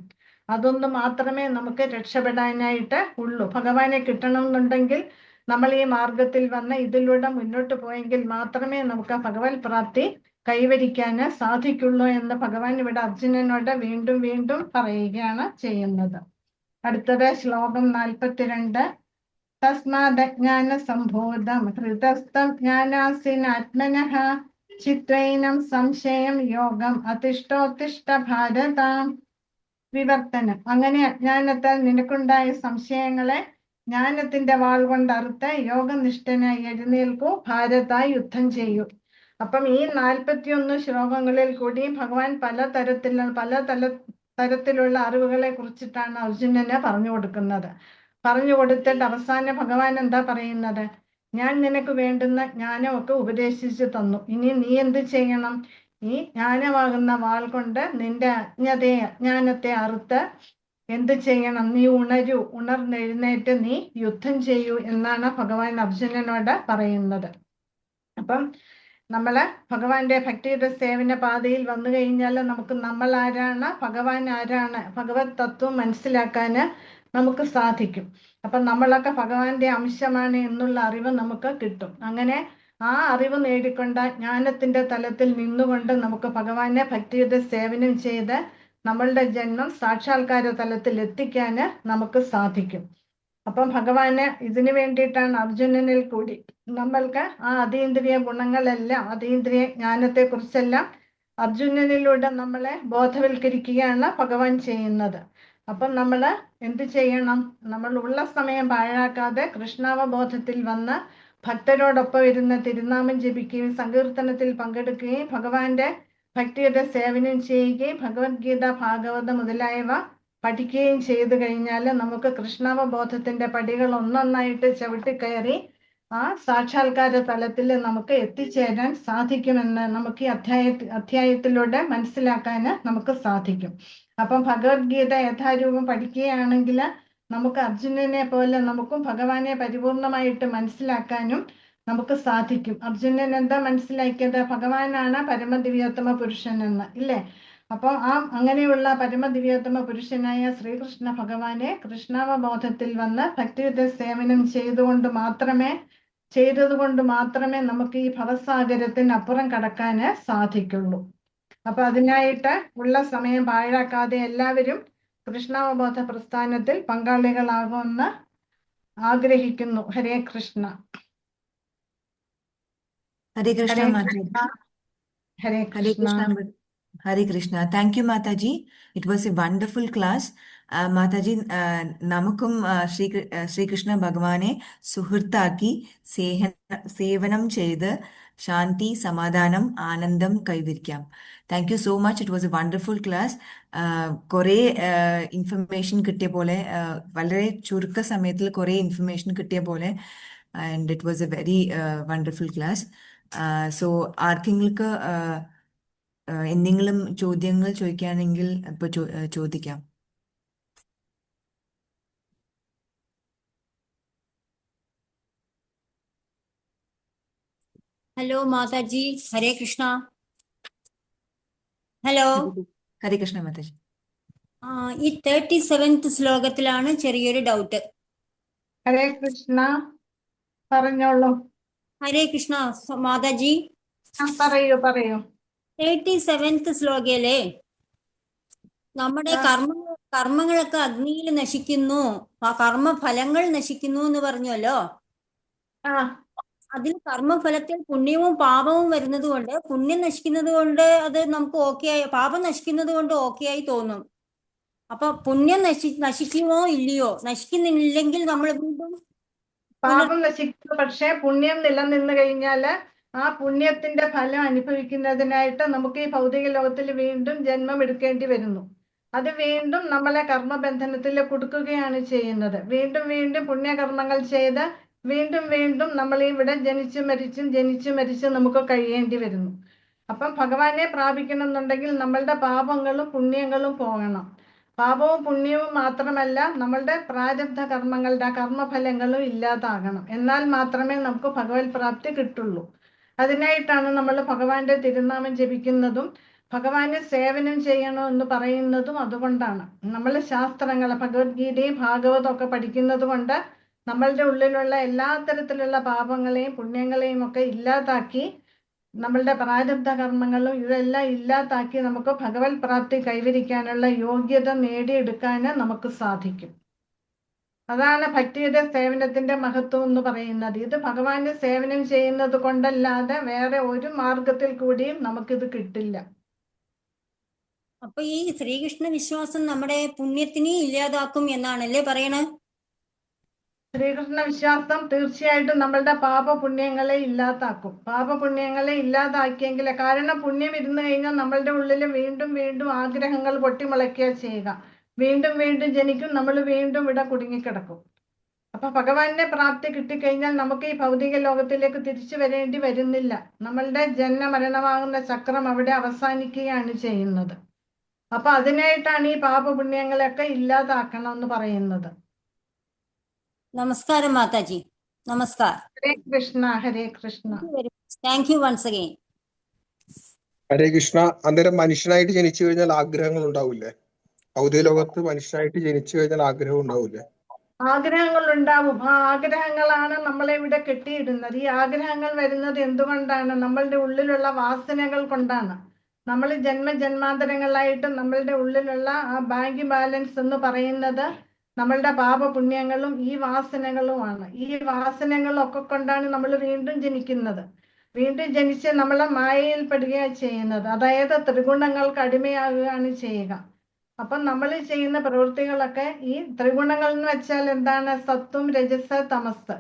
അതൊന്ന് മാത്രമേ നമുക്ക് രക്ഷപ്പെടാനായിട്ട് ഉള്ളൂ. ഭഗവാനെ കിട്ടണമെന്നുണ്ടെങ്കിൽ നമ്മൾ ഈ മാർഗത്തിൽ വന്ന് ഇതിലൂടെ മുന്നോട്ട് പോയെങ്കിൽ മാത്രമേ നമുക്ക് ഭഗവത് പ്രാപ്തി കൈവരിക്കാന് സാധിക്കുള്ളൂ എന്ന് ഭഗവാൻ ഇവിടെ അർജുനനോട് വീണ്ടും വീണ്ടും പറയുകയാണ് ചെയ്യുന്നത്. അടുത്തത് ശ്ലോകം 42. തസ്മാദജ്ഞാന സംബോധം ഹൃദസ്ഥം ജ്ഞാനാസിനാത്മനഃ ചിത്വൈനം സംശയം യോഗം അതിഷ്ഠോത്തിഷ്ഠ ഭാരത. വിവർത്തനം. അങ്ങനെ അജ്ഞാനത്താൽ നിനക്കുണ്ടായ സംശയങ്ങളെ ജ്ഞാനത്തിന്റെ വാൾ കൊണ്ട് അറുത്ത് യോഗനിഷ്ഠനായി എഴുന്നേൽക്കൂ, ഭാരതായി യുദ്ധം ചെയ്യൂ. അപ്പം ഈ 41 ശ്ലോകങ്ങളിൽ കൂടി ഭഗവാൻ പല തരത്തിലുള്ള അറിവുകളെ കുറിച്ചിട്ടാണ് അർജുനന് പറഞ്ഞു കൊടുക്കുന്നത്. പറഞ്ഞു കൊടുത്തിട്ട് അവസാനം ഭഗവാൻ എന്താ പറയുന്നത്? ഞാൻ നിനക്ക് വേണ്ടുന്ന ജ്ഞാനമൊക്കെ ഉപദേശിച്ചു തന്നു. ഇനി നീ എന്ത് ചെയ്യണം? ഈ ജ്ഞാനമാകുന്ന വാൾ കൊണ്ട് നിന്റെ അജ്ഞാനത്തെ അറുത്ത് എന്ത് ചെയ്യണം? നീ ഉണർന്നെഴുന്നേറ്റ് നീ യുദ്ധം ചെയ്യൂ എന്നാണ് ഭഗവാൻ അർജുനനോട് പറയുന്നത്. അപ്പം നമ്മള് ഭഗവാന്റെ ഭക്തിയുടെ സേവന പാതയിൽ വന്നു കഴിഞ്ഞാൽ നമുക്ക് നമ്മൾ ആരാണ്, ഭഗവാൻ ആരാണ്, ഭഗവത് തത്വം മനസ്സിലാക്കാന് നമുക്ക് സാധിക്കും. അപ്പം നമ്മളൊക്കെ ഭഗവാന്റെ അംശമാണ് എന്നുള്ള അറിവ് നമുക്ക് കിട്ടും. അങ്ങനെ ആ അറിവ് നേടിക്കൊണ്ട് ജ്ഞാനത്തിന്റെ തലത്തിൽ നിന്നുകൊണ്ട് നമുക്ക് ഭഗവാനെ ഭക്തിയുടെ സേവനം ചെയ്ത് നമ്മളുടെ ജന്മം സാക്ഷാത്കാര തലത്തിൽ എത്തിക്കാന് നമുക്ക് സാധിക്കും. അപ്പം ഭഗവാന് ഇതിനു വേണ്ടിയിട്ടാണ് അർജുനനിൽ കൂടി നമ്മൾക്ക് ആ അതീന്ദ്രിയ ഗുണങ്ങളെല്ലാം, അതീന്ദ്രിയ ജ്ഞാനത്തെ കുറിച്ചെല്ലാം അർജുനനിലൂടെ നമ്മളെ ബോധവൽക്കരിക്കുകയാണ് ഭഗവാൻ ചെയ്യുന്നത്. അപ്പം നമ്മൾ എന്ത് ചെയ്യണം? നമ്മൾ ഉള്ള സമയം പാഴാക്കാതെ കൃഷ്ണാവബോധത്തിൽ വന്ന് ഭക്തരോടൊപ്പം ഇരുന്ന് തിരുനാമം ജപിക്കുകയും സങ്കീർത്തനത്തിൽ പങ്കെടുക്കുകയും ഭഗവാന്റെ ഭക്തിയുടെ സേവനം ചെയ്യുകയും ഭഗവത്ഗീത, ഭാഗവതം മുതലായവ പഠിക്കുകയും ചെയ്തു കഴിഞ്ഞാൽ നമുക്ക് കൃഷ്ണാവബോധത്തിന്റെ പടികൾ ഒന്നൊന്നായിട്ട് ചവിട്ടിക്കയറി ആ സാക്ഷാത്കാര തലത്തിൽ നമുക്ക് എത്തിച്ചേരാൻ സാധിക്കുമെന്ന് നമുക്ക് ഈ അധ്യായത്തിലൂടെ മനസ്സിലാക്കാൻ നമുക്ക് സാധിക്കും. അപ്പം ഭഗവത്ഗീത യഥാരൂപം പഠിക്കുകയാണെങ്കിൽ നമുക്ക് അർജുനനെ പോലെ നമുക്കും ഭഗവാനെ പരിപൂർണമായിട്ട് മനസ്സിലാക്കാനും നമുക്ക് സാധിക്കും. അർജുനൻ എന്താ മനസ്സിലാക്കിയത്? ഭഗവാനാണ് പരമദിവ്യോത്തമ പുരുഷൻ എന്ന്, ഇല്ലേ? അപ്പോൾ അങ്ങനെയുള്ള പരമദിവ്യോത്തമ പുരുഷനായ ശ്രീകൃഷ്ണ ഭഗവാനെ കൃഷ്ണാവബോധത്തിൽ വന്ന് ഭക്തിയുടെ സേവനം ചെയ്തുകൊണ്ട് മാത്രമേ നമുക്ക് ഈ ഭവസാഗരത്തിനപ്പുറം കടക്കാന് സാധിക്കുള്ളൂ. അപ്പൊ അതിനായിട്ട് ഉള്ള സമയം പാഴാക്കാതെ എല്ലാവരും കൃഷ്ണാവബോധ പ്രസ്ഥാനത്തിൽ പങ്കാളികളാകുമെന്ന് ആഗ്രഹിക്കുന്നു. ഹരേ കൃഷ്ണ. ഹരേ കൃഷ്ണ ഹരേ മാതാജി. ഹരേ Hare Krishna. Krishna. Hare Krishna. Thank you, Mataji. It was a wonderful class. Mataji, നമുക്കും ശ്രീകൃഷ്ണ ഭഗവാനെ സുഹൃത്താക്കി സേവനം ചെയ്ത് ശാന്തി, സമാധാനം, ആനന്ദം കൈവരിക്കാം. Thank you so much. It was a wonderful class. കുറേ ഇൻഫർമേഷൻ കിട്ടിയ പോലെ, വളരെ ചുരുക്ക സമയത്തിൽ കുറേ ഇൻഫർമേഷൻ കിട്ടിയ പോലെ, and it was a very wonderful class. So ആർക്കെങ്കിലും എന്തെങ്കിലും ചോദ്യങ്ങൾ ചോദിക്കുകയാണെങ്കിൽ ഇപ്പൊ ചോദിക്കാം. ഹലോ മാതാജി, ഹരേ കൃഷ്ണ. ഹലോ. ഹരേ കൃഷ്ണ മാതാജി. ഈ 37th ശ്ലോകത്തിലാണ് ചെറിയൊരു ഡൗട്ട്. ഹരേ കൃഷ്ണ, പറഞ്ഞോളൂ. ഹരേ കൃഷ്ണ മാതാജി. പറയൂ പറയൂ. 37th ശ്ലോകയിലെ നമ്മുടെ കർമ്മങ്ങളൊക്കെ അഗ്നിയിൽ നശിക്കുന്നു, ആ കർമ്മഫലങ്ങൾ നശിക്കുന്നു എന്ന് പറഞ്ഞല്ലോ. അതിൽ കർമ്മഫലത്തിൽ പുണ്യവും പാപവും വരുന്നത് കൊണ്ട്, പുണ്യം നശിക്കുന്നത് കൊണ്ട് അത് നമുക്ക് ഓക്കെ ആയി, പാപം നശിക്കുന്നത് കൊണ്ട് ഓക്കെ ആയി തോന്നും. അപ്പൊ പുണ്യം നശിക്കുമോ ഇല്ലയോ? നശിക്കുന്നില്ലെങ്കിൽ നമ്മൾ വീണ്ടും പാപം നശിക്കുന്നു, പക്ഷെ പുണ്യം നിലനിന്ന് കഴിഞ്ഞാല് ആ പുണ്യത്തിന്റെ ഫലം അനുഭവിക്കുന്നതിനായിട്ട് നമുക്ക് ഈ ഭൗതിക ലോകത്തിൽ വീണ്ടും ജന്മം എടുക്കേണ്ടി വരുന്നു. അത് വീണ്ടും നമ്മളെ കർമ്മബന്ധനത്തിൽ കൊടുക്കുകയാണ് ചെയ്യുന്നത്. വീണ്ടും വീണ്ടും പുണ്യകർമ്മങ്ങൾ ചെയ്ത് വീണ്ടും വീണ്ടും നമ്മൾ ഇവിടെ ജനിച്ചു മരിച്ചും നമുക്ക് കഴിയേണ്ടി വരുന്നു. അപ്പം ഭഗവാനെ പ്രാപിക്കണം എന്നുണ്ടെങ്കിൽ നമ്മളുടെ പാപങ്ങളും പുണ്യങ്ങളും പോകണം. പാപവും പുണ്യവും മാത്രമല്ല, നമ്മളുടെ പ്രാരബ്ധ കർമ്മങ്ങളുടെ കർമ്മഫലങ്ങളും ഇല്ലാതാകണം. എന്നാൽ മാത്രമേ നമുക്ക് ഭഗവത് പ്രാപ്തി കിട്ടുള്ളൂ. അതിനായിട്ടാണ് നമ്മൾ ഭഗവാന്റെ തിരുനാമം ജപിക്കുന്നതും ഭഗവാനെ സേവനം ചെയ്യണമെന്ന് പറയുന്നതും. അതുകൊണ്ടാണ് നമ്മൾ ശാസ്ത്രങ്ങൾ, ഭഗവത്ഗീതയും ഭാഗവതം ഒക്കെ പഠിക്കുന്നത് കൊണ്ട് നമ്മളുടെ ഉള്ളിലുള്ള എല്ലാ തരത്തിലുള്ള പാപങ്ങളെയും പുണ്യങ്ങളെയും ഒക്കെ ഇല്ലാതാക്കി, നമ്മളുടെ പ്രാരബ്ധ കർമ്മങ്ങളും ഇതെല്ലാം ഇല്ലാതാക്കി നമുക്ക് ഭഗവത് പ്രാപ്തി കൈവരിക്കാനുള്ള യോഗ്യത നേടിയെടുക്കാൻ നമുക്ക് സാധിക്കും. അതാണ് ഭക്തിയുടെ സേവനത്തിന്റെ മഹത്വം എന്ന് പറയുന്നത്. ഇത് ഭഗവാന്റെ സേവനം ചെയ്യുന്നത് കൊണ്ടല്ലാതെ വേറെ ഒരു മാർഗത്തിൽ കൂടിയും നമുക്കിത് കിട്ടില്ല. അപ്പൊ ഈ ശ്രീകൃഷ്ണ വിശ്വാസം നമ്മുടെ പുണ്യത്തിനെ ഇല്ലാതാക്കും എന്നാണല്ലേ പറയണത്? ശ്രീകൃഷ്ണ വിശ്വാസം തീർച്ചയായിട്ടും നമ്മളുടെ പാപപുണ്യങ്ങളെ ഇല്ലാതാക്കും. പാപപുണ്യങ്ങളെ ഇല്ലാതാക്കിയെങ്കിൽ, കാരണം പുണ്യം ഇരുന്ന് കഴിഞ്ഞാൽ നമ്മളുടെ ഉള്ളിൽ വീണ്ടും വീണ്ടും ആഗ്രഹങ്ങൾ പൊട്ടിമുളയ്ക്കുക ചെയ്യുക. വീണ്ടും വീണ്ടും ജനിക്കും, നമ്മൾ വീണ്ടും ഇവിടെ കുടുങ്ങിക്കിടക്കും. അപ്പൊ ഭഗവാന്റെ പ്രാപ്തി കിട്ടിക്കഴിഞ്ഞാൽ നമുക്ക് ഈ ഭൗതിക ലോകത്തിലേക്ക് തിരിച്ചു വരേണ്ടി വരുന്നില്ല. നമ്മളുടെ ജന്മമരണമാകുന്ന ചക്രം അവിടെ അവസാനിക്കുകയാണ് ചെയ്യുന്നത്. അപ്പൊ അതിനായിട്ടാണ് ഈ പാപപുണ്യങ്ങളൊക്കെ ഇല്ലാതാക്കണം എന്ന് പറയുന്നത്. നമസ്കാരം മാതാജി. നമസ്കാരം. Hare Krishna. Hare Krishna. Thank you once again. Hare Krishna. അന്നേരം മനുഷ്യനായിട്ട് ജനിച്ചു കഴിഞ്ഞാൽ ആഗ്രഹങ്ങൾ ഉണ്ടാവില്ലേ? ഭൗതിക ലോകത്ത് മനുഷ്യനായിട്ട് ജനിച്ചു കഴിഞ്ഞാൽ ആഗ്രഹം ഉണ്ടാവില്ലേ? ആഗ്രഹങ്ങൾ ഉണ്ടാവും. ആ ആഗ്രഹങ്ങളാണ് നമ്മളെ ഇവിടെ കെട്ടിയിടുന്നത്. ഈ ആഗ്രഹങ്ങൾ വരുന്നത് എന്തുകൊണ്ടാണ്? നമ്മളുടെ ഉള്ളിലുള്ള വാസനകൾ കൊണ്ടാണ്. നമ്മൾ ജന്മജന്മാന്തരങ്ങളായിട്ട് നമ്മളുടെ ഉള്ളിലുള്ള ആ ബാങ്ക് ബാലൻസ് എന്ന് പറയുന്നത് നമ്മളുടെ പാപപുണ്യങ്ങളും ഈ വാസനകളുമാണ്. ഈ വാസനകളൊക്കെ കൊണ്ടാണ് നമ്മൾ വീണ്ടും ജനിക്കുന്നത്. വീണ്ടും ജനിച്ച് നമ്മളെ മായയിൽ പെടുകയാണ് ചെയ്യുന്നത്. അതായത് ത്രിഗുണങ്ങൾക്ക് അടിമയാകുകയാണ് ചെയ്യുക. അപ്പം നമ്മൾ ചെയ്യുന്ന പ്രവൃത്തികളൊക്കെ ഈ ത്രിഗുണങ്ങൾ എന്ന് വെച്ചാൽ എന്താണ്? സത്വം, രജസ്, തമസ്.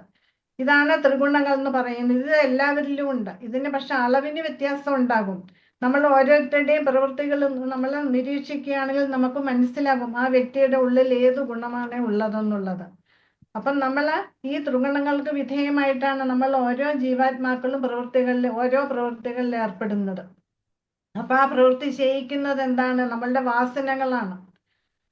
ഇതാണ് ത്രിഗുണങ്ങൾ എന്ന് പറയുന്നത്. ഇത് എല്ലാവരിലും ഉണ്ട്. ഇതിന് പക്ഷെ അളവിന് വ്യത്യാസം ഉണ്ടാകും. നമ്മൾ ഓരോരുത്തരുടെയും പ്രവൃത്തികൾ നമ്മൾ നിരീക്ഷിക്കുകയാണെങ്കിൽ നമുക്ക് മനസ്സിലാകും ആ വ്യക്തിയുടെ ഉള്ളിൽ ഏത് ഗുണമാണ് ഉള്ളതെന്നുള്ളത്. അപ്പം നമ്മൾ ഈ ത്രിഗുണങ്ങൾക്ക് വിധേയമായിട്ടാണ് നമ്മൾ ഓരോ ജീവാത്മാക്കളും ഓരോ പ്രവൃത്തികളിൽ ഏർപ്പെടുന്നത്. അപ്പൊ ആ പ്രവൃത്തി ചെയ്യിക്കുന്നത് എന്താണ്? നമ്മളുടെ വാസനകളാണ്.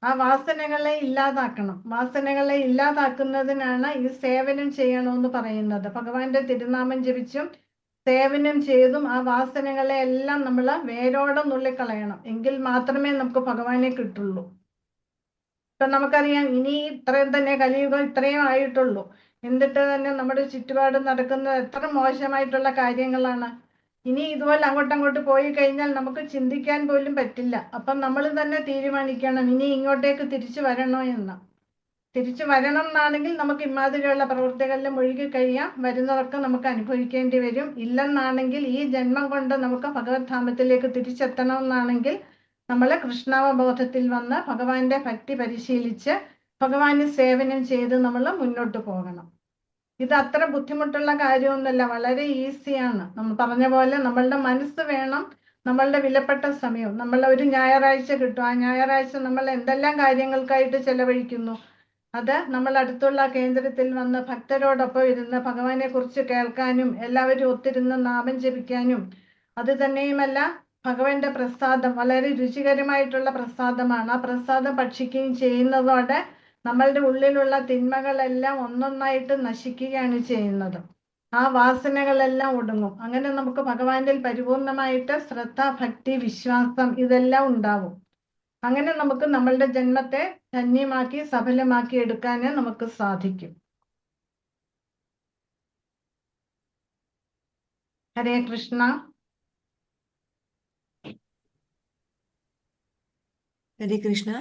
ആ വാസനകളെ ഇല്ലാതാക്കണം. വാസനകളെ ഇല്ലാതാക്കുന്നതിനാണ് ഈ സേവനം ചെയ്യണമെന്ന് പറയുന്നത്. ഭഗവാന്റെ തിരുനാമം ജപിച്ചും സേവനം ചെയ്തും ആ വാസനകളെ എല്ലാം നമ്മൾ വേരോടെ നുള്ളിക്കളയണം. എങ്കിൽ മാത്രമേ നമുക്ക് ഭഗവാനെ കിട്ടുള്ളൂ. ഇപ്പൊ നമുക്കറിയാം, ഇനി ഇത്രയും തന്നെ കലിയുഗം ഇത്രയും ആയിട്ടുള്ളൂ. എന്നിട്ട് തന്നെ നമ്മുടെ ചുറ്റുപാട് നടക്കുന്നത് എത്ര മോശമായിട്ടുള്ള കാര്യങ്ങളാണ്. ഇനി ഇതുപോലെ അങ്ങോട്ട് പോയി കഴിഞ്ഞാൽ നമുക്ക് ചിന്തിക്കാൻ പോലും പറ്റില്ല. അപ്പം നമ്മൾ തന്നെ തീരുമാനിക്കണം ഇനി ഇങ്ങോട്ടേക്ക് തിരിച്ചു വരണോ എന്ന്. തിരിച്ചു വരണം എന്നാണെങ്കിൽ നമുക്ക് ഇമാതിരിയുള്ള പ്രവൃത്തികളിൽ മുഴുകി കഴിയാം. വരുന്നതൊക്കെ നമുക്ക് അനുഭവിക്കേണ്ടി വരും. ഇല്ലെന്നാണെങ്കിൽ ഈ ജന്മം കൊണ്ട് നമുക്ക് ഭഗവത് ധാമത്തിലേക്ക് തിരിച്ചെത്തണം എന്നാണെങ്കിൽ നമ്മൾ കൃഷ്ണാവബോധത്തിൽ വന്ന് ഭഗവാന്റെ ഭക്തി പരിശീലിച്ച് ഭഗവാന് സേവനം ചെയ്ത് നമ്മൾ മുന്നോട്ട് പോകണം. ഇത് അത്ര ബുദ്ധിമുട്ടുള്ള കാര്യമൊന്നുമല്ല, വളരെ ഈസിയാണ്. നമ്മൾ പറഞ്ഞ പോലെ നമ്മളുടെ മനസ്സ് വേണം, നമ്മളുടെ വിലപ്പെട്ട സമയം. നമ്മൾ ഒരു ഞായറാഴ്ച കിട്ടും. ആ ഞായറാഴ്ച നമ്മൾ എന്തെല്ലാം കാര്യങ്ങൾക്കായിട്ട് ചെലവഴിക്കുന്നു. അത് നമ്മൾ അടുത്തുള്ള കേന്ദ്രത്തിൽ വന്ന് ഭക്തരോടൊപ്പം ഇരുന്ന് ഭഗവാനെ കുറിച്ച് കേൾക്കാനും എല്ലാവരും ഒത്തിരുന്ന് നാമം ജപിക്കാനും, അത് തന്നെയുമല്ല ഭഗവാന്റെ പ്രസാദം വളരെ രുചികരമായിട്ടുള്ള പ്രസാദമാണ്. ആ പ്രസാദം ഭക്ഷിക്കുകയും ചെയ്യുന്നതോടെ നമ്മളുടെ ഉള്ളിലുള്ള തിന്മകളെല്ലാം ഒന്നൊന്നായിട്ട് നശിക്കുകയാണ് ചെയ്യുന്നത്. ആ വാസനകളെല്ലാം ഒടുങ്ങും. അങ്ങനെ നമുക്ക് ഭഗവാനിൽ പരിപൂർണമായിട്ട് ശ്രദ്ധ, ഭക്തി, വിശ്വാസം ഇതെല്ലാം ഉണ്ടാവും. അങ്ങനെ നമുക്ക് നമ്മളുടെ ജന്മത്തെ ധന്യമാക്കി സഫലമാക്കി എടുക്കാനേ നമുക്ക് സാധിക്കും. ഹരേ കൃഷ്ണ. ഹരേ കൃഷ്ണ.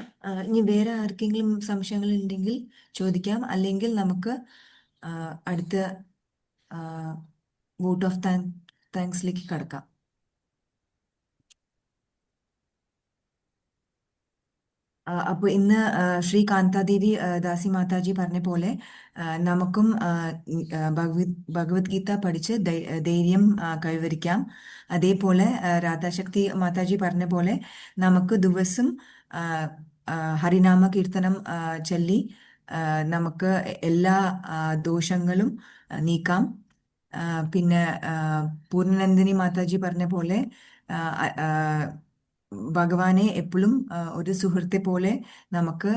ഇനി വേറെ ആർക്കെങ്കിലും സംശയങ്ങൾ ഉണ്ടെങ്കിൽ ചോദിക്കാം, അല്ലെങ്കിൽ നമുക്ക് അടുത്ത വോട്ട് ഓഫ് താങ്ക്സിലേക്ക് കടക്കാം. അപ്പോൾ ഇന്ന് ശ്രീ കാന്താദേവി ദാസി മാതാജി പറഞ്ഞ പോലെ നമുക്കും ഭഗവത്ഗീത പഠിച്ച് ധൈര്യം കൈവരിക്കാം. അതേപോലെ രാധാശക്തി മാതാജി പറഞ്ഞ പോലെ നമുക്ക് ദിവസം ഹരിനാമ കീർത്തനം ചൊല്ലി നമുക്ക് എല്ലാ ദോഷങ്ങളും നീക്കാം. പിന്നെ പൂർണ്ണനന്ദിനി മാതാജി പറഞ്ഞ പോലെ ഭഗവാനെ എപ്പോഴും ഒരു സുഹൃത്തെ പോലെ നമുക്ക്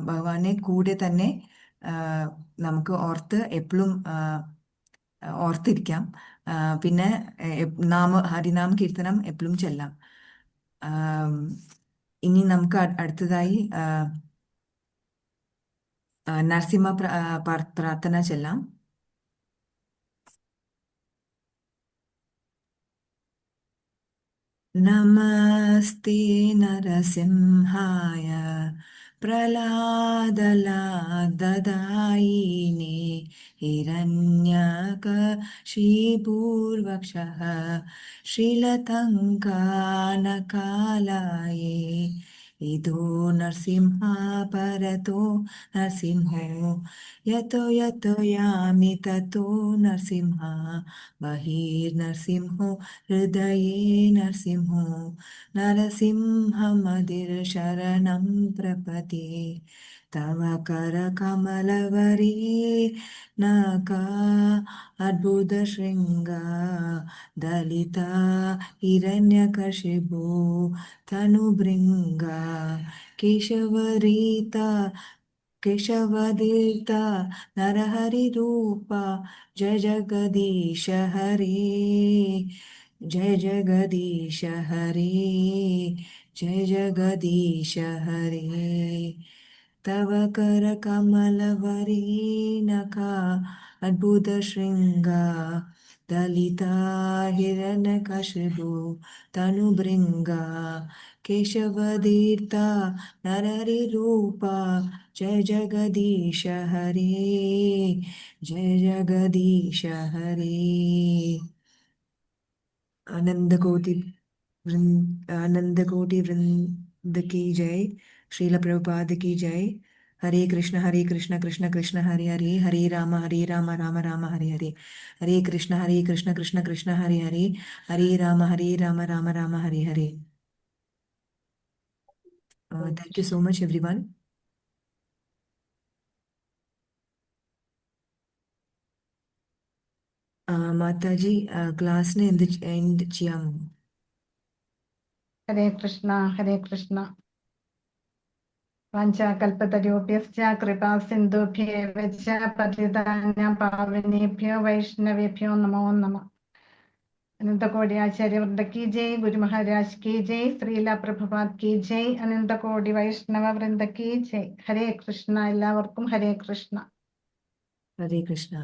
ഭഗവാനെ കൂടെ തന്നെ നമുക്ക് ഓർത്ത് എപ്പോഴും ഓർത്തിരിക്കാം. പിന്നെ ഹരിനാമ കീർത്തനം എപ്പോഴും ചെല്ലാം. ഇനി നമുക്ക് അടുത്തതായി നരസിംഹ പ്രാർത്ഥന ചെല്ലാം. നമസ്തേ നരസിംഹായ പ്രഹ്ലാദലാദദായിനേ ഹിരണ്യകശിപൂർവക്ഷഃ ശ്രീലതങ്കാനകാലായേ ഇതോ നരസിംഹ പരതോ നരസിംഹോ യതോ യതോ യാമി തതോ നരസിംഹ ബഹിർനരസിംഹോ ഹൃദയേ നരസിംഹോ നരസിംഹമതിർശരണം പ്രപദേ തവ കരകമലവരേ നകാ അദ്ഭുത ശൃംഗ ദലിത ഹിരണ്യകശിപു തനുഭൃംഗ കേശവദീർത്ത നരഹരി രൂപ ജയ ജഗദീശ ഹരേ जय जगदीश हरे जय जगदीश हरे तव कर कमल वरीनका अद्भुत शृंगा दलिता हिरण्यकशिपु तनुभृंगा केशवदीर्ता नरहरि रूपा जय जगदीश हरे जय जगदीश हरे आनंद कोटि वृंद की जय। श्रील प्रभुपाद की जय। हरे Krishna Krishna Krishna Hare Hare Hare Ram Ram Ram Hare Hare Hare Krishna Krishna Krishna Hare Hare Hare Ram Ram Ram Hare Hare. Thank you so much everyone. Mataji ക്ലാസ്സിന് എന്ത് ചെയ്യാമോ? ഹരേ കൃഷ്ണ ഹരേ കൃഷ്ണ. വാഞ്ചാകൽപതരുഭ്യശ്ച കൃപാ സിന്ധുഭ്യേവ ച പതിതാനാം പാവനേഭ്യോ വൈഷ്ണവേഭ്യോ നമോ നമഃ. അനന്തകോടി ആചാര്യവൃന്ദ കി ജയ്. ഗുരു മഹാരാജ് കി ജയ്. ശ്രീല പ്രഭുപാദ് കി ജയ്. അനന്തകോടി വൈഷ്ണവ വൃന്ദ കി ജയ്. ഹരേ കൃഷ്ണ. എല്ലാവർക്കും ഹരേ കൃഷ്ണ. ഹരേ കൃഷ്ണ.